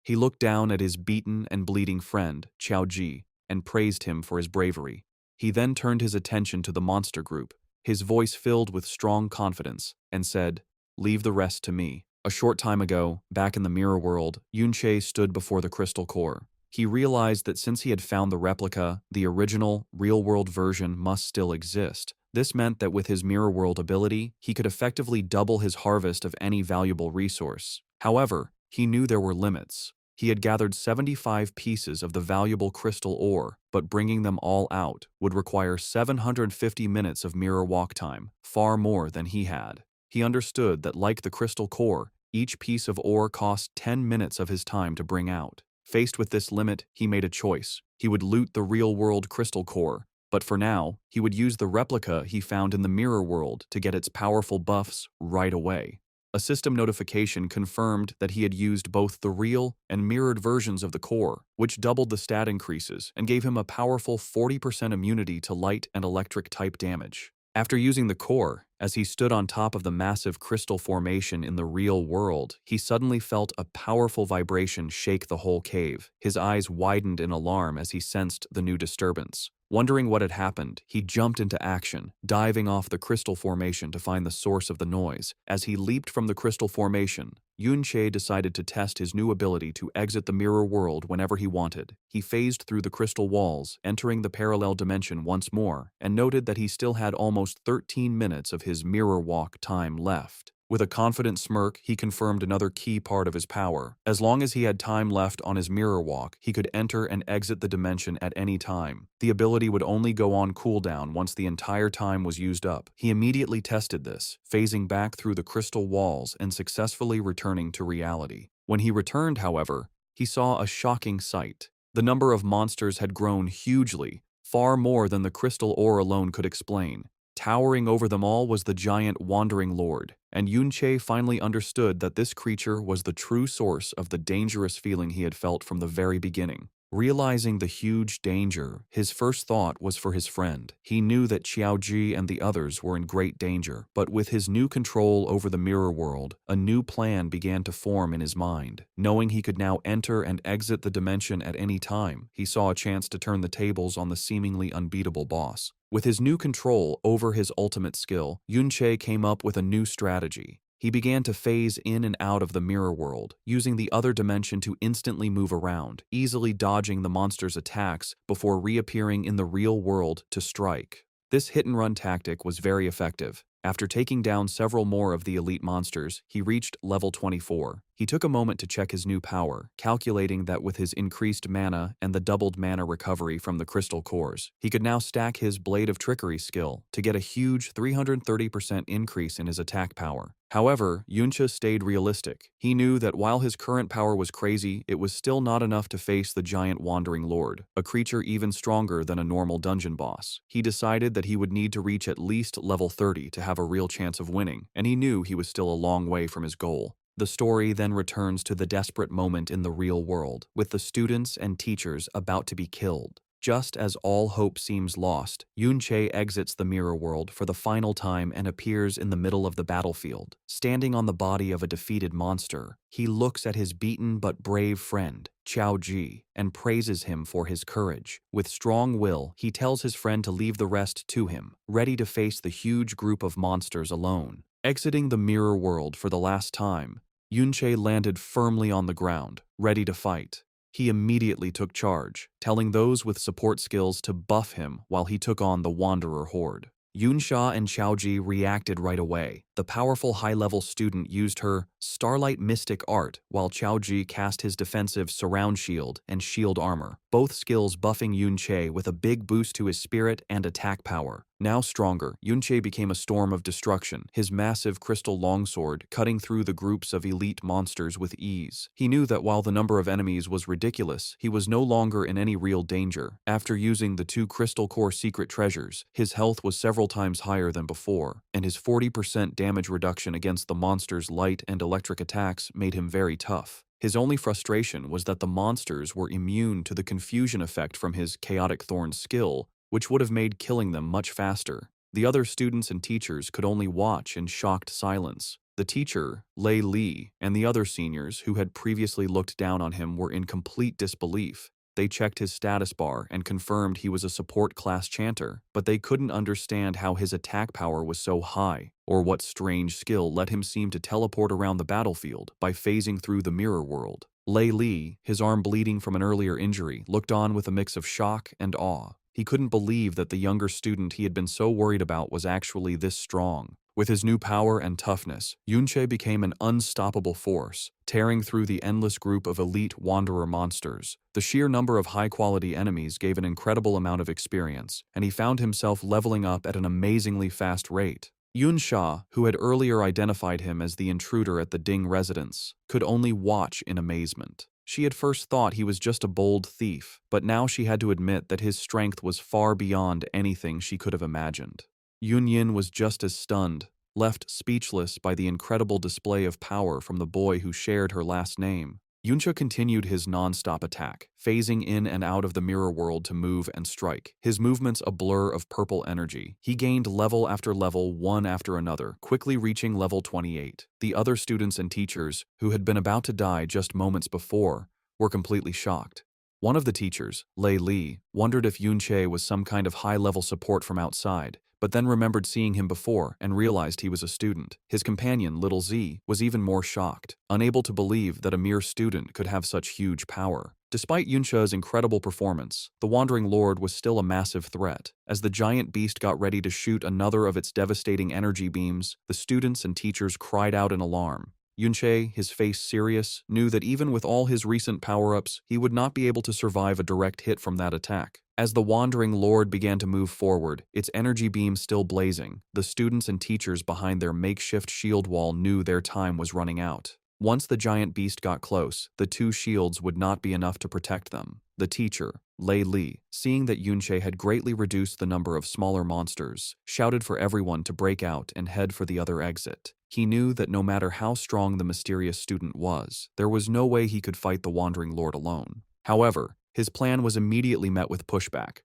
He looked down at his beaten and bleeding friend, Xiao Zhi, and praised him for his bravery. He then turned his attention to the monster group, his voice filled with strong confidence, and said, "Leave the rest to me." A short time ago, back in the mirror world, Yunche stood before the crystal core. He realized that since he had found the replica, the original, real-world version must still exist. This meant that with his mirror world ability, he could effectively double his harvest of any valuable resource. However, he knew there were limits. He had gathered 75 pieces of the valuable crystal ore, but bringing them all out would require 750 minutes of mirror walk time, far more than he had. He understood that, like the crystal core, each piece of ore cost 10 minutes of his time to bring out. Faced with this limit, he made a choice. He would loot the real-world crystal core, but for now, he would use the replica he found in the mirror world to get its powerful buffs right away. A system notification confirmed that he had used both the real and mirrored versions of the core, which doubled the stat increases and gave him a powerful 40% immunity to light and electric type damage. After using the core, as he stood on top of the massive crystal formation in the real world, he suddenly felt a powerful vibration shake the whole cave. His eyes widened in alarm as he sensed the new disturbance. Wondering what had happened, he jumped into action, diving off the crystal formation to find the source of the noise. As he leaped from the crystal formation, Yunche decided to test his new ability to exit the mirror world whenever he wanted. He phased through the crystal walls, entering the parallel dimension once more, and noted that he still had almost 13 minutes of his mirror walk time left. With a confident smirk, he confirmed another key part of his power. As long as he had time left on his mirror walk, he could enter and exit the dimension at any time. The ability would only go on cooldown once the entire time was used up. He immediately tested this, phasing back through the crystal walls and successfully returning to reality. When he returned, however, he saw a shocking sight. The number of monsters had grown hugely, far more than the crystal ore alone could explain. Towering over them all was the giant Wandering Lord, and Yunche finally understood that this creature was the true source of the dangerous feeling he had felt from the very beginning. Realizing the huge danger, his first thought was for his friend. He knew that Xiaoji and the others were in great danger, but with his new control over the mirror world, a new plan began to form in his mind. Knowing he could now enter and exit the dimension at any time, he saw a chance to turn the tables on the seemingly unbeatable boss. With his new control over his ultimate skill, Yunche came up with a new strategy. He began to phase in and out of the mirror world, using the other dimension to instantly move around, easily dodging the monster's attacks before reappearing in the real world to strike. This hit-and-run tactic was very effective. After taking down several more of the elite monsters, he reached level 24. He took a moment to check his new power, calculating that with his increased mana and the doubled mana recovery from the crystal cores, he could now stack his Blade of Trickery skill to get a huge 330% increase in his attack power. However, Yunche stayed realistic. He knew that while his current power was crazy, it was still not enough to face the giant Wandering Lord, a creature even stronger than a normal dungeon boss. He decided that he would need to reach at least level 30 to have a real chance of winning, and he knew he was still a long way from his goal. The story then returns to the desperate moment in the real world, with the students and teachers about to be killed. Just as all hope seems lost, Yunche exits the mirror world for the final time and appears in the middle of the battlefield. Standing on the body of a defeated monster, he looks at his beaten but brave friend, Xiaoji, and praises him for his courage. With strong will, he tells his friend to leave the rest to him, ready to face the huge group of monsters alone. Exiting the mirror world for the last time, Yunche landed firmly on the ground, ready to fight. He immediately took charge, telling those with support skills to buff him while he took on the Wanderer Horde. Yunsha and Xiaoji reacted right away. The powerful high-level student used her Starlight Mystic Art, while Xiaoji cast his defensive Surround Shield and Shield Armor, both skills buffing Yunche with a big boost to his spirit and attack power. Now stronger, Yunche became a storm of destruction, his massive crystal longsword cutting through the groups of elite monsters with ease. He knew that while the number of enemies was ridiculous, he was no longer in any real danger. After using the 2 crystal core secret treasures, his health was several times higher than before, and his 40% damage reduction against the monster's light and electric attacks made him very tough. His only frustration was that the monsters were immune to the confusion effect from his Chaotic Thorn skill, which would have made killing them much faster. The other students and teachers could only watch in shocked silence. The teacher, Lei Li, and the other seniors who had previously looked down on him were in complete disbelief. They checked his status bar and confirmed he was a support class chanter, but they couldn't understand how his attack power was so high, or what strange skill let him seem to teleport around the battlefield by phasing through the mirror world. Lei Li, his arm bleeding from an earlier injury, looked on with a mix of shock and awe. He couldn't believe that the younger student he had been so worried about was actually this strong. With his new power and toughness, Yunche became an unstoppable force, tearing through the endless group of elite wanderer monsters. The sheer number of high-quality enemies gave an incredible amount of experience, and he found himself leveling up at an amazingly fast rate. Yun Sha, who had earlier identified him as the intruder at the Ding residence, could only watch in amazement. She had first thought he was just a bold thief, but now she had to admit that his strength was far beyond anything she could have imagined. Yun Yin was just as stunned, left speechless by the incredible display of power from the boy who shared her last name. Yuncha continued his non-stop attack, phasing in and out of the mirror world to move and strike, his movements a blur of purple energy. He gained level after level, one after another, quickly reaching level 28. The other students and teachers, who had been about to die just moments before, were completely shocked. One of the teachers, Lei Li, wondered if Yunche was some kind of high-level support from outside, but then remembered seeing him before and realized he was a student. His companion, Little Z, was even more shocked, unable to believe that a mere student could have such huge power. Despite Yunche's incredible performance, the Wandering Lord was still a massive threat. As the giant beast got ready to shoot another of its devastating energy beams, the students and teachers cried out in alarm. Yunche, his face serious, knew that even with all his recent power-ups, he would not be able to survive a direct hit from that attack. As the Wandering Lord began to move forward, its energy beam still blazing, the students and teachers behind their makeshift shield wall knew their time was running out. Once the giant beast got close, the two shields would not be enough to protect them. The teacher, Lei Li, seeing that Yunche had greatly reduced the number of smaller monsters, shouted for everyone to break out and head for the other exit. He knew that no matter how strong the mysterious student was, there was no way he could fight the Wandering Lord alone. However, his plan was immediately met with pushback.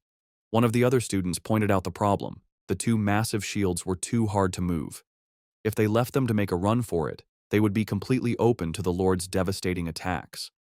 One of the other students pointed out the problem. The two massive shields were too hard to move. If they left them to make a run for it, they would be completely open to the Lord's devastating attacks.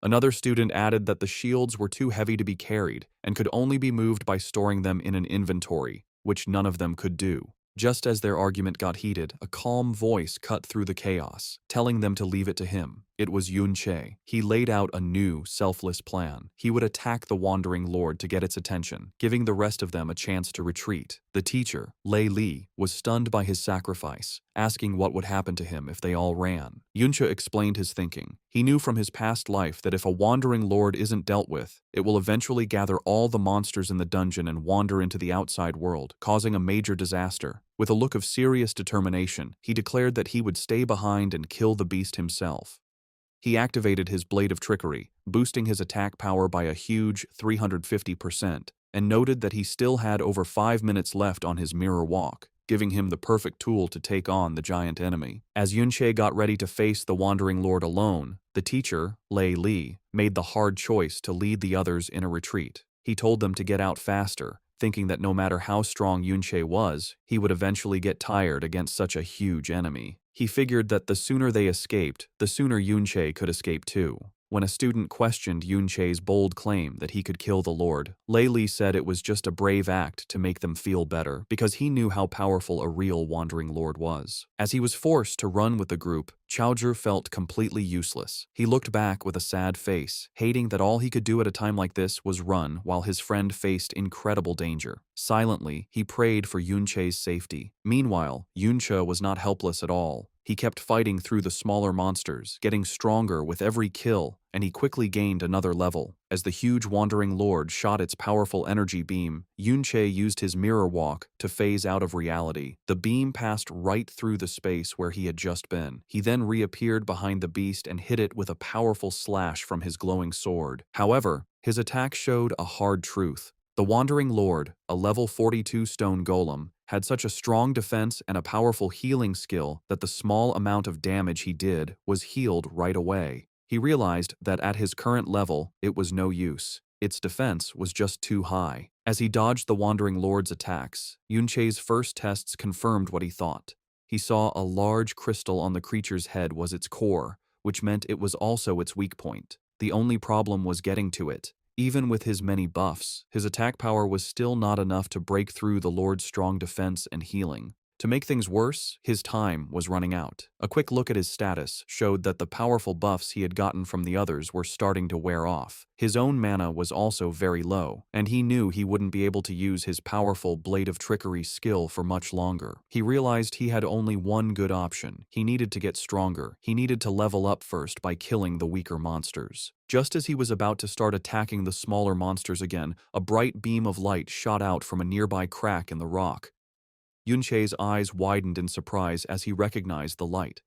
Another student added that the shields were too heavy to be carried and could only be moved by storing them in an inventory, which none of them could do. Just as their argument got heated, a calm voice cut through the chaos, telling them to leave it to him. It was Yunche. He laid out a new, selfless plan. He would attack the Wandering Lord to get its attention, giving the rest of them a chance to retreat. The teacher, Lei Li, was stunned by his sacrifice, asking what would happen to him if they all ran. Yunche explained his thinking. He knew from his past life that if a Wandering Lord isn't dealt with, it will eventually gather all the monsters in the dungeon and wander into the outside world, causing a major disaster. With a look of serious determination, he declared that he would stay behind and kill the beast himself. He activated his Blade of Trickery, boosting his attack power by a huge 350%, and noted that he still had over 5 minutes left on his mirror walk, giving him the perfect tool to take on the giant enemy. As Yunche got ready to face the Wandering Lord alone, the teacher, Lei Li, made the hard choice to lead the others in a retreat. He told them to get out faster, thinking that no matter how strong Yunche was, he would eventually get tired against such a huge enemy. He figured that the sooner they escaped, the sooner Yunche could escape too. When a student questioned Yunche's bold claim that he could kill the Lord, Lei Li said it was just a brave act to make them feel better because he knew how powerful a real Wandering Lord was. As he was forced to run with the group, Chaozhi felt completely useless. He looked back with a sad face, hating that all he could do at a time like this was run while his friend faced incredible danger. Silently, he prayed for Yunche's safety. Meanwhile, Yunche was not helpless at all. He kept fighting through the smaller monsters, getting stronger with every kill, and he quickly gained another level. As the huge Wandering Lord shot its powerful energy beam, Yunche used his mirror walk to phase out of reality. The beam passed right through the space where he had just been. He then reappeared behind the beast and hit it with a powerful slash from his glowing sword. However, his attack showed a hard truth. The Wandering Lord, a level 42 stone golem, had such a strong defense and a powerful healing skill that the small amount of damage he did was healed right away. He realized that at his current level, it was no use. Its defense was just too high. As he dodged the Wandering Lord's attacks, Yunche's first tests confirmed what he thought. He saw a large crystal on the creature's head was its core, which meant it was also its weak point. The only problem was getting to it. Even with his many buffs, his attack power was still not enough to break through the Lord's strong defense and healing. To make things worse, his time was running out. A quick look at his status showed that the powerful buffs he had gotten from the others were starting to wear off. His own mana was also very low, and he knew he wouldn't be able to use his powerful Blade of Trickery skill for much longer. He realized he had only one good option. He needed to get stronger. He needed to level up first by killing the weaker monsters. Just as he was about to start attacking the smaller monsters again, a bright beam of light shot out from a nearby crack in the rock. Yunche's eyes widened in surprise as he recognized the light.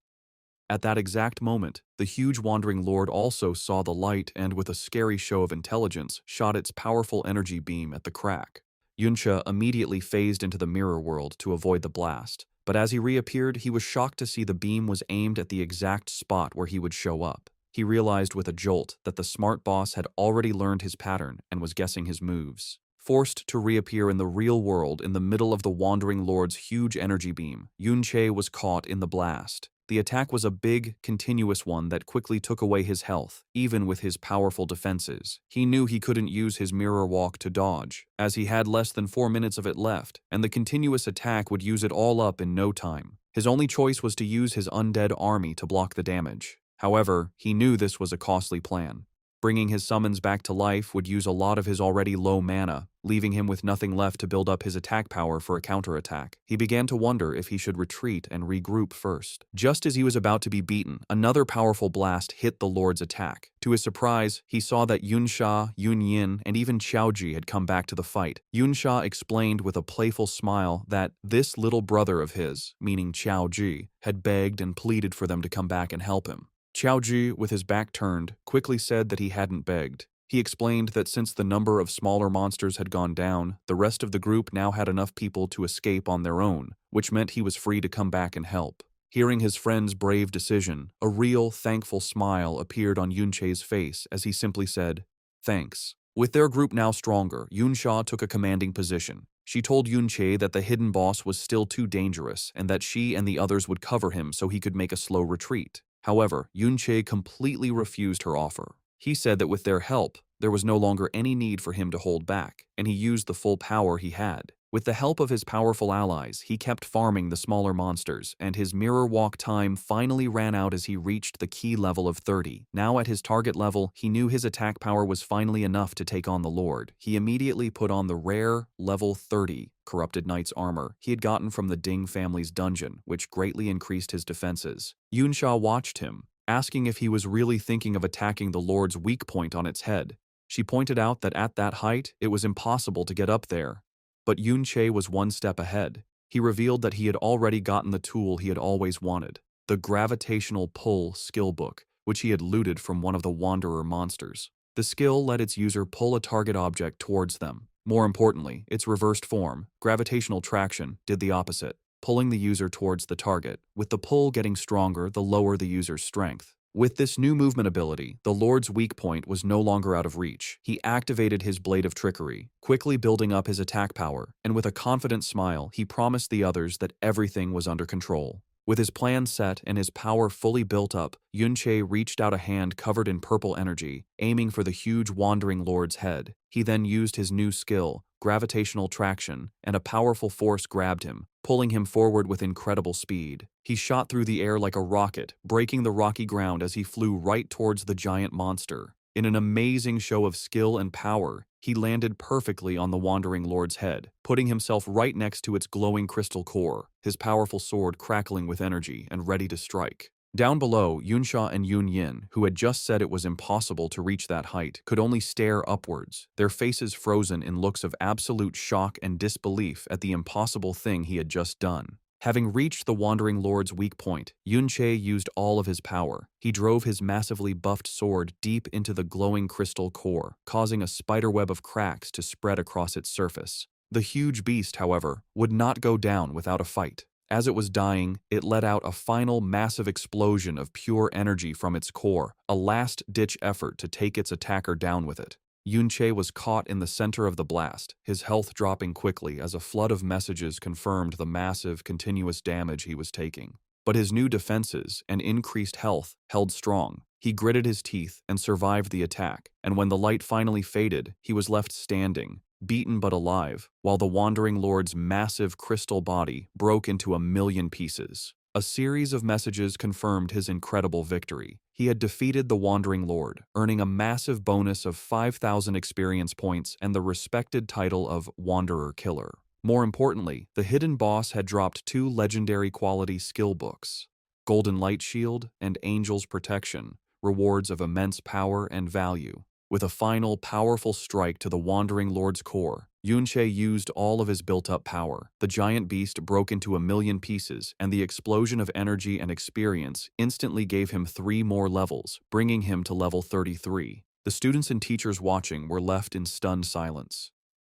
At that exact moment, the huge Wandering Lord also saw the light and, with a scary show of intelligence, shot its powerful energy beam at the crack. Yunche immediately phased into the mirror world to avoid the blast, but as he reappeared, he was shocked to see the beam was aimed at the exact spot where he would show up. He realized with a jolt that the smart boss had already learned his pattern and was guessing his moves. Forced to reappear in the real world in the middle of the Wandering Lord's huge energy beam, Yunche was caught in the blast. The attack was a big, continuous one that quickly took away his health, even with his powerful defenses. He knew he couldn't use his mirror walk to dodge, as he had less than 4 minutes of it left, and the continuous attack would use it all up in no time. His only choice was to use his undead army to block the damage. However, he knew this was a costly plan. Bringing his summons back to life would use a lot of his already low mana, leaving him with nothing left to build up his attack power for a counterattack. He began to wonder if he should retreat and regroup first. Just as he was about to be beaten, another powerful blast hit the Lord's attack. To his surprise, he saw that Yunsha, Yunyin, and even Xiaoji had come back to the fight. Yunsha explained with a playful smile that this little brother of his, meaning Xiaoji, had begged and pleaded for them to come back and help him. Xiaoji, with his back turned, quickly said that he hadn't begged. He explained that since the number of smaller monsters had gone down, the rest of the group now had enough people to escape on their own, which meant he was free to come back and help. Hearing his friend's brave decision, a real, thankful smile appeared on Yunche's face as he simply said, "Thanks." With their group now stronger, Yunsha took a commanding position. She told Yunche that the hidden boss was still too dangerous and that she and the others would cover him so he could make a slow retreat. However, Yunche completely refused her offer. He said that with their help, there was no longer any need for him to hold back, and he used the full power he had. With the help of his powerful allies, he kept farming the smaller monsters, and his mirror walk time finally ran out as he reached the key level of 30. Now at his target level, he knew his attack power was finally enough to take on the Lord. He immediately put on the rare, level 30, Corrupted Knight's armor he had gotten from the Ding family's dungeon, which greatly increased his defenses. Yunsha watched him, asking if he was really thinking of attacking the Lord's weak point on its head. She pointed out that at that height, it was impossible to get up there. But Yunche was one step ahead. He revealed that he had already gotten the tool he had always wanted, the Gravitational Pull skill book, which he had looted from one of the Wanderer monsters. The skill let its user pull a target object towards them. More importantly, its reversed form, gravitational traction, did the opposite, pulling the user towards the target, with the pull getting stronger the lower the user's strength. With this new movement ability, the Lord's weak point was no longer out of reach. He activated his Blade of Trickery, quickly building up his attack power, and with a confident smile, he promised the others that everything was under control. With his plan set and his power fully built up, Yunche reached out a hand covered in purple energy, aiming for the huge Wandering Lord's head. He then used his new skill, gravitational traction, and a powerful force grabbed him, pulling him forward with incredible speed. He shot through the air like a rocket, breaking the rocky ground as he flew right towards the giant monster. In an amazing show of skill and power, he landed perfectly on the Wandering Lord's head, putting himself right next to its glowing crystal core, his powerful sword crackling with energy and ready to strike. Down below, Yunsha and Yunyin, who had just said it was impossible to reach that height, could only stare upwards, their faces frozen in looks of absolute shock and disbelief at the impossible thing he had just done. Having reached the Wandering Lord's weak point, Yunche used all of his power. He drove his massively buffed sword deep into the glowing crystal core, causing a spiderweb of cracks to spread across its surface. The huge beast, however, would not go down without a fight. As it was dying, it let out a final massive explosion of pure energy from its core, a last-ditch effort to take its attacker down with it. Yunche was caught in the center of the blast, his health dropping quickly as a flood of messages confirmed the massive, continuous damage he was taking. But his new defenses and increased health held strong. He gritted his teeth and survived the attack, and when the light finally faded, he was left standing, beaten but alive, while the Wandering Lord's massive crystal body broke into 1,000,000 pieces. A series of messages confirmed his incredible victory. He had defeated the Wandering Lord, earning a massive bonus of 5,000 experience points and the respected title of Wanderer Killer. More importantly, the hidden boss had dropped 2 legendary quality skill books, Golden Light Shield and Angel's Protection, rewards of immense power and value. With a final powerful strike to the Wandering Lord's core, Yunche used all of his built-up power. The giant beast broke into 1,000,000 pieces, and the explosion of energy and experience instantly gave him 3 more levels, bringing him to level 33. The students and teachers watching were left in stunned silence.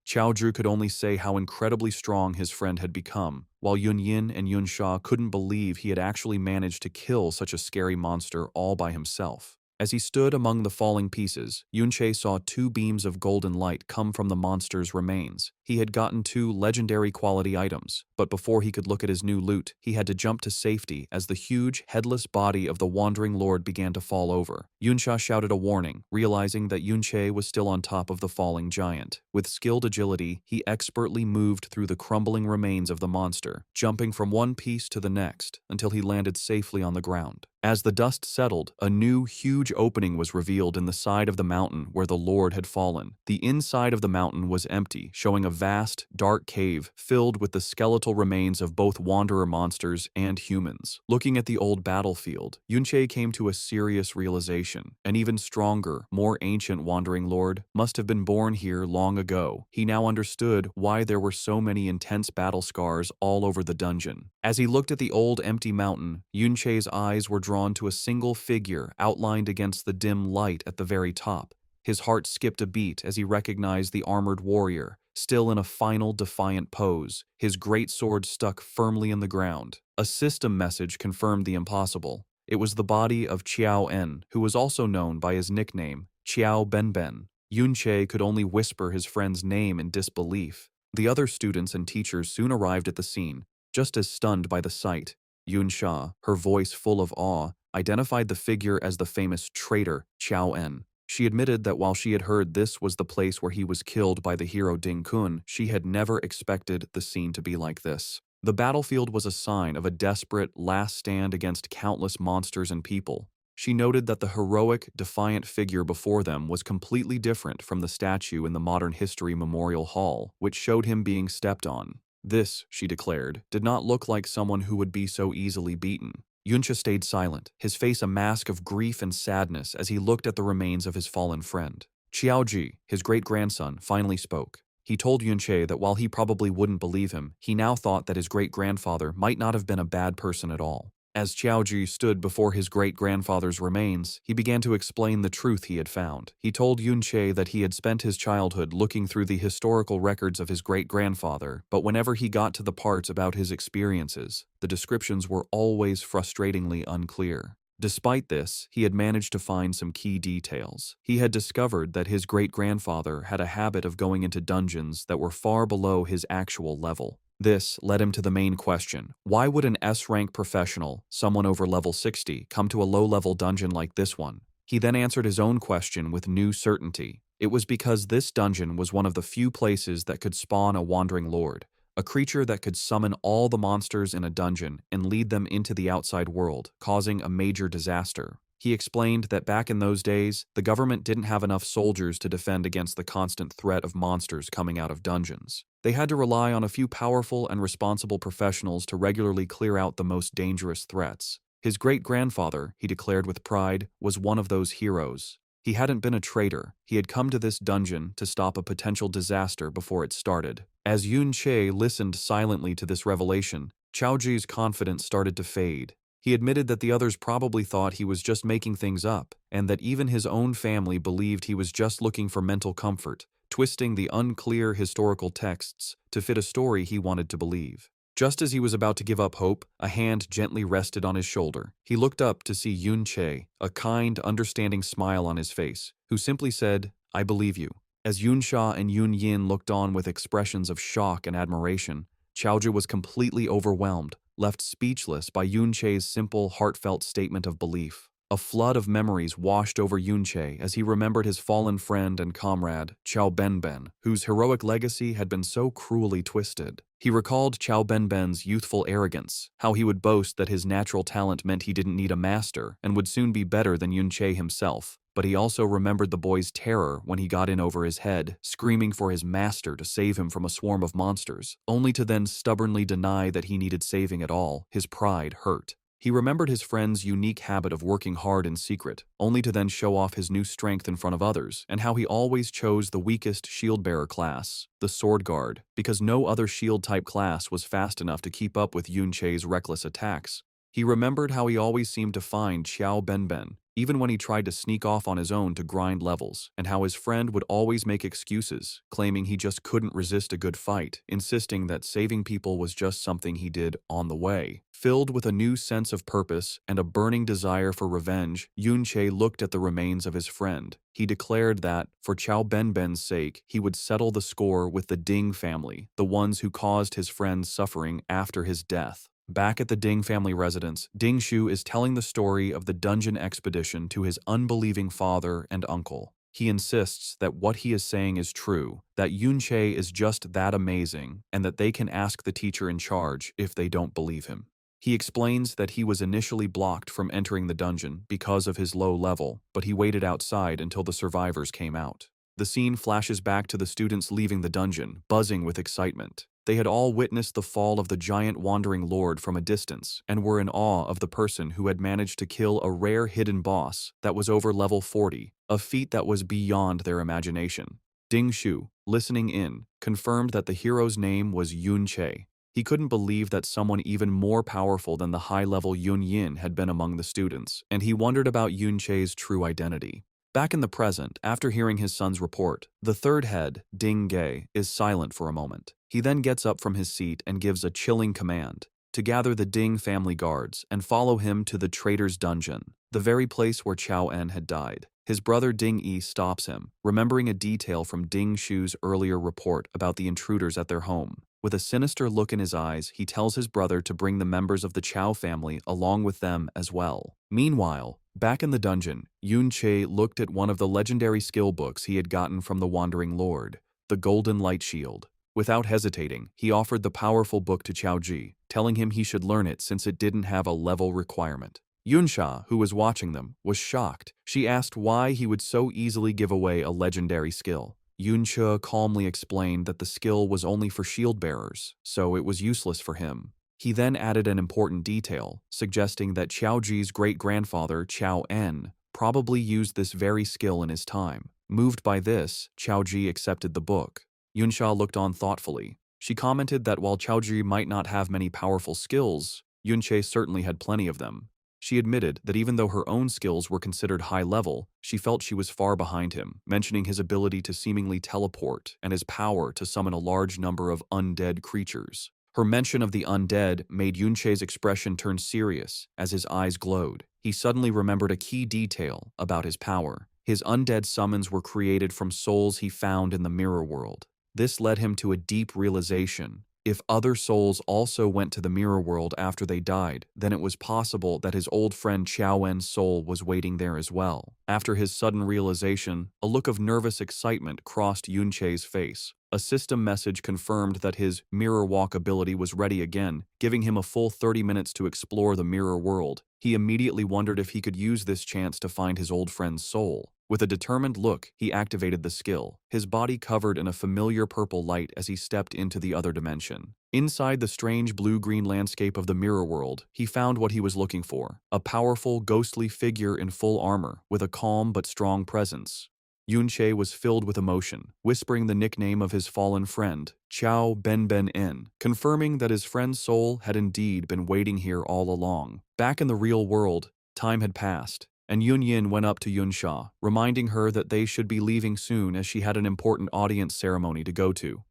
Qiaozhi could only say how incredibly strong his friend had become, while Yunyin and Yunsha couldn't believe he had actually managed to kill such a scary monster all by himself. As he stood among the falling pieces, Yunche saw 2 beams of golden light come from the monster's remains. He had gotten 2 legendary quality items, but before he could look at his new loot, he had to jump to safety as the huge, headless body of the Wandering Lord began to fall over. Yunsha shouted a warning, realizing that Yunche was still on top of the falling giant. With skilled agility, he expertly moved through the crumbling remains of the monster, jumping from one piece to the next until he landed safely on the ground. As the dust settled, a new, huge opening was revealed in the side of the mountain where the Lord had fallen. The inside of the mountain was empty, showing a vast, dark cave filled with the skeletal remains of both wanderer monsters and humans. Looking at the old battlefield, Yunche came to a serious realization. An even stronger, more ancient Wandering Lord must have been born here long ago. He now understood why there were so many intense battle scars all over the dungeon. As he looked at the old empty mountain, Yunche's eyes were drawn to a single figure outlined against the dim light at the very top. His heart skipped a beat as he recognized the armored warrior, still in a final defiant pose, his great sword stuck firmly in the ground. A system message confirmed the impossible. It was the body of Qiao En, who was also known by his nickname, Qiao Benben. Yunche could only whisper his friend's name in disbelief. The other students and teachers soon arrived at the scene, just as stunned by the sight. Yunsha, her voice full of awe, identified the figure as the famous traitor, Qiao En. She admitted that while she had heard this was the place where he was killed by the hero Ding Kun, she had never expected the scene to be like this. The battlefield was a sign of a desperate last stand against countless monsters and people. She noted that the heroic, defiant figure before them was completely different from the statue in the Modern History Memorial Hall, which showed him being stepped on. This, she declared, did not look like someone who would be so easily beaten. Yunsha stayed silent, his face a mask of grief and sadness as he looked at the remains of his fallen friend. Qiaozhi, his great-grandson, finally spoke. He told Yunche that while he probably wouldn't believe him, he now thought that his great-grandfather might not have been a bad person at all. As Qiaozhi stood before his great-grandfather's remains, he began to explain the truth he had found. He told Yunche that he had spent his childhood looking through the historical records of his great-grandfather, but whenever he got to the parts about his experiences, the descriptions were always frustratingly unclear. Despite this, he had managed to find some key details. He had discovered that his great-grandfather had a habit of going into dungeons that were far below his actual level. This led him to the main question: why would an S-rank professional, someone over level 60, come to a low-level dungeon like this one? He then answered his own question with new certainty. It was because this dungeon was one of the few places that could spawn a Wandering Lord, a creature that could summon all the monsters in a dungeon and lead them into the outside world, causing a major disaster. He explained that back in those days, the government didn't have enough soldiers to defend against the constant threat of monsters coming out of dungeons. They had to rely on a few powerful and responsible professionals to regularly clear out the most dangerous threats. His great-grandfather, he declared with pride, was one of those heroes. He hadn't been a traitor. He had come to this dungeon to stop a potential disaster before it started. As Yunche listened silently to this revelation, Qiaozhi's confidence started to fade. He admitted that the others probably thought he was just making things up, and that even his own family believed he was just looking for mental comfort, twisting the unclear historical texts to fit a story he wanted to believe. Just as he was about to give up hope, a hand gently rested on his shoulder. He looked up to see Yunche, a kind, understanding smile on his face, who simply said, "I believe you." As Yunsha and Yunyin looked on with expressions of shock and admiration, Qiaozhi was completely overwhelmed. left speechless by Yunche's simple, heartfelt statement of belief. A flood of memories washed over Yunche as he remembered his fallen friend and comrade, Chao Benben, whose heroic legacy had been so cruelly twisted. He recalled Chao Benben's youthful arrogance, how he would boast that his natural talent meant he didn't need a master and would soon be better than Yunche himself. But he also remembered the boy's terror when he got in over his head, screaming for his master to save him from a swarm of monsters, only to then stubbornly deny that he needed saving at all. His pride hurt. He remembered his friend's unique habit of working hard in secret, only to then show off his new strength in front of others, and how he always chose the weakest shield-bearer class, the sword guard, because no other shield-type class was fast enough to keep up with Yunche's reckless attacks. He remembered how he always seemed to find Xiao Benben, even when he tried to sneak off on his own to grind levels, and how his friend would always make excuses, claiming he just couldn't resist a good fight, insisting that saving people was just something he did on the way. Filled with a new sense of purpose and a burning desire for revenge, Yunche looked at the remains of his friend. He declared that, for Chao Benben's sake, he would settle the score with the Ding family, the ones who caused his friend's suffering after his death. Back at the Ding family residence, Ding Shu is telling the story of the dungeon expedition to his unbelieving father and uncle. He insists that what he is saying is true, that Yunche is just that amazing, and that they can ask the teacher in charge if they don't believe him. He explains that he was initially blocked from entering the dungeon because of his low level, but he waited outside until the survivors came out. The scene flashes back to the students leaving the dungeon, buzzing with excitement. They had all witnessed the fall of the giant wandering lord from a distance and were in awe of the person who had managed to kill a rare hidden boss that was over level 40, a feat that was beyond their imagination. Ding Shu, listening in, confirmed that the hero's name was Yunche. He couldn't believe that someone even more powerful than the high-level Yun Yin had been among the students, and he wondered about Yunche's true identity. Back in the present, after hearing his son's report, the third head, Ding Ge, is silent for a moment. He then gets up from his seat and gives a chilling command to gather the Ding family guards and follow him to the traitor's dungeon, the very place where Chao En had died. His brother Ding Yi stops him, remembering a detail from Ding Shu's earlier report about the intruders at their home. With a sinister look in his eyes, he tells his brother to bring the members of the Chao family along with them as well. Meanwhile, back in the dungeon, Yunche looked at one of the legendary skill books he had gotten from the Wandering Lord, the Golden Light Shield. Without hesitating, he offered the powerful book to Chao Ji, telling him he should learn it since it didn't have a level requirement. Yunsha, who was watching them, was shocked. She asked why he would so easily give away a legendary skill. Yunsha calmly explained that the skill was only for shield bearers, so it was useless for him. He then added an important detail, suggesting that Chao Ji's great-grandfather, Chao En, probably used this very skill in his time. Moved by this, Chao Ji accepted the book. Yunsha looked on thoughtfully. She commented that while Chao Ji might not have many powerful skills, Yunche certainly had plenty of them. She admitted that even though her own skills were considered high level, she felt she was far behind him, mentioning his ability to seemingly teleport and his power to summon a large number of undead creatures. Her mention of the undead made Yunche's expression turn serious as his eyes glowed. He suddenly remembered a key detail about his power. His undead summons were created from souls he found in the mirror world. This led him to a deep realization. If other souls also went to the mirror world after they died, then it was possible that his old friend Chao En's soul was waiting there as well. After his sudden realization, a look of nervous excitement crossed Yunche's face. A system message confirmed that his mirror walk ability was ready again, giving him a full 30 minutes to explore the mirror world. He immediately wondered if he could use this chance to find his old friend's soul. With a determined look, he activated the skill, his body covered in a familiar purple light as he stepped into the other dimension. Inside the strange blue-green landscape of the mirror world, he found what he was looking for, a powerful, ghostly figure in full armor, with a calm but strong presence. Yunche was filled with emotion, whispering the nickname of his fallen friend, Chao Benben, confirming that his friend's soul had indeed been waiting here all along. Back in the real world, time had passed, and Yun Yin went up to Yunsha, reminding her that they should be leaving soon as she had an important audience ceremony to go to.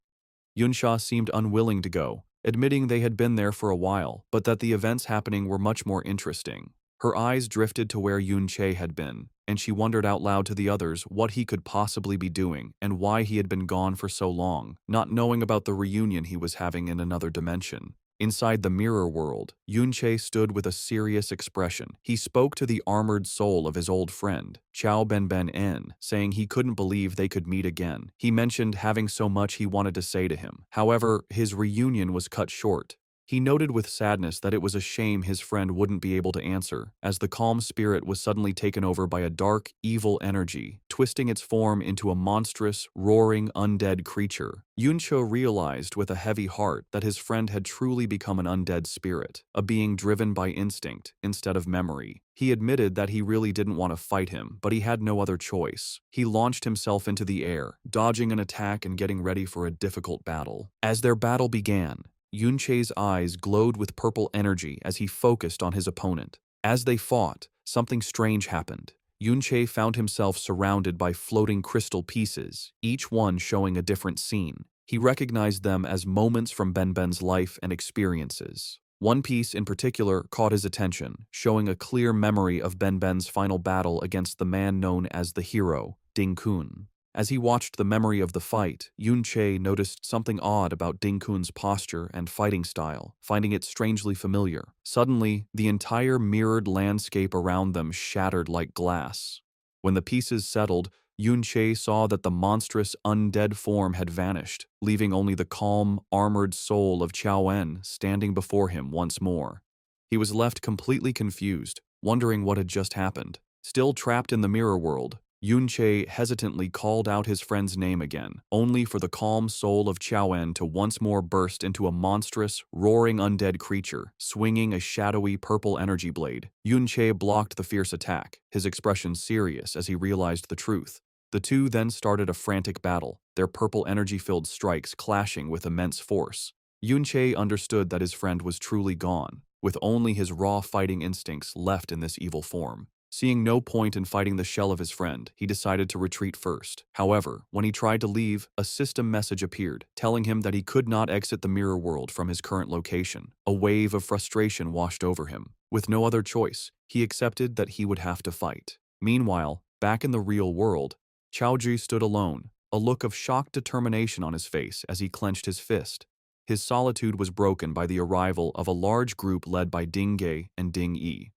Yunsha seemed unwilling to go, admitting they had been there for a while, but that the events happening were much more interesting. Her eyes drifted to where Yunche had been, and she wondered out loud to the others what he could possibly be doing and why he had been gone for so long, not knowing about the reunion he was having in another dimension. Inside the mirror world, Yunche stood with a serious expression. He spoke to the armored soul of his old friend, Chao Ben, saying he couldn't believe they could meet again. He mentioned having so much he wanted to say to him. However, his reunion was cut short. He noted with sadness that it was a shame his friend wouldn't be able to answer, as the calm spirit was suddenly taken over by a dark, evil energy, twisting its form into a monstrous, roaring, undead creature. Yuncho realized with a heavy heart that his friend had truly become an undead spirit, a being driven by instinct instead of memory. He admitted that he really didn't want to fight him, but he had no other choice. He launched himself into the air, dodging an attack and getting ready for a difficult battle. As their battle began, Yunche's eyes glowed with purple energy as he focused on his opponent. As they fought, something strange happened. Yunche found himself surrounded by floating crystal pieces, each one showing a different scene. He recognized them as moments from Ben's life and experiences. One piece in particular caught his attention, showing a clear memory of Ben's final battle against the man known as the hero, Ding Kun. As he watched the memory of the fight, Yunche noticed something odd about Ding Kun's posture and fighting style, finding it strangely familiar. Suddenly, the entire mirrored landscape around them shattered like glass. When the pieces settled, Yunche saw that the monstrous undead form had vanished, leaving only the calm, armored soul of Chao En standing before him once more. He was left completely confused, wondering what had just happened. Still trapped in the mirror world, Yunche hesitantly called out his friend's name again, only for the calm soul of Chao En to once more burst into a monstrous, roaring undead creature, swinging a shadowy purple energy blade. Yunche blocked the fierce attack, his expression serious as he realized the truth. The two then started a frantic battle, their purple energy-filled strikes clashing with immense force. Yunche understood that his friend was truly gone, with only his raw fighting instincts left in this evil form. Seeing no point in fighting the shell of his friend, he decided to retreat first. However, when he tried to leave, a system message appeared, telling him that he could not exit the mirror world from his current location. A wave of frustration washed over him. With no other choice, he accepted that he would have to fight. Meanwhile, back in the real world, Chaoji stood alone, a look of shocked determination on his face as he clenched his fist. His solitude was broken by the arrival of a large group led by Ding Ge and Ding Yi.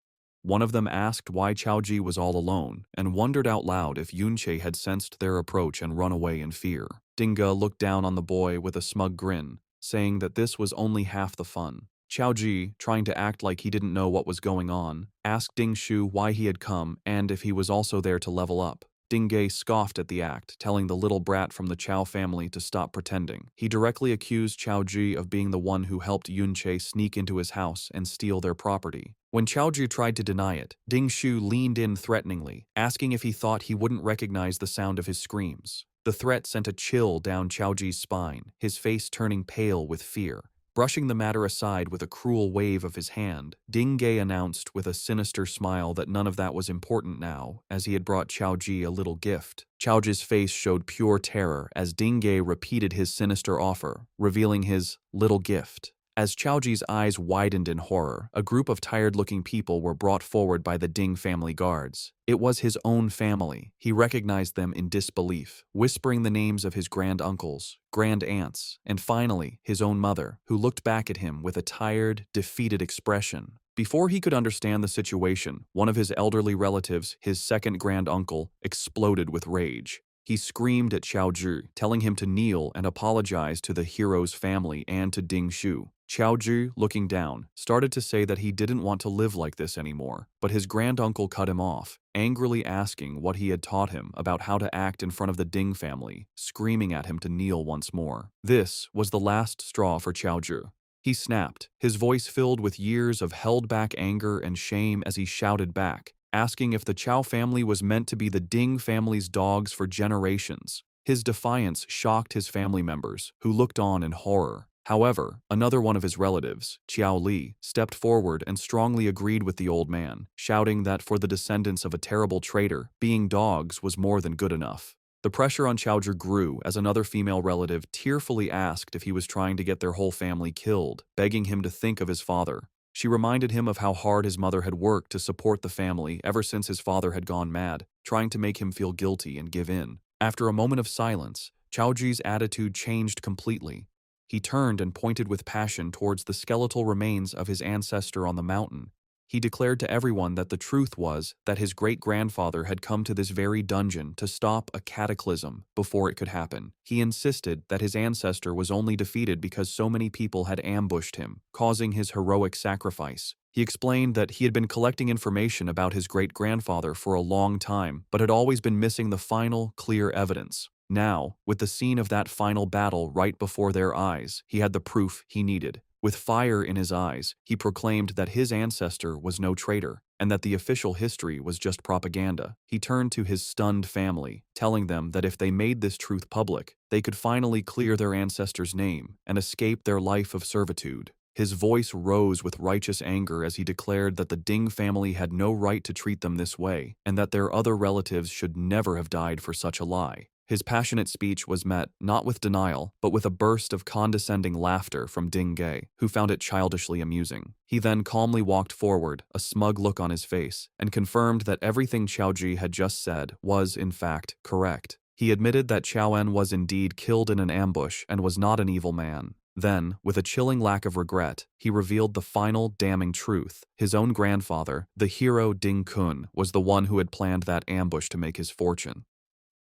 One of them asked why Chaoji was all alone, and wondered out loud if Yunche had sensed their approach and run away in fear. Dinga looked down on the boy with a smug grin, saying that this was only half the fun. Chaoji, trying to act like he didn't know what was going on, asked Ding Shu why he had come and if he was also there to level up. Ding Ge scoffed at the act, telling the little brat from the Chao family to stop pretending. He directly accused Chaoji of being the one who helped Yunche sneak into his house and steal their property. When Chaoji tried to deny it, Ding Shu leaned in threateningly, asking if he thought he wouldn't recognize the sound of his screams. The threat sent a chill down Chaoji's spine, his face turning pale with fear. Brushing the matter aside with a cruel wave of his hand, Ding Ge announced with a sinister smile that none of that was important now, as he had brought Chaoji a little gift. Chaoji's face showed pure terror as Ding Ge repeated his sinister offer, revealing his little gift. As Chaoji's eyes widened in horror, a group of tired-looking people were brought forward by the Ding family guards. It was his own family. He recognized them in disbelief, whispering the names of his grand-uncles, grand-aunts, and finally, his own mother, who looked back at him with a tired, defeated expression. Before he could understand the situation, one of his elderly relatives, his second grand-uncle, exploded with rage. He screamed at Chaoji, telling him to kneel and apologize to the hero's family and to Ding Shu. Chaoji, looking down, started to say that he didn't want to live like this anymore, but his granduncle cut him off, angrily asking what he had taught him about how to act in front of the Ding family, screaming at him to kneel once more. This was the last straw for Chaoji. He snapped, his voice filled with years of held-back anger and shame as he shouted back, asking if the Chao family was meant to be the Ding family's dogs for generations. His defiance shocked his family members, who looked on in horror. However, another one of his relatives, Qiao Li, stepped forward and strongly agreed with the old man, shouting that for the descendants of a terrible traitor, being dogs was more than good enough. The pressure on Chaoji grew as another female relative tearfully asked if he was trying to get their whole family killed, begging him to think of his father. She reminded him of how hard his mother had worked to support the family ever since his father had gone mad, trying to make him feel guilty and give in. After a moment of silence, Chaoji's attitude changed completely. He turned and pointed with passion towards the skeletal remains of his ancestor on the mountain. He declared to everyone that the truth was that his great-grandfather had come to this very dungeon to stop a cataclysm before it could happen. He insisted that his ancestor was only defeated because so many people had ambushed him, causing his heroic sacrifice. He explained that he had been collecting information about his great-grandfather for a long time, but had always been missing the final, clear evidence. Now, with the scene of that final battle right before their eyes, he had the proof he needed. With fire in his eyes, he proclaimed that his ancestor was no traitor, and that the official history was just propaganda. He turned to his stunned family, telling them that if they made this truth public, they could finally clear their ancestor's name and escape their life of servitude. His voice rose with righteous anger as he declared that the Ding family had no right to treat them this way, and that their other relatives should never have died for such a lie. His passionate speech was met not with denial, but with a burst of condescending laughter from Ding Ge, who found it childishly amusing. He then calmly walked forward, a smug look on his face, and confirmed that everything Qiao Ji had just said was, in fact, correct. He admitted that Qiao En was indeed killed in an ambush and was not an evil man. Then, with a chilling lack of regret, he revealed the final, damning truth. His own grandfather, the hero Ding Kun, was the one who had planned that ambush to make his fortune.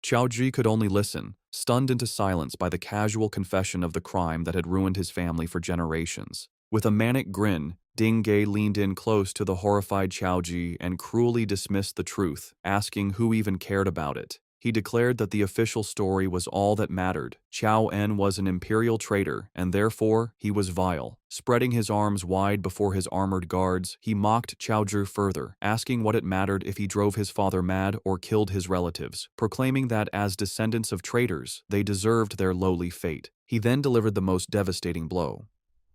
Qiao Ji could only listen, stunned into silence by the casual confession of the crime that had ruined his family for generations. With a manic grin, Ding Ge leaned in close to the horrified Qiao Ji and cruelly dismissed the truth, asking who even cared about it. He declared that the official story was all that mattered. Qiao En was an imperial traitor, and therefore he was vile. Spreading his arms wide before his armored guards, he mocked Qiao Zhi further, asking what it mattered if he drove his father mad or killed his relatives, proclaiming that as descendants of traitors, they deserved their lowly fate. He then delivered the most devastating blow.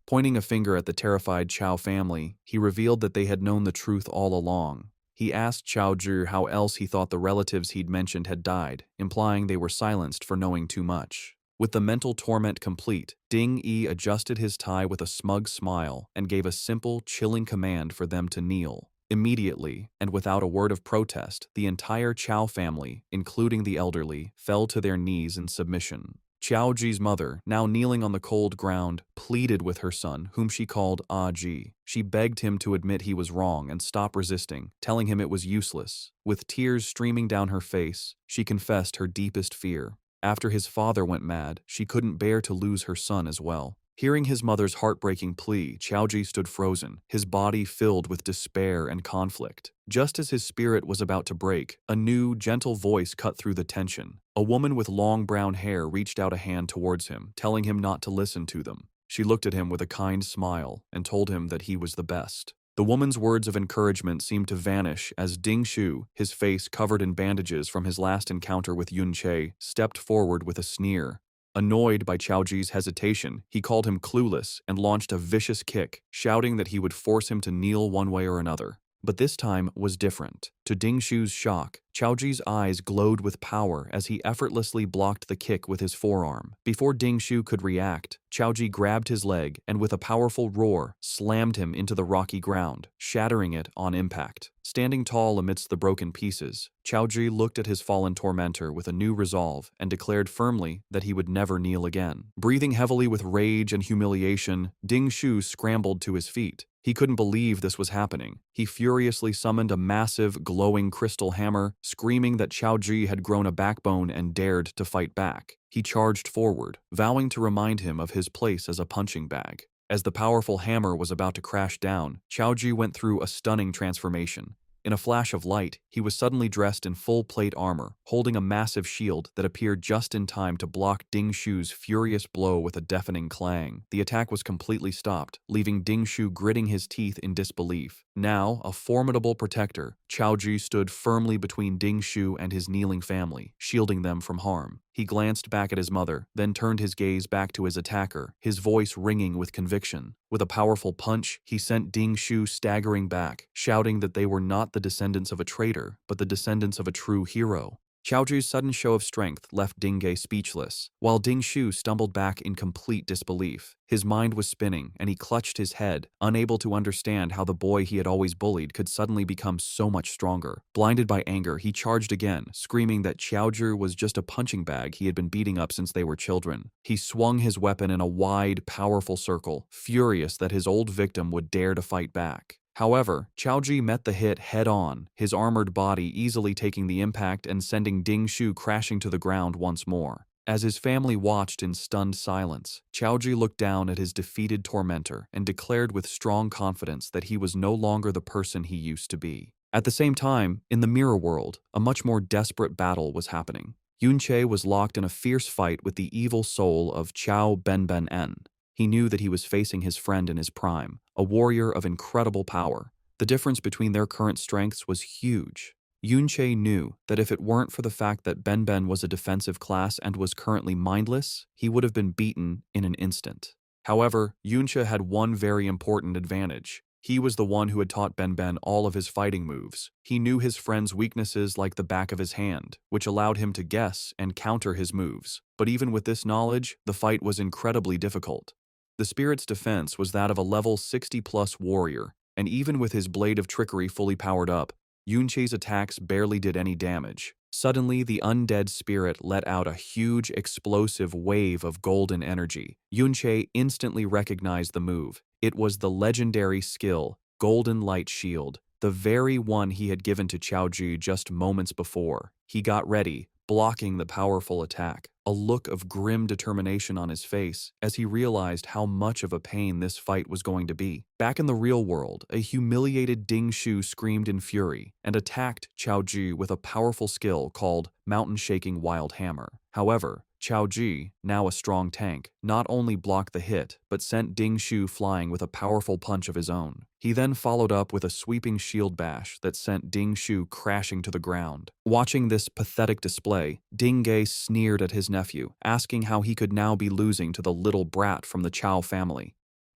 Pointing a finger at the terrified Qiao family, he revealed that they had known the truth all along. He asked Qiao Zhi how else he thought the relatives he'd mentioned had died, implying they were silenced for knowing too much. With the mental torment complete, Ding Yi adjusted his tie with a smug smile and gave a simple, chilling command for them to kneel. Immediately, and without a word of protest, the entire Qiao family, including the elderly, fell to their knees in submission. Qiao Ji's mother, now kneeling on the cold ground, pleaded with her son, whom she called Ah Ji. She begged him to admit he was wrong and stop resisting, telling him it was useless. With tears streaming down her face, she confessed her deepest fear. After his father went mad, she couldn't bear to lose her son as well. Hearing his mother's heartbreaking plea, Qiao Ji stood frozen, his body filled with despair and conflict. Just as his spirit was about to break, a new, gentle voice cut through the tension. A woman with long brown hair reached out a hand towards him, telling him not to listen to them. She looked at him with a kind smile and told him that he was the best. The woman's words of encouragement seemed to vanish as Ding Shu, his face covered in bandages from his last encounter with Yun Che, stepped forward with a sneer. Annoyed by Qiao Ji's hesitation, he called him clueless and launched a vicious kick, shouting that he would force him to kneel one way or another. But this time was different. To Ding Shu's shock, Qiao Ji's eyes glowed with power as he effortlessly blocked the kick with his forearm. Before Ding Shu could react, Qiao Ji grabbed his leg and with a powerful roar, slammed him into the rocky ground, shattering it on impact. Standing tall amidst the broken pieces, Qiao Ji looked at his fallen tormentor with a new resolve and declared firmly that he would never kneel again. Breathing heavily with rage and humiliation, Ding Shu scrambled to his feet. He couldn't believe this was happening. He furiously summoned a massive, glowing crystal hammer, screaming that Qiao Ji had grown a backbone and dared to fight back. He charged forward, vowing to remind him of his place as a punching bag. As the powerful hammer was about to crash down, Qiao Ji went through a stunning transformation. In a flash of light, he was suddenly dressed in full plate armor, holding a massive shield that appeared just in time to block Ding Shu's furious blow with a deafening clang. The attack was completely stopped, leaving Ding Shu gritting his teeth in disbelief. Now, a formidable protector, Qiao Ji stood firmly between Ding Shu and his kneeling family, shielding them from harm. He glanced back at his mother, then turned his gaze back to his attacker, his voice ringing with conviction. With a powerful punch, he sent Ding Shu staggering back, shouting that they were not the descendants of a traitor, but the descendants of a true hero. Xiaozhu's sudden show of strength left Ding Ge speechless, while Ding Shu stumbled back in complete disbelief. His mind was spinning, and he clutched his head, unable to understand how the boy he had always bullied could suddenly become so much stronger. Blinded by anger, he charged again, screaming that Xiaozhu was just a punching bag he had been beating up since they were children. He swung his weapon in a wide, powerful circle, furious that his old victim would dare to fight back. However, Xiaozhi met the hit head-on, his armored body easily taking the impact and sending Ding Shu crashing to the ground once more. As his family watched in stunned silence, Xiaozhi looked down at his defeated tormentor and declared with strong confidence that he was no longer the person he used to be. At the same time, in the mirror world, a much more desperate battle was happening. Yunche was locked in a fierce fight with the evil soul of Qiao Benben-en. He knew that he was facing his friend in his prime, a warrior of incredible power. The difference between their current strengths was huge. Yunche knew that if it weren't for the fact that Benben was a defensive class and was currently mindless, he would have been beaten in an instant. However, Yunche had one very important advantage. He was the one who had taught Benben all of his fighting moves. He knew his friend's weaknesses like the back of his hand, which allowed him to guess and counter his moves. But even with this knowledge, the fight was incredibly difficult. The spirit's defense was that of a level 60+ warrior, and even with his blade of trickery fully powered up, Yunche's attacks barely did any damage. Suddenly, the undead spirit let out a huge, explosive wave of golden energy. Yunche instantly recognized the move. It was the legendary skill, Golden Light Shield, the very one he had given to Xiaozhi just moments before. He got ready, blocking the powerful attack, a look of grim determination on his face as he realized how much of a pain this fight was going to be. Back in the real world, a humiliated Ding Shu screamed in fury and attacked Xiaozhi with a powerful skill called Mountain Shaking Wild Hammer. However, Xiaozhi, now a strong tank, not only blocked the hit, but sent Ding Shu flying with a powerful punch of his own. He then followed up with a sweeping shield bash that sent Ding Shu crashing to the ground. Watching this pathetic display, Ding Ge sneered at his nephew, asking how he could now be losing to the little brat from the Chao family.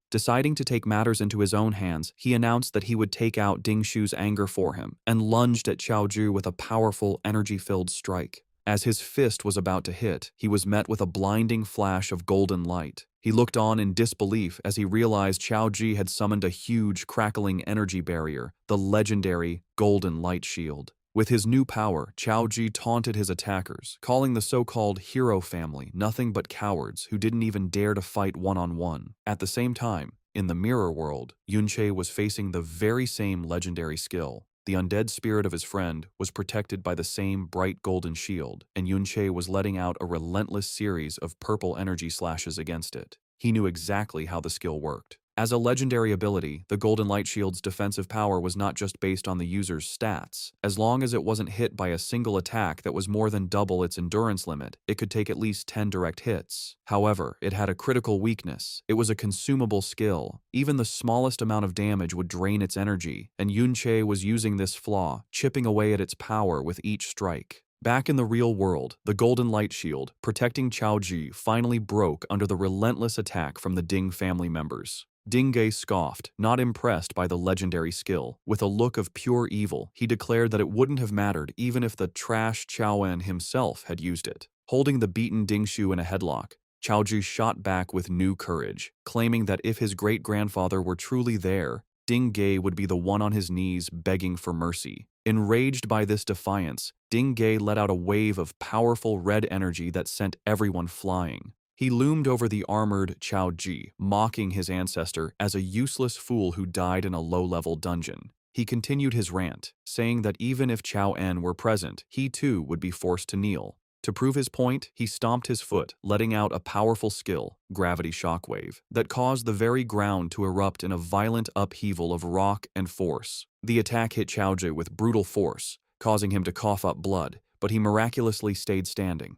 Deciding to take matters into his own hands, he announced that he would take out Ding Shu's anger for him and lunged at Xiaozhu with a powerful, energy-filled strike. As his fist was about to hit, he was met with a blinding flash of golden light. He looked on in disbelief as he realized Xiaozhi had summoned a huge, crackling energy barrier, the legendary Golden Light Shield. With his new power, Xiaozhi taunted his attackers, calling the so-called hero family nothing but cowards who didn't even dare to fight one-on-one. At the same time, in the mirror world, Yunche was facing the very same legendary skill. The undead spirit of his friend was protected by the same bright golden shield, and Yunche was letting out a relentless series of purple energy slashes against it. He knew exactly how the skill worked. As a legendary ability, the Golden Light Shield's defensive power was not just based on the user's stats. As long as it wasn't hit by a single attack that was more than double its endurance limit, it could take at least 10 direct hits. However, it had a critical weakness. It was a consumable skill. Even the smallest amount of damage would drain its energy, and Yunche was using this flaw, chipping away at its power with each strike. Back in the real world, the Golden Light Shield, protecting Xiaozhi, finally broke under the relentless attack from the Ding family members. Ding Ge scoffed, not impressed by the legendary skill. With a look of pure evil, he declared that it wouldn't have mattered even if the trash Qiaoan himself had used it. Holding the beaten Ding Shu in a headlock, Xiaozhi shot back with new courage, claiming that if his great-grandfather were truly there, Ding Ge would be the one on his knees begging for mercy. Enraged by this defiance, Ding Ge let out a wave of powerful red energy that sent everyone flying. He loomed over the armored Xiaozhi, mocking his ancestor as a useless fool who died in a low-level dungeon. He continued his rant, saying that even if Qiaoan were present, he too would be forced to kneel. To prove his point, he stomped his foot, letting out a powerful skill, Gravity Shockwave, that caused the very ground to erupt in a violent upheaval of rock and force. The attack hit Xiaozhi with brutal force, causing him to cough up blood, but he miraculously stayed standing.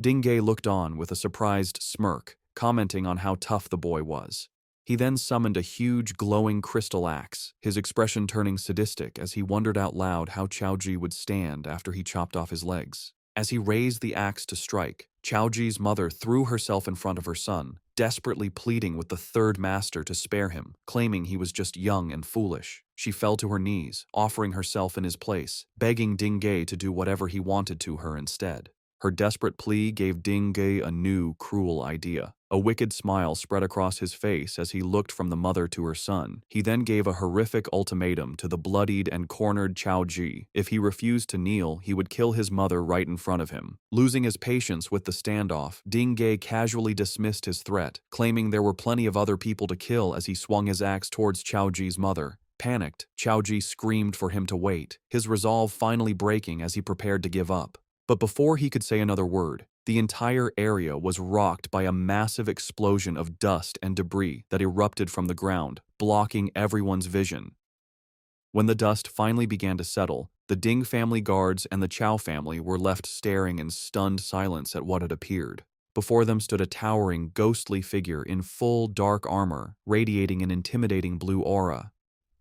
Ding Ge looked on with a surprised smirk, commenting on how tough the boy was. He then summoned a huge glowing crystal axe, his expression turning sadistic as he wondered out loud how Xiaozhi would stand after he chopped off his legs. As he raised the axe to strike, Xiaozhi's mother threw herself in front of her son, desperately pleading with the third master to spare him, claiming he was just young and foolish. She fell to her knees, offering herself in his place, begging Dingay to do whatever he wanted to her instead. Her desperate plea gave Dingay a new, cruel idea. A wicked smile spread across his face as he looked from the mother to her son. He then gave a horrific ultimatum to the bloodied and cornered Chao Ji. If he refused to kneel, he would kill his mother right in front of him. Losing his patience with the standoff, Dingay casually dismissed his threat, claiming there were plenty of other people to kill as he swung his axe towards Chao Ji's mother. Panicked, Chao Ji screamed for him to wait, his resolve finally breaking as he prepared to give up. But before he could say another word, the entire area was rocked by a massive explosion of dust and debris that erupted from the ground, blocking everyone's vision. When the dust finally began to settle, the Ding family guards and the Chao family were left staring in stunned silence at what had appeared. Before them stood a towering, ghostly figure in full dark armor, radiating an intimidating blue aura.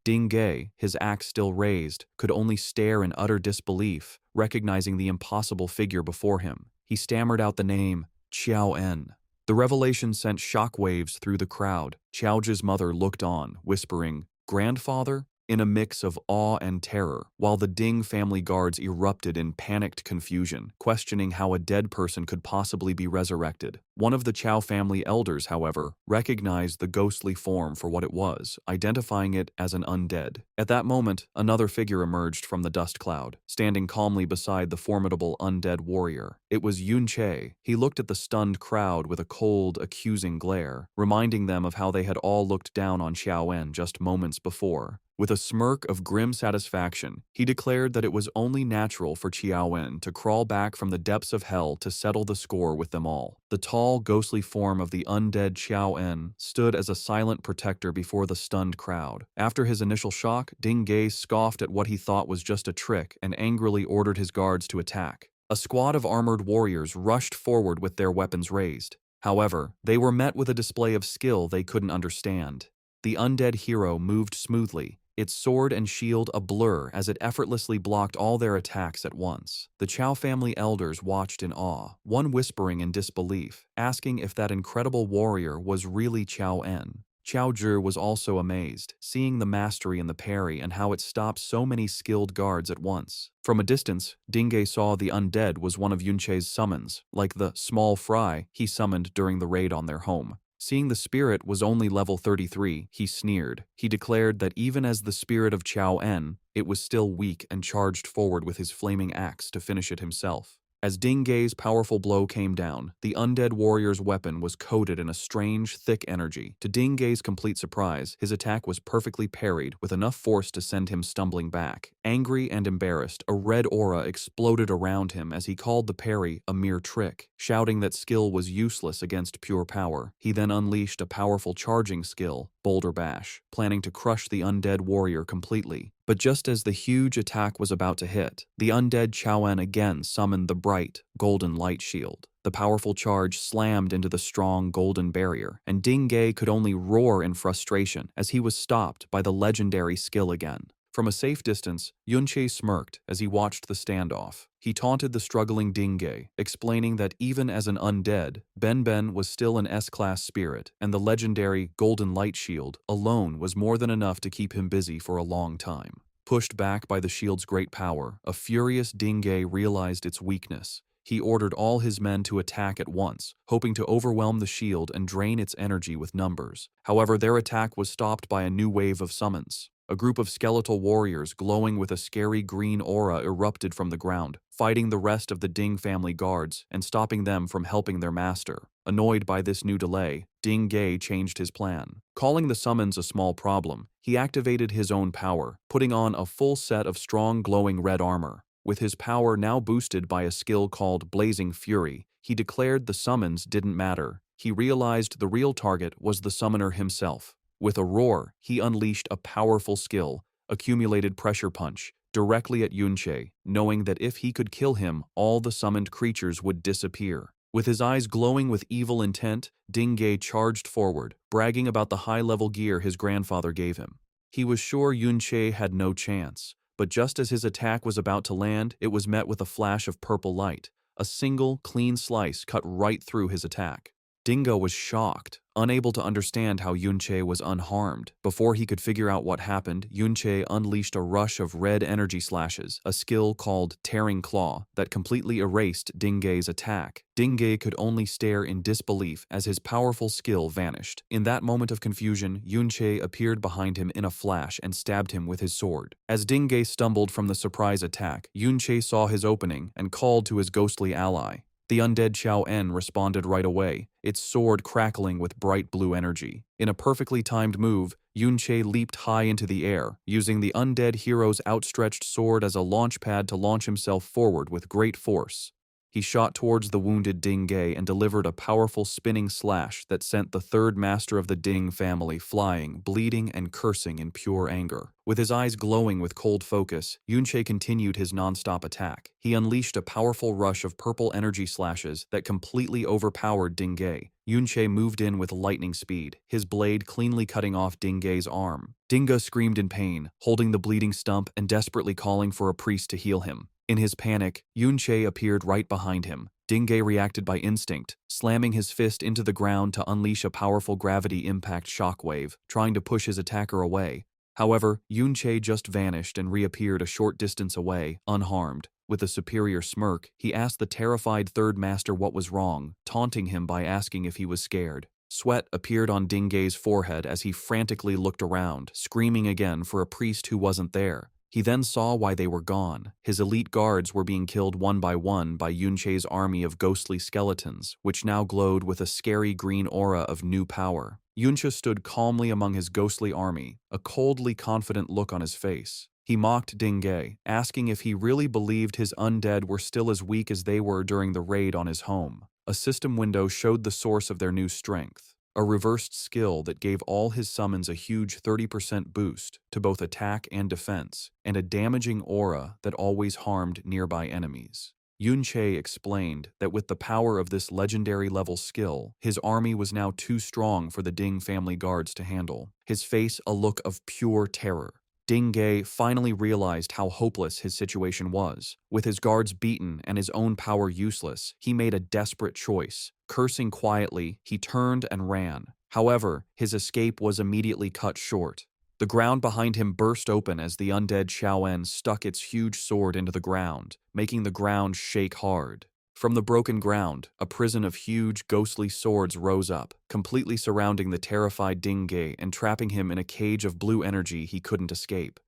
Dingay, his axe still raised, could only stare in utter disbelief, recognizing the impossible figure before him. He stammered out the name, Qiao En. The revelation sent shockwaves through the crowd. Qiaoji's mother looked on, whispering, "Grandfather?" in a mix of awe and terror, while the Ding family guards erupted in panicked confusion, questioning how a dead person could possibly be resurrected. One of the Chao family elders, however, recognized the ghostly form for what it was, identifying it as an undead. At that moment, another figure emerged from the dust cloud, standing calmly beside the formidable undead warrior. It was Yun Che. He looked at the stunned crowd with a cold, accusing glare, reminding them of how they had all looked down on Xiao En just moments before. With a smirk of grim satisfaction, he declared that it was only natural for Qiao En to crawl back from the depths of hell to settle the score with them all. The tall, ghostly form of the undead Qiao En stood as a silent protector before the stunned crowd. After his initial shock, Dingay scoffed at what he thought was just a trick and angrily ordered his guards to attack. A squad of armored warriors rushed forward with their weapons raised. However, they were met with a display of skill they couldn't understand. The undead hero moved smoothly, its sword and shield a blur as it effortlessly blocked all their attacks at once. The Chao family elders watched in awe, one whispering in disbelief, asking if that incredible warrior was really Qiao En. Chao Zhi was also amazed, seeing the mastery in the parry and how it stopped so many skilled guards at once. From a distance, Dingay saw the undead was one of Yunche's summons, like the small fry he summoned during the raid on their home. Seeing the spirit was only level 33, he sneered. He declared that even as the spirit of Qiao En, it was still weak and charged forward with his flaming axe to finish it himself. As Dingay's powerful blow came down, the undead warrior's weapon was coated in a strange, thick energy. To Dingay's complete surprise, his attack was perfectly parried with enough force to send him stumbling back. Angry and embarrassed, a red aura exploded around him as he called the parry a mere trick, shouting that skill was useless against pure power. He then unleashed a powerful charging skill, Boulder Bash, planning to crush the undead warrior completely. But just as the huge attack was about to hit, the undead Qiao En again summoned the bright, golden light shield. The powerful charge slammed into the strong golden barrier, and Dingay could only roar in frustration as he was stopped by the legendary skill again. From a safe distance, Yunche smirked as he watched the standoff. He taunted the struggling Dingay, explaining that even as an undead, Ben was still an S-class spirit, and the legendary Golden Light Shield alone was more than enough to keep him busy for a long time. Pushed back by the shield's great power, a furious Dingay realized its weakness. He ordered all his men to attack at once, hoping to overwhelm the shield and drain its energy with numbers. However, their attack was stopped by a new wave of summons. A group of skeletal warriors glowing with a scary green aura erupted from the ground, fighting the rest of the Ding family guards and stopping them from helping their master. Annoyed by this new delay, Dingay changed his plan. Calling the summons a small problem, he activated his own power, putting on a full set of strong glowing red armor. With his power now boosted by a skill called Blazing Fury, he declared the summons didn't matter. He realized the real target was the summoner himself. With a roar, he unleashed a powerful skill, Accumulated Pressure Punch, directly at Yunche, knowing that if he could kill him, all the summoned creatures would disappear. With his eyes glowing with evil intent, Dingay charged forward, bragging about the high-level gear his grandfather gave him. He was sure Yunche had no chance, but just as his attack was about to land, it was met with a flash of purple light. A single, clean slice cut right through his attack. Dingo was shocked, unable to understand how Yunche was unharmed. Before he could figure out what happened, Yunche unleashed a rush of red energy slashes, a skill called Tearing Claw, that completely erased Dingay's attack. Dingay could only stare in disbelief as his powerful skill vanished. In that moment of confusion, Yunche appeared behind him in a flash and stabbed him with his sword. As Dingay stumbled from the surprise attack, Yunche saw his opening and called to his ghostly ally. The undead Xiao En responded right away, its sword crackling with bright blue energy. In a perfectly timed move, Yunche leaped high into the air, using the undead hero's outstretched sword as a launch pad to launch himself forward with great force. He shot towards the wounded Dingay and delivered a powerful spinning slash that sent the third master of the Ding family flying, bleeding and cursing in pure anger. With his eyes glowing with cold focus, Yunche continued his non-stop attack. He unleashed a powerful rush of purple energy slashes that completely overpowered Dingay. Yunche moved in with lightning speed, his blade cleanly cutting off Dingay's arm. Dinga screamed in pain, holding the bleeding stump and desperately calling for a priest to heal him. In his panic, Yunche appeared right behind him. Dingay reacted by instinct, slamming his fist into the ground to unleash a powerful gravity impact shockwave, trying to push his attacker away. However, Yunche just vanished and reappeared a short distance away, unharmed. With a superior smirk, he asked the terrified third master what was wrong, taunting him by asking if he was scared. Sweat appeared on Dingay's forehead as he frantically looked around, screaming again for a priest who wasn't there. He then saw why they were gone. His elite guards were being killed one by Yunche's army of ghostly skeletons, which now glowed with a scary green aura of new power. Yunche stood calmly among his ghostly army, a coldly confident look on his face. He mocked Dingay, asking if he really believed his undead were still as weak as they were during the raid on his home. A system window showed the source of their new strength. A reversed skill that gave all his summons a huge 30% boost to both attack and defense, and a damaging aura that always harmed nearby enemies. Yunche explained that with the power of this legendary level skill, his army was now too strong for the Ding family guards to handle, his face a look of pure terror. Dingay finally realized how hopeless his situation was. With his guards beaten and his own power useless, he made a desperate choice. Cursing quietly, he turned and ran. However, his escape was immediately cut short. The ground behind him burst open as the undead Xiao En stuck its huge sword into the ground, making the ground shake hard. From the broken ground, a prison of huge, ghostly swords rose up, completely surrounding the terrified Dingay and trapping him in a cage of blue energy he couldn't escape.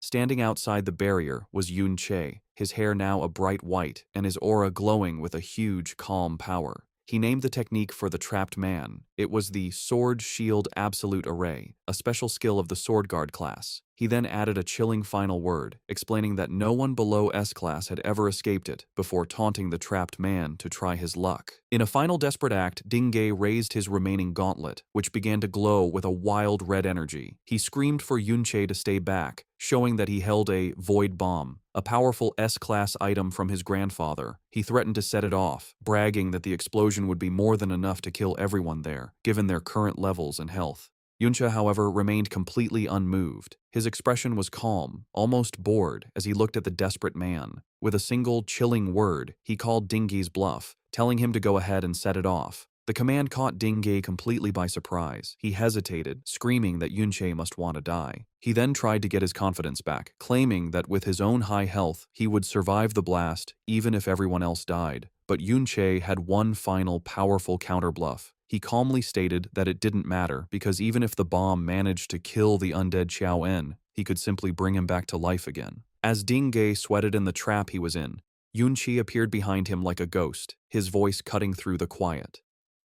Standing outside the barrier was Yunche, his hair now a bright white and his aura glowing with a huge, calm power. He named the technique for the trapped man. It was the Sword Shield Absolute Array, a special skill of the Sword Guard class. He then added a chilling final word, explaining that no one below S-class had ever escaped it, before taunting the trapped man to try his luck. In a final desperate act, Dingay raised his remaining gauntlet, which began to glow with a wild red energy. He screamed for Yunche to stay back, showing that he held a void bomb, a powerful S-class item from his grandfather. He threatened to set it off, bragging that the explosion would be more than enough to kill everyone there, given their current levels and health. Yunche, however, remained completely unmoved. His expression was calm, almost bored, as he looked at the desperate man. With a single, chilling word, he called Dingay's bluff, telling him to go ahead and set it off. The command caught Dingay completely by surprise. He hesitated, screaming that Yunche must want to die. He then tried to get his confidence back, claiming that with his own high health, he would survive the blast, even if everyone else died. But Yunche had one final, powerful counterbluff. He calmly stated that it didn't matter because even if the bomb managed to kill the undead Xiao En, he could simply bring him back to life again. As Dingay sweated in the trap he was in, Yunche appeared behind him like a ghost, his voice cutting through the quiet.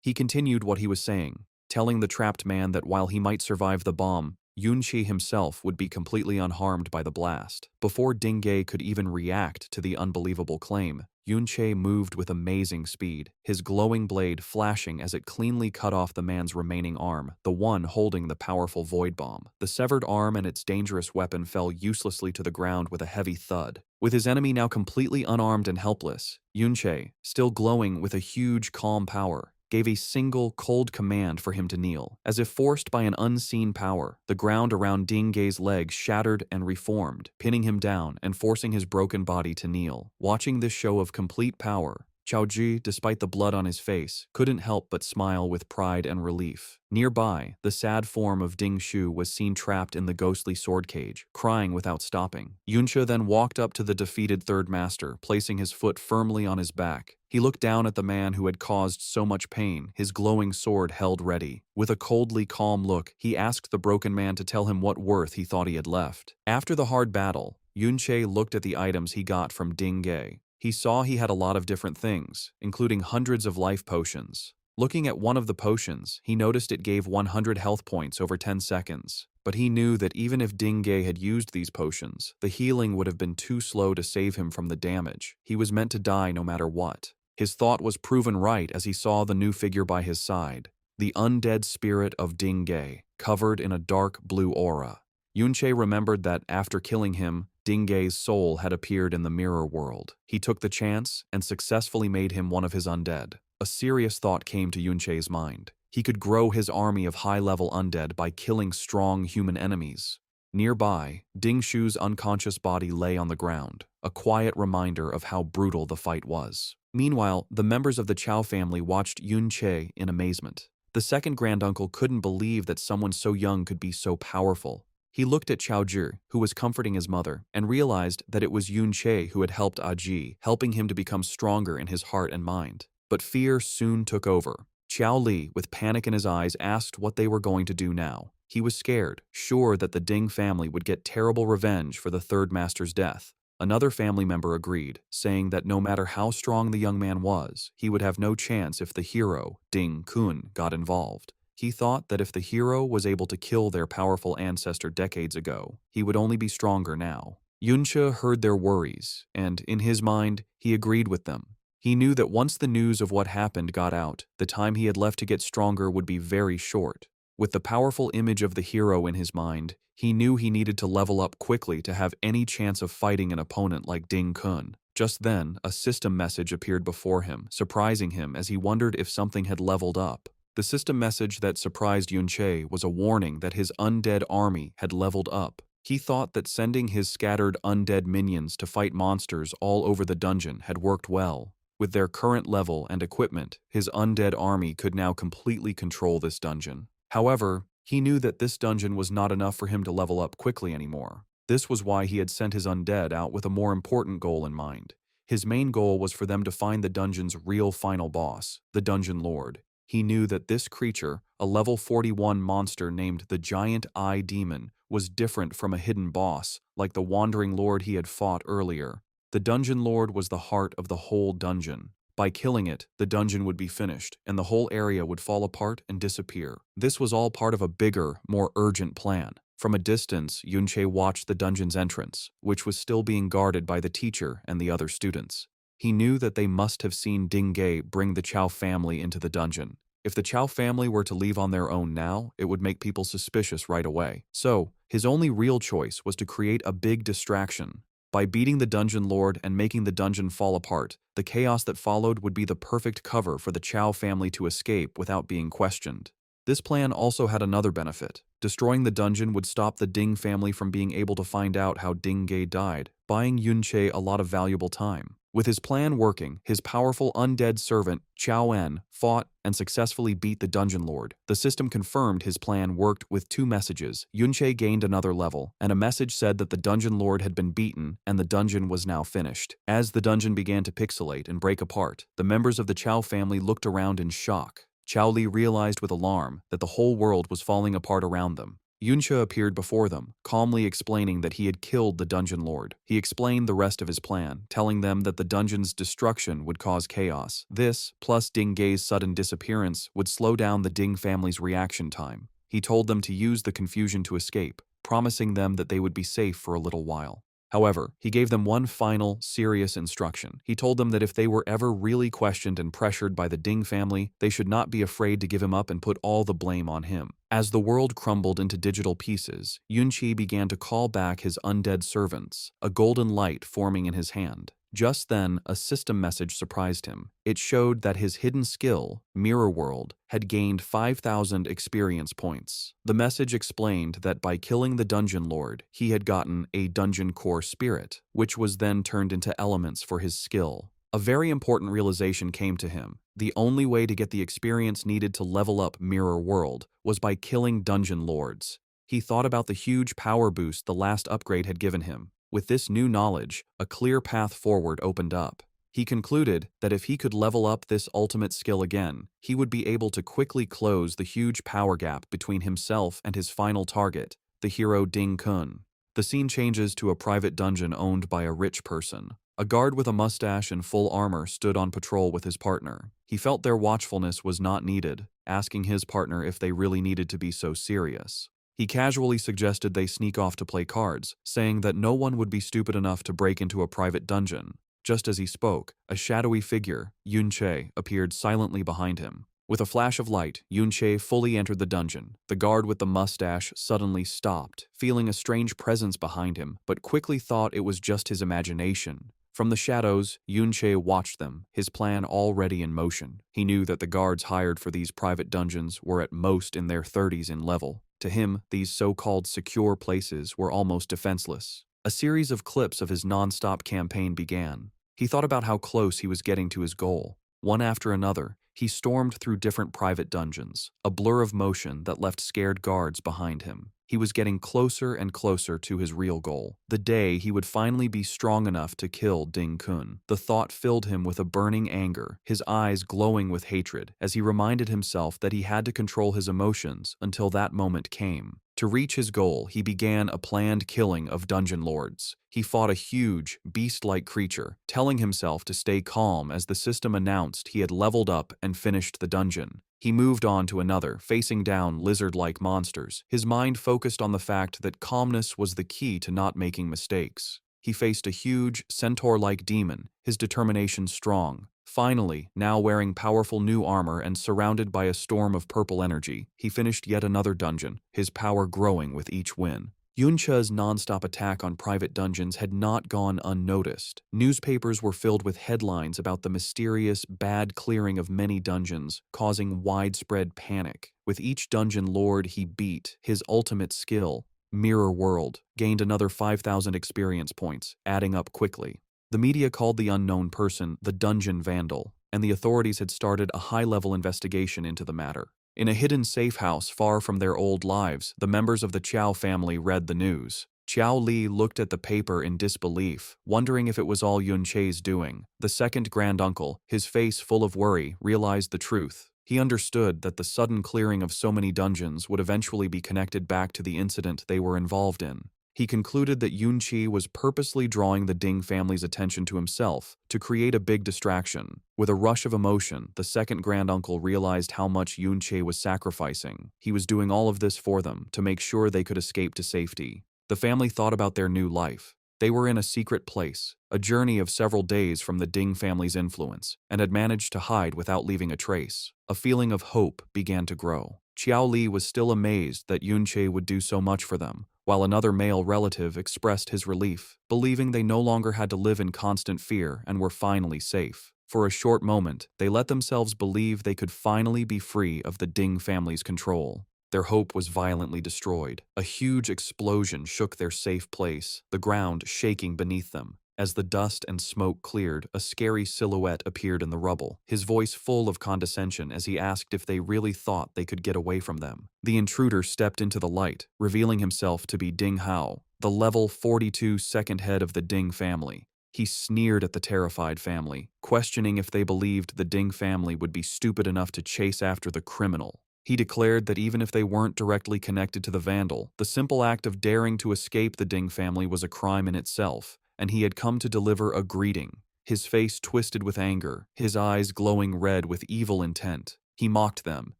He continued what he was saying, telling the trapped man that while he might survive the bomb, Yunche himself would be completely unharmed by the blast. Before Dingay could even react to the unbelievable claim, Yunche moved with amazing speed, his glowing blade flashing as it cleanly cut off the man's remaining arm, the one holding the powerful void bomb. The severed arm and its dangerous weapon fell uselessly to the ground with a heavy thud. With his enemy now completely unarmed and helpless, Yunche, still glowing with a huge calm power, gave a single, cold command for him to kneel. As if forced by an unseen power, the ground around Dingay's legs shattered and reformed, pinning him down and forcing his broken body to kneel. Watching this show of complete power, Chao Ji, despite the blood on his face, couldn't help but smile with pride and relief. Nearby, the sad form of Ding Shu was seen trapped in the ghostly sword cage, crying without stopping. Yunche then walked up to the defeated third master, placing his foot firmly on his back. He looked down at the man who had caused so much pain, his glowing sword held ready. With a coldly calm look, he asked the broken man to tell him what worth he thought he had left. After the hard battle, Yunche looked at the items he got from Ding Ge. He saw he had a lot of different things, including hundreds of life potions. Looking at one of the potions, he noticed it gave 100 health points over 10 seconds. But he knew that even if Ding Ge had used these potions, the healing would have been too slow to save him from the damage. He was meant to die no matter what. His thought was proven right as he saw the new figure by his side, the undead spirit of Ding Ge, covered in a dark blue aura. Yunche remembered that after killing him, Ding Ge's soul had appeared in the mirror world. He took the chance and successfully made him one of his undead. A serious thought came to Yunche's mind. He could grow his army of high-level undead by killing strong human enemies. Nearby, Ding Shu's unconscious body lay on the ground, a quiet reminder of how brutal the fight was. Meanwhile, the members of the Chao family watched Yunche in amazement. The second granduncle couldn't believe that someone so young could be so powerful. He looked at Chao Ji, who was comforting his mother, and realized that it was Yunche who had helped Aji, helping him to become stronger in his heart and mind. But fear soon took over. Qiao Li, with panic in his eyes, asked what they were going to do now. He was scared, sure that the Ding family would get terrible revenge for the third master's death. Another family member agreed, saying that no matter how strong the young man was, he would have no chance if the hero, Ding Kun, got involved. He thought that if the hero was able to kill their powerful ancestor decades ago, he would only be stronger now. Yunche heard their worries, and in his mind, he agreed with them. He knew that once the news of what happened got out, the time he had left to get stronger would be very short. With the powerful image of the hero in his mind, he knew he needed to level up quickly to have any chance of fighting an opponent like Ding Kun. Just then, a system message appeared before him, surprising him as he wondered if something had leveled up. The system message that surprised Yunche was a warning that his undead army had leveled up. He thought that sending his scattered undead minions to fight monsters all over the dungeon had worked well. With their current level and equipment, his undead army could now completely control this dungeon. However, he knew that this dungeon was not enough for him to level up quickly anymore. This was why he had sent his undead out with a more important goal in mind. His main goal was for them to find the dungeon's real final boss, the Dungeon Lord. He knew that this creature, a level 41 monster named the Giant Eye Demon, was different from a hidden boss, like the Wandering Lord he had fought earlier. The Dungeon Lord was the heart of the whole dungeon. By killing it, the dungeon would be finished, and the whole area would fall apart and disappear. This was all part of a bigger, more urgent plan. From a distance, Yunche watched the dungeon's entrance, which was still being guarded by the teacher and the other students. He knew that they must have seen Ding Ge bring the Chao family into the dungeon. If the Chao family were to leave on their own now, it would make people suspicious right away. So, his only real choice was to create a big distraction. By beating the Dungeon Lord and making the dungeon fall apart, the chaos that followed would be the perfect cover for the Chao family to escape without being questioned. This plan also had another benefit. Destroying the dungeon would stop the Ding family from being able to find out how Ding Ge died, buying Yunche a lot of valuable time. With his plan working, his powerful undead servant, Chao En, fought and successfully beat the Dungeon Lord. The system confirmed his plan worked with 2 messages. Yunche gained another level, and a message said that the Dungeon Lord had been beaten and the dungeon was now finished. As the dungeon began to pixelate and break apart, the members of the Chao family looked around in shock. Chao Li realized with alarm that the whole world was falling apart around them. Yunche appeared before them, calmly explaining that he had killed the Dungeon Lord. He explained the rest of his plan, telling them that the dungeon's destruction would cause chaos. This, plus Ding Ge's sudden disappearance, would slow down the Ding family's reaction time. He told them to use the confusion to escape, promising them that they would be safe for a little while. However, he gave them one final, serious instruction. He told them that if they were ever really questioned and pressured by the Ding family, they should not be afraid to give him up and put all the blame on him. As the world crumbled into digital pieces, Yunche began to call back his undead servants, a golden light forming in his hand. Just then, a system message surprised him. It showed that his hidden skill, Mirror World, had gained 5,000 experience points. The message explained that by killing the Dungeon Lord, he had gotten a Dungeon Core Spirit, which was then turned into elements for his skill. A very important realization came to him. The only way to get the experience needed to level up Mirror World was by killing dungeon lords. He thought about the huge power boost the last upgrade had given him. With this new knowledge, a clear path forward opened up. He concluded that if he could level up this ultimate skill again, he would be able to quickly close the huge power gap between himself and his final target, the hero Ding Kun. The scene changes to a private dungeon owned by a rich person. A guard with a mustache and full armor stood on patrol with his partner. He felt their watchfulness was not needed, asking his partner if they really needed to be so serious. He casually suggested they sneak off to play cards, saying that no one would be stupid enough to break into a private dungeon. Just as he spoke, a shadowy figure, Yun Che, appeared silently behind him. With a flash of light, Yun Che fully entered the dungeon. The guard with the mustache suddenly stopped, feeling a strange presence behind him, but quickly thought it was just his imagination. From the shadows, Yun Che watched them, his plan already in motion. He knew that the guards hired for these private dungeons were at most in their 30s in level. To him, these so-called secure places were almost defenseless. A series of clips of his non-stop campaign began. He thought about how close he was getting to his goal. One after another, he stormed through different private dungeons, a blur of motion that left scared guards behind him. He was getting closer and closer to his real goal, the day he would finally be strong enough to kill Ding Kun. The thought filled him with a burning anger, his eyes glowing with hatred, as he reminded himself that he had to control his emotions until that moment came. To reach his goal, he began a planned killing of dungeon lords. He fought a huge, beast-like creature, telling himself to stay calm as the system announced he had leveled up and finished the dungeon. He moved on to another, facing down lizard-like monsters, his mind focused on the fact that calmness was the key to not making mistakes. He faced a huge, centaur-like demon, his determination strong. Finally, now wearing powerful new armor and surrounded by a storm of purple energy, he finished yet another dungeon, his power growing with each win. Yun Che's non-stop attack on private dungeons had not gone unnoticed. Newspapers were filled with headlines about the mysterious, bad clearing of many dungeons, causing widespread panic. With each dungeon lord he beat, his ultimate skill, Mirror World, gained another 5,000 experience points, adding up quickly. The media called the unknown person the Dungeon Vandal, and the authorities had started a high-level investigation into the matter. In a hidden safe house far from their old lives, the members of the Qiao family read the news. Qiao Li looked at the paper in disbelief, wondering if it was all Yun Che's doing. The second granduncle, his face full of worry, realized the truth. He understood that the sudden clearing of so many dungeons would eventually be connected back to the incident they were involved in. He concluded that Yun Che was purposely drawing the Ding family's attention to himself to create a big distraction. With a rush of emotion, the second granduncle realized how much Yun Che was sacrificing. He was doing all of this for them to make sure they could escape to safety. The family thought about their new life. They were in a secret place, a journey of several days from the Ding family's influence, and had managed to hide without leaving a trace. A feeling of hope began to grow. Qiao Li was still amazed that Yun Che would do so much for them, while another male relative expressed his relief, believing they no longer had to live in constant fear and were finally safe. For a short moment, they let themselves believe they could finally be free of the Ding family's control. Their hope was violently destroyed. A huge explosion shook their safe place, the ground shaking beneath them. As the dust and smoke cleared, a scary silhouette appeared in the rubble, his voice full of condescension as he asked if they really thought they could get away from them. The intruder stepped into the light, revealing himself to be Ding Hao, the level 42 second head of the Ding family. He sneered at the terrified family, questioning if they believed the Ding family would be stupid enough to chase after the criminal. He declared that even if they weren't directly connected to the vandal, the simple act of daring to escape the Ding family was a crime in itself, and he had come to deliver a greeting. His face twisted with anger, his eyes glowing red with evil intent. He mocked them,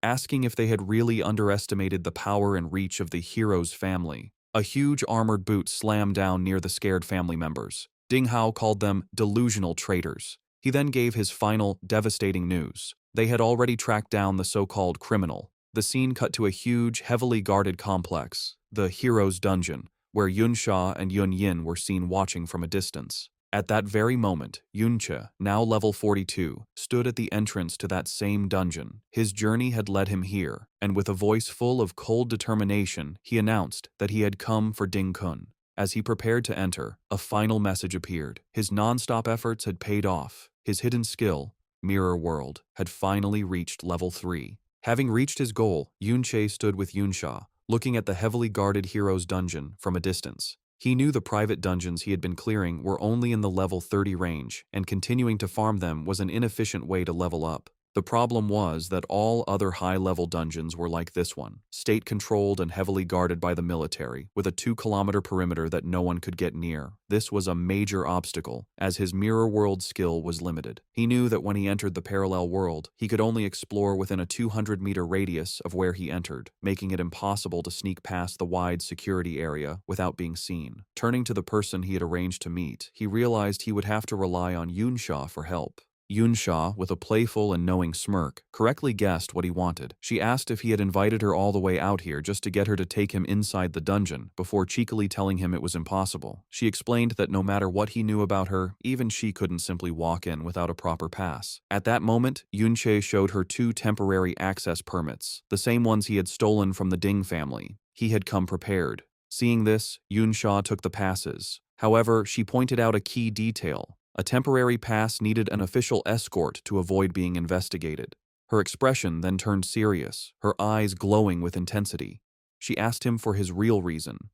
asking if they had really underestimated the power and reach of the hero's family. A huge armored boot slammed down near the scared family members. Ding Hao called them delusional traitors. He then gave his final, devastating news. They had already tracked down the so-called criminal. The scene cut to a huge, heavily guarded complex, the Hero's Dungeon, where Yun Sha and Yun Yin were seen watching from a distance. At that very moment, Yun Che, now level 42, stood at the entrance to that same dungeon. His journey had led him here, and with a voice full of cold determination, he announced that he had come for Ding Kun. As he prepared to enter, a final message appeared. His non-stop efforts had paid off. His hidden skill, Mirror World, had finally reached level 3. Having reached his goal, Yunche stood with Yunsha, looking at the heavily guarded hero's dungeon from a distance. He knew the private dungeons he had been clearing were only in the level 30 range, and continuing to farm them was an inefficient way to level up. The problem was that all other high-level dungeons were like this one, state-controlled and heavily guarded by the military, with a 2-kilometer perimeter that no one could get near. This was a major obstacle, as his mirror world skill was limited. He knew that when he entered the parallel world, he could only explore within a 200-meter radius of where he entered, making it impossible to sneak past the wide security area without being seen. Turning to the person he had arranged to meet, he realized he would have to rely on Yunsha for help. Yunsha, with a playful and knowing smirk, correctly guessed what he wanted. She asked if he had invited her all the way out here just to get her to take him inside the dungeon, before cheekily telling him it was impossible. She explained that no matter what he knew about her, even she couldn't simply walk in without a proper pass. At that moment, Yunche showed her 2 temporary access permits, the same ones he had stolen from the Ding family. He had come prepared. Seeing this, Yunsha took the passes. However, she pointed out a key detail. A temporary pass needed an official escort to avoid being investigated. Her expression then turned serious, her eyes glowing with intensity. She asked him for his real reason.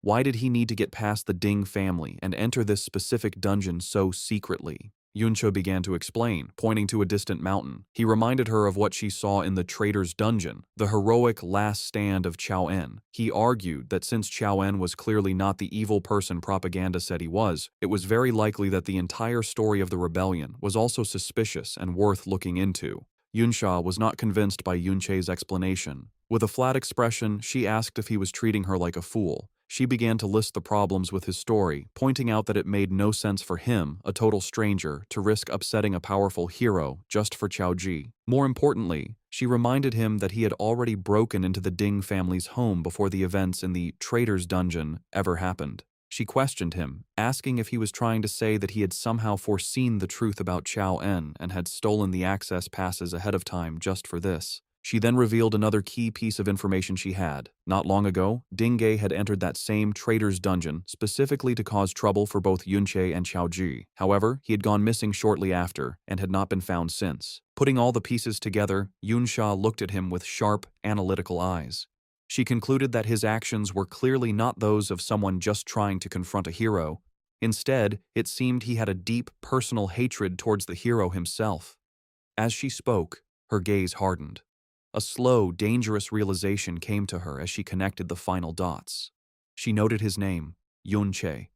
Why did he need to get past the Ding family and enter this specific dungeon so secretly? Yunche began to explain, pointing to a distant mountain. He reminded her of what she saw in the traitor's dungeon, the heroic last stand of Chao En. He argued that since Chao En was clearly not the evil person propaganda said he was, it was very likely that the entire story of the rebellion was also suspicious and worth looking into. Yunsha was not convinced by Yunche's explanation. With a flat expression, she asked if he was treating her like a fool. She began to list the problems with his story, pointing out that it made no sense for him, a total stranger, to risk upsetting a powerful hero just for Chao Ji. More importantly, she reminded him that he had already broken into the Ding family's home before the events in the traitor's dungeon ever happened. She questioned him, asking if he was trying to say that he had somehow foreseen the truth about Chao En and had stolen the access passes ahead of time just for this. She then revealed another key piece of information she had. Not long ago, Dingay had entered that same traitor's dungeon specifically to cause trouble for both Yunche and Chao Ji. However, he had gone missing shortly after and had not been found since. Putting all the pieces together, Yunsha looked at him with sharp, analytical eyes. She concluded that his actions were clearly not those of someone just trying to confront a hero. Instead, it seemed he had a deep, personal hatred towards the hero himself. As she spoke, her gaze hardened. A slow, dangerous realization came to her as she connected the final dots. She noted his name, Yunche.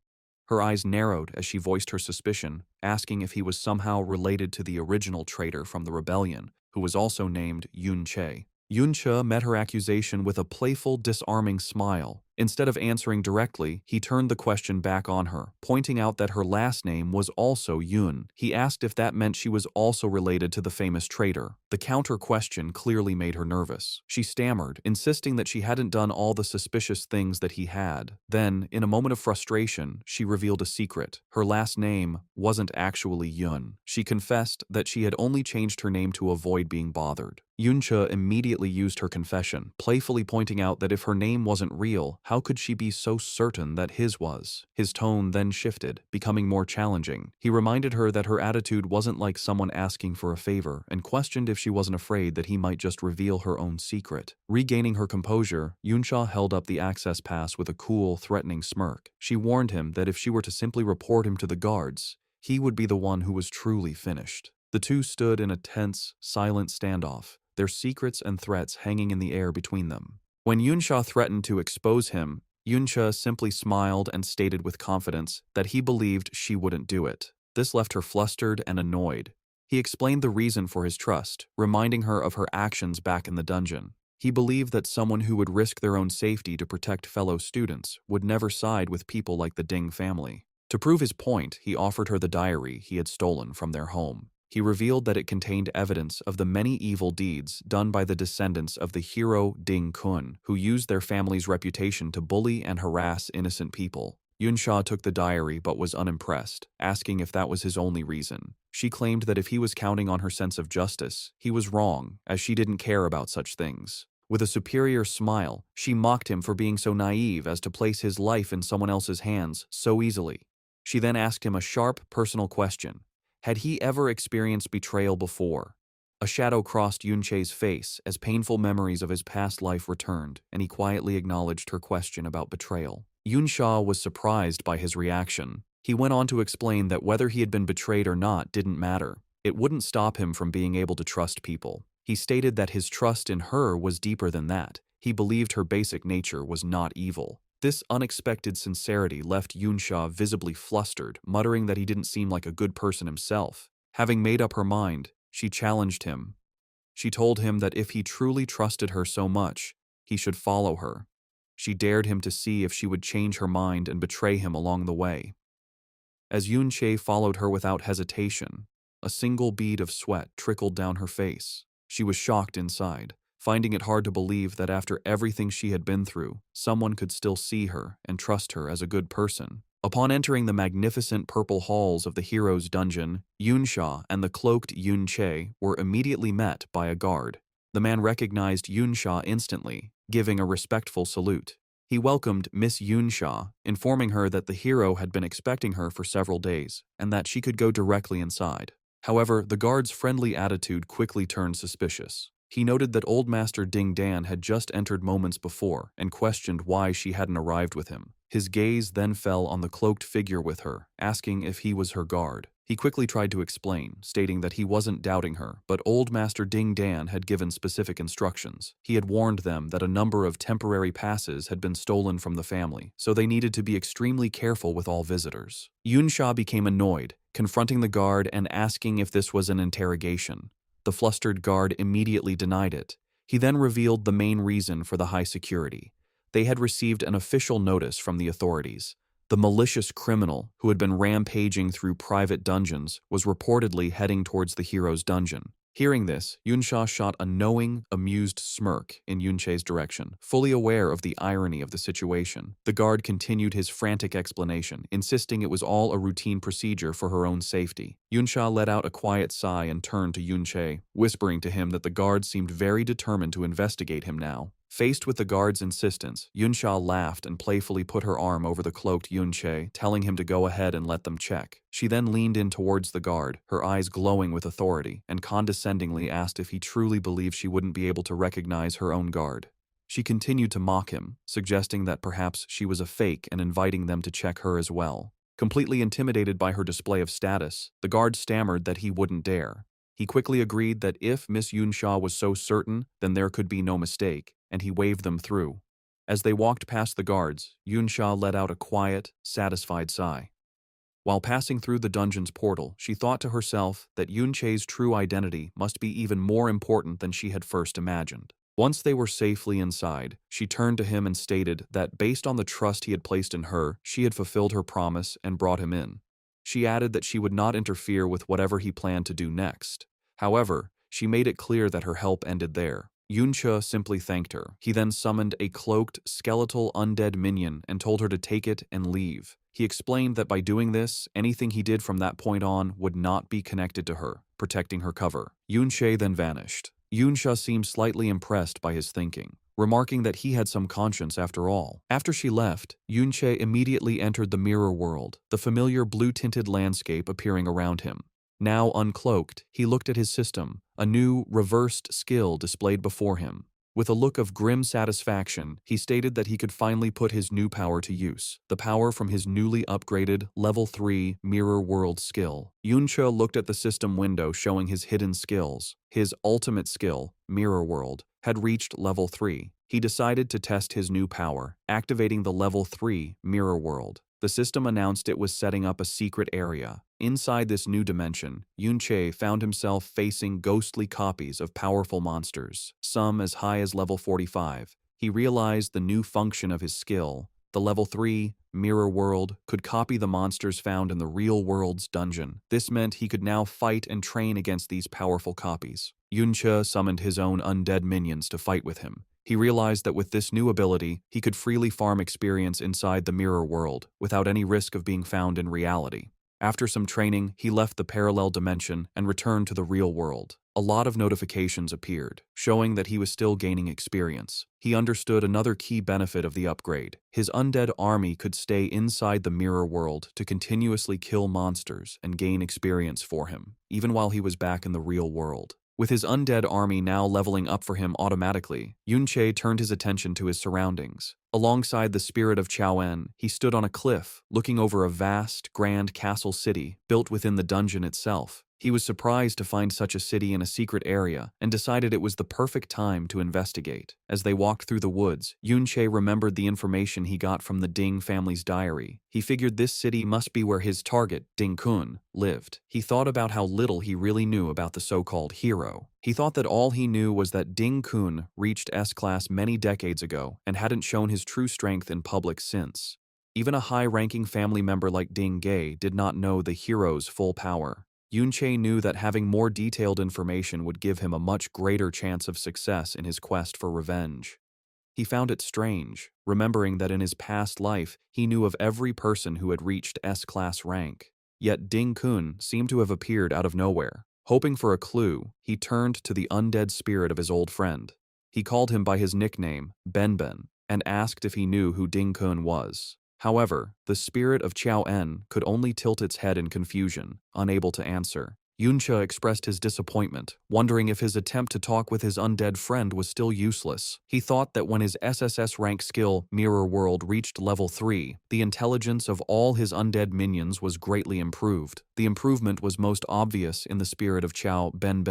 Her eyes narrowed as she voiced her suspicion, asking if he was somehow related to the original traitor from the rebellion, who was also named Yunche. Yunche met her accusation with a playful, disarming smile. Instead of answering directly, he turned the question back on her, pointing out that her last name was also Yun. He asked if that meant she was also related to the famous traitor. The counter question clearly made her nervous. She stammered, insisting that she hadn't done all the suspicious things that he had. Then, in a moment of frustration, she revealed a secret. Her last name wasn't actually Yun. She confessed that she had only changed her name to avoid being bothered. Yunche immediately used her confession, playfully pointing out that if her name wasn't real, how could she be so certain that his was? His tone then shifted, becoming more challenging. He reminded her that her attitude wasn't like someone asking for a favor, and questioned if she wasn't afraid that he might just reveal her own secret. Regaining her composure, Yunsha held up the access pass with a cool, threatening smirk. She warned him that if she were to simply report him to the guards, he would be the one who was truly finished. The two stood in a tense, silent standoff, their secrets and threats hanging in the air between them. When Yunsha threatened to expose him, Yunche simply smiled and stated with confidence that he believed she wouldn't do it. This left her flustered and annoyed. He explained the reason for his trust, reminding her of her actions back in the dungeon. He believed that someone who would risk their own safety to protect fellow students would never side with people like the Ding family. To prove his point, he offered her the diary he had stolen from their home. He revealed that it contained evidence of the many evil deeds done by the descendants of the hero Ding Kun, who used their family's reputation to bully and harass innocent people. Yunsha took the diary but was unimpressed, asking if that was his only reason. She claimed that if he was counting on her sense of justice, he was wrong, as she didn't care about such things. With a superior smile, she mocked him for being so naive as to place his life in someone else's hands so easily. She then asked him a sharp, personal question. Had he ever experienced betrayal before? A shadow crossed Yunche's face as painful memories of his past life returned, and he quietly acknowledged her question about betrayal. Yunsha was surprised by his reaction. He went on to explain that whether he had been betrayed or not didn't matter. It wouldn't stop him from being able to trust people. He stated that his trust in her was deeper than that. He believed her basic nature was not evil. This unexpected sincerity left Yunsha visibly flustered, muttering that he didn't seem like a good person himself. Having made up her mind, she challenged him. She told him that if he truly trusted her so much, he should follow her. She dared him to see if she would change her mind and betray him along the way. As Yunche followed her without hesitation, a single bead of sweat trickled down her face. She was shocked inside, finding it hard to believe that after everything she had been through, someone could still see her and trust her as a good person. Upon entering the magnificent purple halls of the hero's dungeon, Yunsha and the cloaked Yunche were immediately met by a guard. The man recognized Yunsha instantly, giving a respectful salute. He welcomed Miss Yunsha, informing her that the hero had been expecting her for several days and that she could go directly inside. However, the guard's friendly attitude quickly turned suspicious. He noted that Old Master Ding Dan had just entered moments before and questioned why she hadn't arrived with him. His gaze then fell on the cloaked figure with her, asking if he was her guard. He quickly tried to explain, stating that he wasn't doubting her, but Old Master Ding Dan had given specific instructions. He had warned them that a number of temporary passes had been stolen from the family, so they needed to be extremely careful with all visitors. Yunsha became annoyed, confronting the guard and asking if this was an interrogation. The flustered guard immediately denied it. He then revealed the main reason for the high security. They had received an official notice from the authorities. The malicious criminal who had been rampaging through private dungeons was reportedly heading towards the hero's dungeon. Hearing this, Yunsha shot a knowing, amused smirk in Yunche's direction, fully aware of the irony of the situation. The guard continued his frantic explanation, insisting it was all a routine procedure for her own safety. Yunsha let out a quiet sigh and turned to Yunche, whispering to him that the guard seemed very determined to investigate him now. Faced with the guard's insistence, Yunsha laughed and playfully put her arm over the cloaked Yunche, telling him to go ahead and let them check. She then leaned in towards the guard, her eyes glowing with authority, and condescendingly asked if he truly believed she wouldn't be able to recognize her own guard. She continued to mock him, suggesting that perhaps she was a fake and inviting them to check her as well. Completely intimidated by her display of status, the guard stammered that he wouldn't dare. He quickly agreed that if Miss Yunsha was so certain, then there could be no mistake, and he waved them through. As they walked past the guards, Yunsha let out a quiet, satisfied sigh. While passing through the dungeon's portal, she thought to herself that Yunche's true identity must be even more important than she had first imagined. Once they were safely inside, she turned to him and stated that based on the trust he had placed in her, she had fulfilled her promise and brought him in. She added that she would not interfere with whatever he planned to do next. However, she made it clear that her help ended there. Yunche simply thanked her. He then summoned a cloaked, skeletal undead minion and told her to take it and leave. He explained that by doing this, anything he did from that point on would not be connected to her, protecting her cover. Yunche then vanished. Yunsha seemed slightly impressed by his thinking, remarking that he had some conscience after all. After she left, Yunche immediately entered the mirror world, the familiar blue-tinted landscape appearing around him. Now uncloaked, he looked at his system, a new, reversed skill displayed before him. With a look of grim satisfaction, he stated that he could finally put his new power to use, the power from his newly upgraded Level 3 Mirror World skill. Yunche looked at the system window showing his hidden skills. His ultimate skill, Mirror World, had reached Level 3. He decided to test his new power, activating the Level 3 Mirror World. The system announced it was setting up a secret area. Inside this new dimension, Yunche found himself facing ghostly copies of powerful monsters, some as high as level 45. He realized the new function of his skill. The level 3 Mirror World could copy the monsters found in the real world's dungeon. This meant he could now fight and train against these powerful copies. Yunche summoned his own undead minions to fight with him. He realized that with this new ability, he could freely farm experience inside the mirror world, without any risk of being found in reality. After some training, he left the parallel dimension and returned to the real world. A lot of notifications appeared, showing that he was still gaining experience. He understood another key benefit of the upgrade. His undead army could stay inside the mirror world to continuously kill monsters and gain experience for him, even while he was back in the real world. With his undead army now leveling up for him automatically, Yunche turned his attention to his surroundings. Alongside the spirit of Chaoen, he stood on a cliff, looking over a vast, grand castle city built within the dungeon itself. He was surprised to find such a city in a secret area and decided it was the perfect time to investigate. As they walked through the woods, Yunche remembered the information he got from the Ding family's diary. He figured this city must be where his target, Ding Kun, lived. He thought about how little he really knew about the so-called hero. He thought that all he knew was that Ding Kun reached S-class many decades ago and hadn't shown his true strength in public since. Even a high-ranking family member like Ding Gai did not know the hero's full power. Yunche knew that having more detailed information would give him a much greater chance of success in his quest for revenge. He found it strange, remembering that in his past life he knew of every person who had reached S-class rank. Yet Ding Kun seemed to have appeared out of nowhere. Hoping for a clue, he turned to the undead spirit of his old friend. He called him by his nickname, Ben, and asked if he knew who Ding Kun was. However, the spirit of Chaoen could only tilt its head in confusion, unable to answer. Yunche expressed his disappointment, wondering if his attempt to talk with his undead friend was still useless. He thought that when his SSS rank skill, Mirror World, reached level 3, the intelligence of all his undead minions was greatly improved. The improvement was most obvious in the spirit of Chao Ben.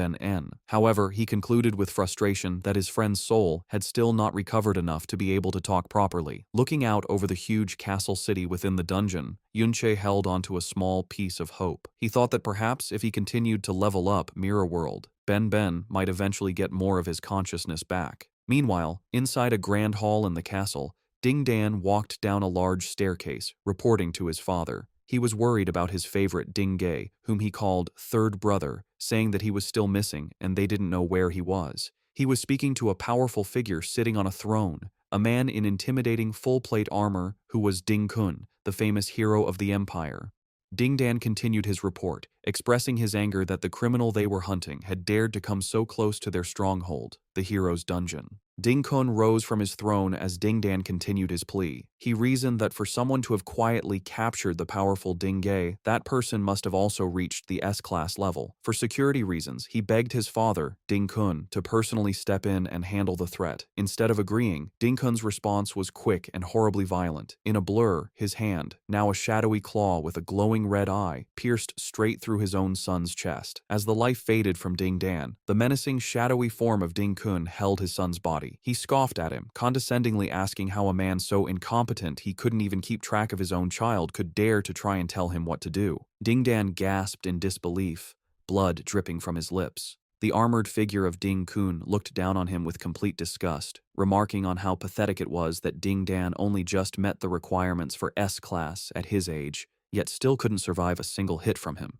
However, he concluded with frustration that his friend's soul had still not recovered enough to be able to talk properly. Looking out over the huge castle city within the dungeon, Yunche held onto a small piece of hope. He thought that perhaps if he continued to level up Mirror World, Ben might eventually get more of his consciousness back. Meanwhile, inside a grand hall in the castle, Ding Dan walked down a large staircase, reporting to his father. He was worried about his favorite Ding Gai, whom he called third brother, saying that he was still missing and they didn't know where he was. He was speaking to a powerful figure sitting on a throne, a man in intimidating full-plate armor who was Ding Kun, the famous hero of the empire. Ding Dan continued his report, expressing his anger that the criminal they were hunting had dared to come so close to their stronghold, the hero's dungeon. Ding Kun rose from his throne as Ding Dan continued his plea. He reasoned that for someone to have quietly captured the powerful Ding Gai, that person must have also reached the S-class level. For security reasons, he begged his father, Ding Kun, to personally step in and handle the threat. Instead of agreeing, Ding Kun's response was quick and horribly violent. In a blur, his hand, now a shadowy claw with a glowing red eye, pierced straight through his own son's chest. As the life faded from Ding Dan, the menacing, shadowy form of Ding Kun held his son's body. He scoffed at him, condescendingly asking how a man so incompetent he couldn't even keep track of his own child could dare to try and tell him what to do. Ding Dan gasped in disbelief, blood dripping from his lips. The armored figure of Ding Kun looked down on him with complete disgust, remarking on how pathetic it was that Ding Dan only just met the requirements for S-class at his age, yet still couldn't survive a single hit from him.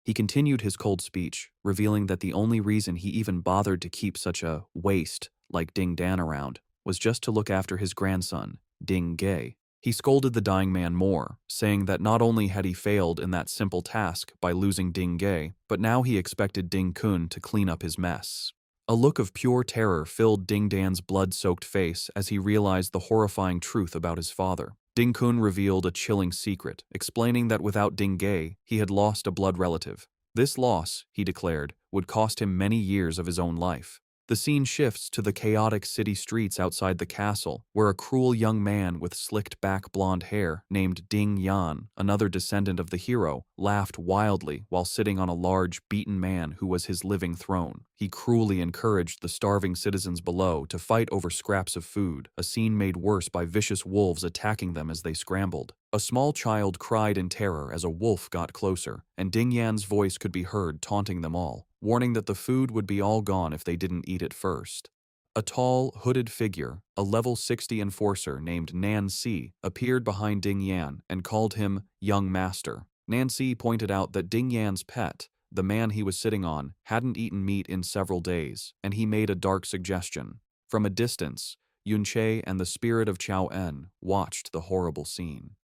He continued his cold speech, revealing that the only reason he even bothered to keep such a waste like Ding Dan around was just to look after his grandson, Ding Gai. He scolded the dying man more, saying that not only had he failed in that simple task by losing Ding Gai, but now he expected Ding Kun to clean up his mess. A look of pure terror filled Ding Dan's blood-soaked face as he realized the horrifying truth about his father. Ding Kun revealed a chilling secret, explaining that without Ding Gai, he had lost a blood relative. This loss, he declared, would cost him many years of his own life. The scene shifts to the chaotic city streets outside the castle, where a cruel young man with slicked back blonde hair named Ding Yan, another descendant of the hero, laughed wildly while sitting on a large, beaten man who was his living throne. He cruelly encouraged the starving citizens below to fight over scraps of food, a scene made worse by vicious wolves attacking them as they scrambled. A small child cried in terror as a wolf got closer, and Ding Yan's voice could be heard taunting them all, warning that the food would be all gone if they didn't eat it first. A tall, hooded figure, a level 60 enforcer named Nancy, appeared behind Ding Yan and called him Young Master. Nancy pointed out that Ding Yan's pet, the man he was sitting on, hadn't eaten meat in several days, and he made a dark suggestion. From a distance, Yunche and the spirit of Chaoen watched the horrible scene.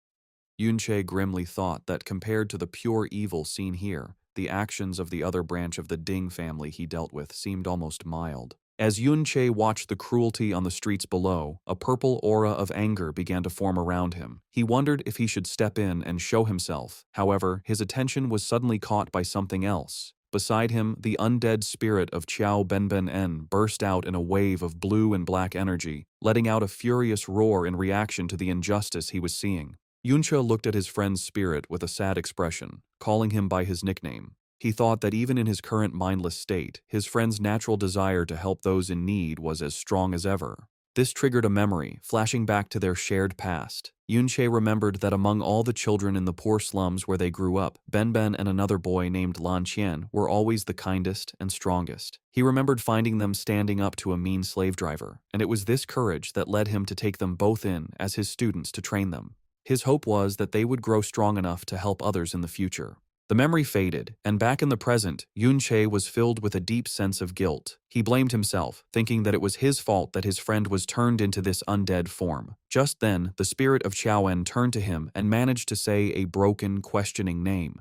Yunche grimly thought that compared to the pure evil seen here, the actions of the other branch of the Ding family he dealt with seemed almost mild. As Yunche watched the cruelty on the streets below, a purple aura of anger began to form around him. He wondered if he should step in and show himself. However, his attention was suddenly caught by something else. Beside him, the undead spirit of Qiao Benben-en burst out in a wave of blue and black energy, letting out a furious roar in reaction to the injustice he was seeing. Yunche looked at his friend's spirit with a sad expression, calling him by his nickname. He thought that even in his current mindless state, his friend's natural desire to help those in need was as strong as ever. This triggered a memory, flashing back to their shared past. Yunche remembered that among all the children in the poor slums where they grew up, Benben and another boy named Lan Qian were always the kindest and strongest. He remembered finding them standing up to a mean slave driver, and it was this courage that led him to take them both in as his students to train them. His hope was that they would grow strong enough to help others in the future. The memory faded, and back in the present, Yunche was filled with a deep sense of guilt. He blamed himself, thinking that it was his fault that his friend was turned into this undead form. Just then, the spirit of Qiaowen turned to him and managed to say a broken, questioning name.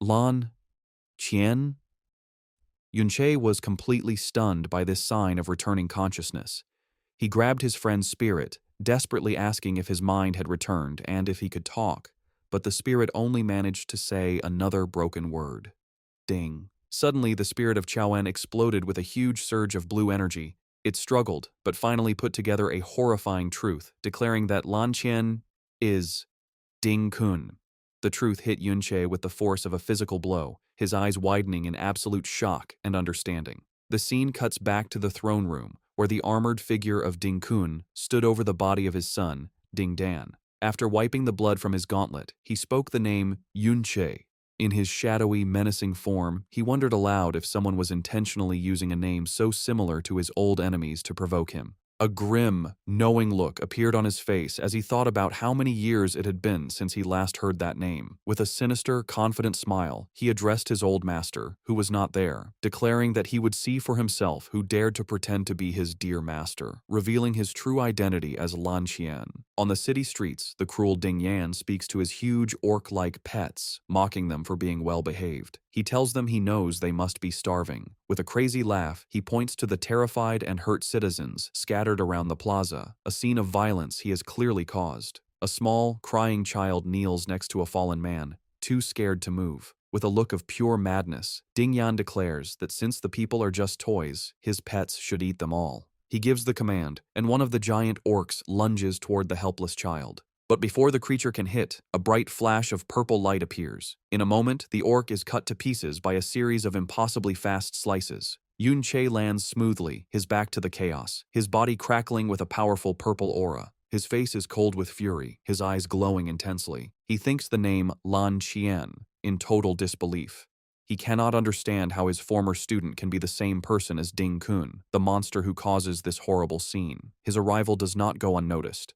Lan Qian? Yunche was completely stunned by this sign of returning consciousness. He grabbed his friend's spirit, desperately asking if his mind had returned and if he could talk. But the spirit only managed to say another broken word. Ding. Suddenly, the spirit of Qiaowen exploded with a huge surge of blue energy. It struggled, but finally put together a horrifying truth, declaring that Lan Qian is Ding Kun. The truth hit Yunche with the force of a physical blow, his eyes widening in absolute shock and understanding. The scene cuts back to the throne room, where the armored figure of Ding Kun stood over the body of his son, Ding Dan. After wiping the blood from his gauntlet, he spoke the name Yunche. In his shadowy, menacing form, he wondered aloud if someone was intentionally using a name so similar to his old enemies to provoke him. A grim, knowing look appeared on his face as he thought about how many years it had been since he last heard that name. With a sinister, confident smile, he addressed his old master, who was not there, declaring that he would see for himself who dared to pretend to be his dear master, revealing his true identity as Lan Qian. On the city streets, the cruel Ding Yan speaks to his huge orc-like pets, mocking them for being well-behaved. He tells them he knows they must be starving. With a crazy laugh, he points to the terrified and hurt citizens scattered around the plaza, a scene of violence he has clearly caused. A small, crying child kneels next to a fallen man, too scared to move. With a look of pure madness, Ding Yan declares that since the people are just toys, his pets should eat them all. He gives the command, and one of the giant orcs lunges toward the helpless child. But before the creature can hit, a bright flash of purple light appears. In a moment, the orc is cut to pieces by a series of impossibly fast slices. Yunche lands smoothly, his back to the chaos, his body crackling with a powerful purple aura. His face is cold with fury, his eyes glowing intensely. He thinks the name Lan Qian in total disbelief. He cannot understand how his former student can be the same person as Ding Kun, the monster who causes this horrible scene. His arrival does not go unnoticed.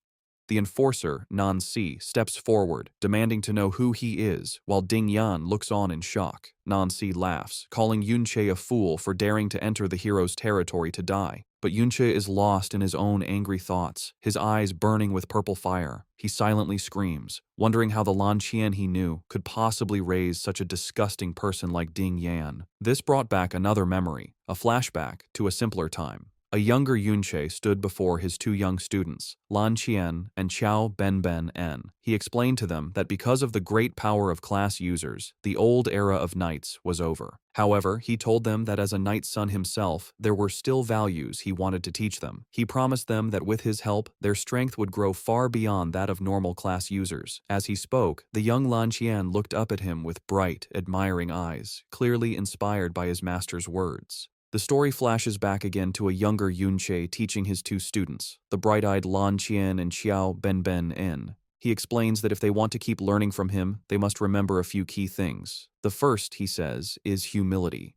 The enforcer, Nan Si, steps forward, demanding to know who he is, while Ding Yan looks on in shock. Nan Si laughs, calling Yunche a fool for daring to enter the hero's territory to die. But Yunche is lost in his own angry thoughts, his eyes burning with purple fire. He silently screams, wondering how the Lan Qian he knew could possibly raise such a disgusting person like Ding Yan. This brought back another memory, a flashback to a simpler time. A younger Yunche stood before his two young students, Lan Qian and Qiao Benben-en. He explained to them that because of the great power of class users, the old era of knights was over. However, he told them that as a knight's son himself, there were still values he wanted to teach them. He promised them that with his help, their strength would grow far beyond that of normal class users. As he spoke, the young Lan Qian looked up at him with bright, admiring eyes, clearly inspired by his master's words. The story flashes back again to a younger Yunche teaching his two students, the bright-eyed Lan Qian and Qiao Benben-en. He explains that if they want to keep learning from him, they must remember a few key things. The first, he says, is humility.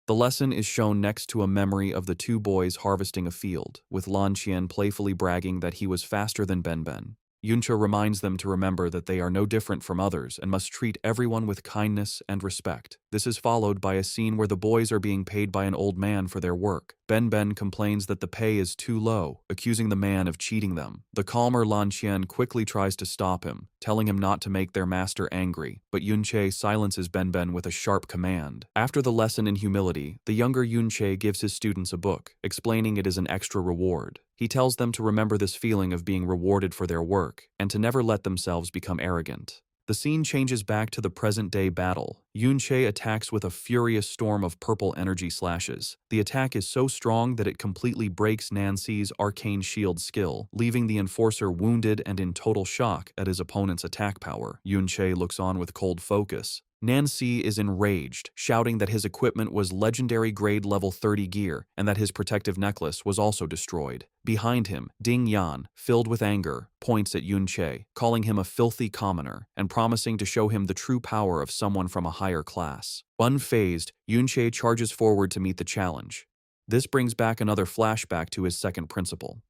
The lesson is shown next to a memory of the two boys harvesting a field, with Lan Qian playfully bragging that he was faster than Benben. Yunche reminds them to remember that they are no different from others and must treat everyone with kindness and respect. This is followed by a scene where the boys are being paid by an old man for their work. Ben complains that the pay is too low, accusing the man of cheating them. The calmer Lan Qian quickly tries to stop him, telling him not to make their master angry, but Yunche silences Ben with a sharp command. After the lesson in humility, the younger Yunche gives his students a book, explaining it is an extra reward. He tells them to remember this feeling of being rewarded for their work and to never let themselves become arrogant. The scene changes back to the present-day battle. Yunche attacks with a furious storm of purple energy slashes. The attack is so strong that it completely breaks Nancy's arcane shield skill, leaving the enforcer wounded and in total shock at his opponent's attack power. Yunche looks on with cold focus. Nancy is enraged, shouting that his equipment was legendary grade level 30 gear and that his protective necklace was also destroyed. Behind him, Ding Yan, filled with anger, points at Yunche, calling him a filthy commoner and promising to show him the true power of someone from a higher class. Unfazed, Yunche charges forward to meet the challenge. This brings back another flashback to his second principle: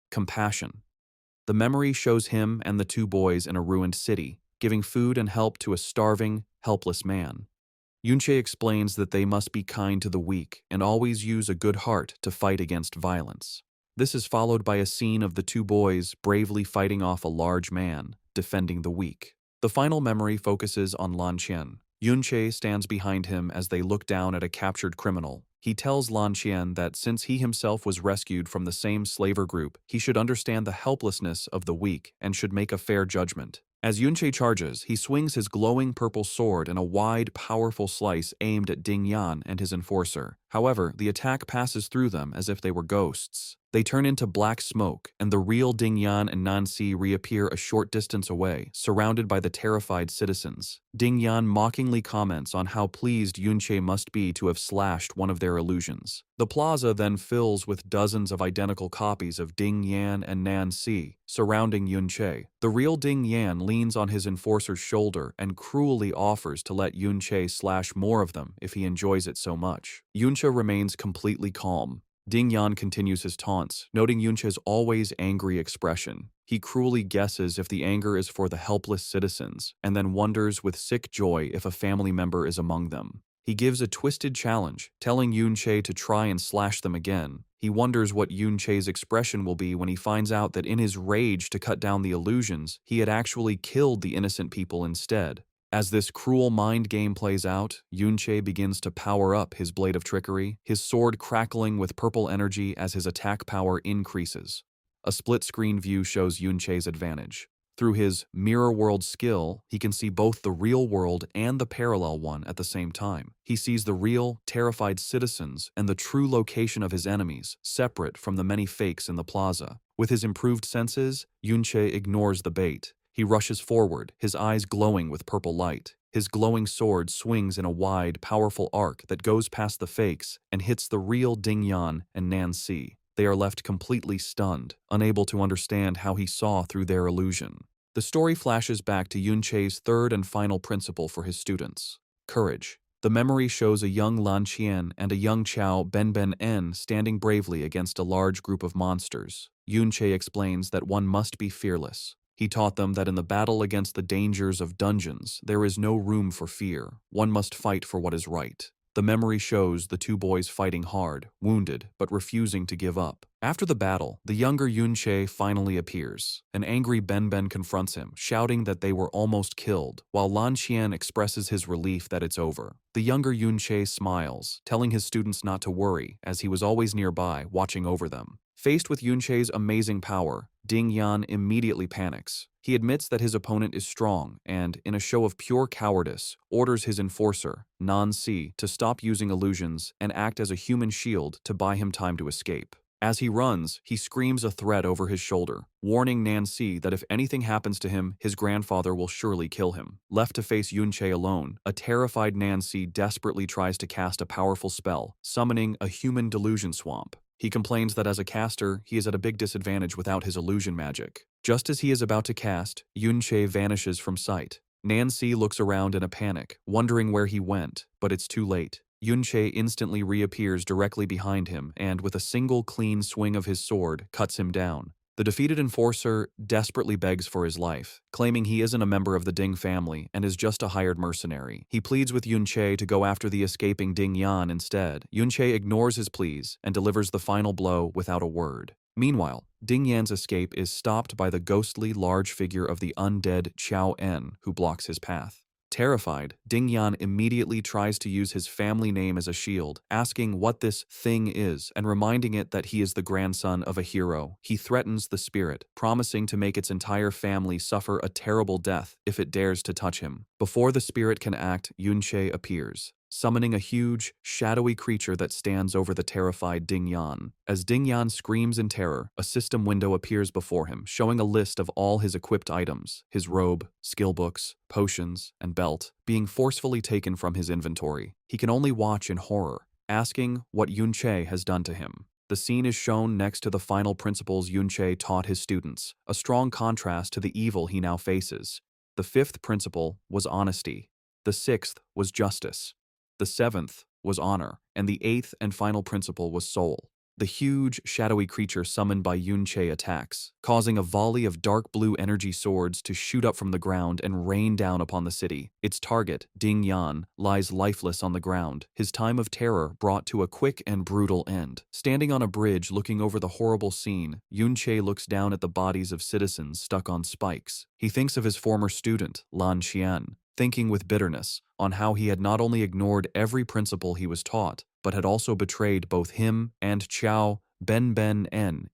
compassion. The memory shows him and the two boys in a ruined city, giving food and help to a starving, helpless man. Yunche explains that they must be kind to the weak and always use a good heart to fight against violence. This is followed by a scene of the two boys bravely fighting off a large man, defending the weak. The final memory focuses on Lan Qian. Yunche stands behind him as they look down at a captured criminal. He tells Lan Qian that since he himself was rescued from the same slaver group, he should understand the helplessness of the weak and should make a fair judgment. As Yunche charges, he swings his glowing purple sword in a wide, powerful slice aimed at Ding Yan and his enforcer. However, the attack passes through them as if they were ghosts. They turn into black smoke, and the real Ding Yan and Nancy reappear a short distance away, surrounded by the terrified citizens. Ding Yan mockingly comments on how pleased Yunche must be to have slashed one of their illusions. The plaza then fills with dozens of identical copies of Ding Yan and Nancy, surrounding Yunche. The real Ding Yan leans on his enforcer's shoulder and cruelly offers to let Yunche slash more of them if he enjoys it so much. Yunche remains completely calm. Ding Yan continues his taunts, noting Yunche's always angry expression. He cruelly guesses if the anger is for the helpless citizens, and then wonders with sick joy if a family member is among them. He gives a twisted challenge, telling Yunche to try and slash them again. He wonders what Yunche's expression will be when he finds out that in his rage to cut down the illusions, he had actually killed the innocent people instead. As this cruel mind game plays out, Yunche begins to power up his blade of trickery, his sword crackling with purple energy as his attack power increases. A split-screen view shows Yunche's advantage. Through his mirror world skill, he can see both the real world and the parallel one at the same time. He sees the real, terrified citizens and the true location of his enemies, separate from the many fakes in the plaza. With his improved senses, Yunche ignores the bait. He rushes forward, his eyes glowing with purple light. His glowing sword swings in a wide, powerful arc that goes past the fakes and hits the real Ding Yan and Nancy. They are left completely stunned, unable to understand how he saw through their illusion. The story flashes back to Yunche's third and final principle for his students: courage. The memory shows a young Lan Qian and a young Chao Ben standing bravely against a large group of monsters. Yunche explains that one must be fearless. He taught them that in the battle against the dangers of dungeons, there is no room for fear. One must fight for what is right. The memory shows the two boys fighting hard, wounded, but refusing to give up. After the battle, the younger Yunche finally appears. An angry Ben confronts him, shouting that they were almost killed, while Lan Qian expresses his relief that it's over. The younger Yunche smiles, telling his students not to worry, as he was always nearby, watching over them. Faced with Yunche's amazing power, Ding Yan immediately panics. He admits that his opponent is strong and, in a show of pure cowardice, orders his enforcer, Nancy, to stop using illusions and act as a human shield to buy him time to escape. As he runs, he screams a threat over his shoulder, warning Nancy that if anything happens to him, his grandfather will surely kill him. Left to face Yunche alone, a terrified Nancy desperately tries to cast a powerful spell, summoning a human delusion swamp. He complains that as a caster, he is at a big disadvantage without his illusion magic. Just as he is about to cast, Yunche vanishes from sight. Nancy looks around in a panic, wondering where he went, but it's too late. Yunche instantly reappears directly behind him and, with a single clean swing of his sword, cuts him down. The defeated enforcer desperately begs for his life, claiming he isn't a member of the Ding family and is just a hired mercenary. He pleads with Yunche to go after the escaping Ding Yan instead. Yunche ignores his pleas and delivers the final blow without a word. Meanwhile, Ding Yan's escape is stopped by the ghostly large figure of the undead Qiao En, who blocks his path. Terrified, Ding Yan immediately tries to use his family name as a shield, asking what this thing is and reminding it that he is the grandson of a hero. He threatens the spirit, promising to make its entire family suffer a terrible death if it dares to touch him. Before the spirit can act, Yunche appears, summoning a huge, shadowy creature that stands over the terrified Ding Yan. As Ding Yan screams in terror, a system window appears before him, showing a list of all his equipped items, his robe, skill books, potions, and belt, being forcefully taken from his inventory. He can only watch in horror, asking what Yunche has done to him. The scene is shown next to the final principles Yunche taught his students, a strong contrast to the evil he now faces. The fifth principle was honesty. The sixth was justice. The seventh was honor, and the eighth and final principle was soul. The huge, shadowy creature summoned by Yunche attacks, causing a volley of dark blue energy swords to shoot up from the ground and rain down upon the city. Its target, Ding Yan, lies lifeless on the ground, his time of terror brought to a quick and brutal end. Standing on a bridge looking over the horrible scene, Yunche looks down at the bodies of citizens stuck on spikes. He thinks of his former student, Lan Qian, thinking with bitterness on how he had not only ignored every principle he was taught, but had also betrayed both him and Qiao Ben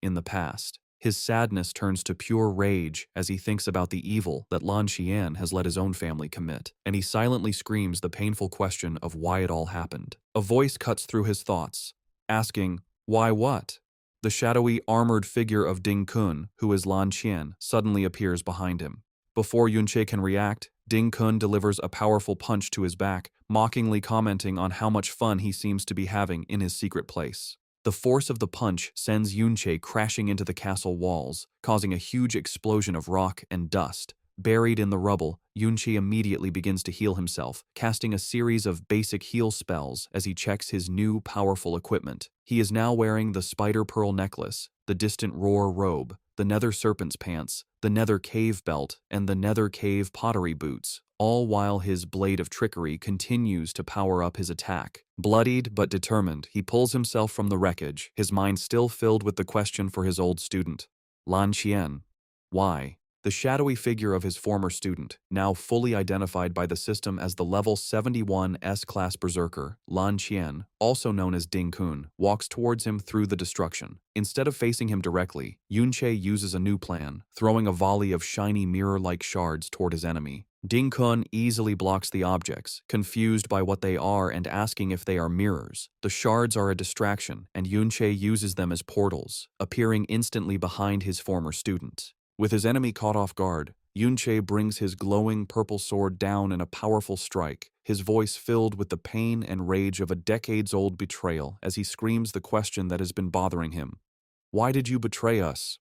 in the past. His sadness turns to pure rage as he thinks about the evil that Lan Qian has let his own family commit, and he silently screams the painful question of why it all happened. A voice cuts through his thoughts, asking, "Why what?" The shadowy, armored figure of Ding Kun, who is Lan Qian, suddenly appears behind him. Before Yunche can react, Ding Kun delivers a powerful punch to his back, mockingly commenting on how much fun he seems to be having in his secret place. The force of the punch sends Yunche crashing into the castle walls, causing a huge explosion of rock and dust. Buried in the rubble, Yunche immediately begins to heal himself, casting a series of basic heal spells as he checks his new powerful equipment. He is now wearing the spider pearl necklace, the distant roar robe, the nether serpent's pants, the nether cave belt, and the nether cave pottery boots, all while his blade of trickery continues to power up his attack. Bloodied but determined, he pulls himself from the wreckage, his mind still filled with the question for his old student. Lan Qian. Why? The shadowy figure of his former student, now fully identified by the system as the level 71 S-class berserker, Lan Qian, also known as Ding Kun, walks towards him through the destruction. Instead of facing him directly, Yunche uses a new plan, throwing a volley of shiny mirror-like shards toward his enemy. Ding Kun easily blocks the objects, confused by what they are and asking if they are mirrors. The shards are a distraction, and Yunche uses them as portals, appearing instantly behind his former student. With his enemy caught off guard, Yunche brings his glowing purple sword down in a powerful strike, his voice filled with the pain and rage of a decades-old betrayal as he screams the question that has been bothering him. Why did you betray us?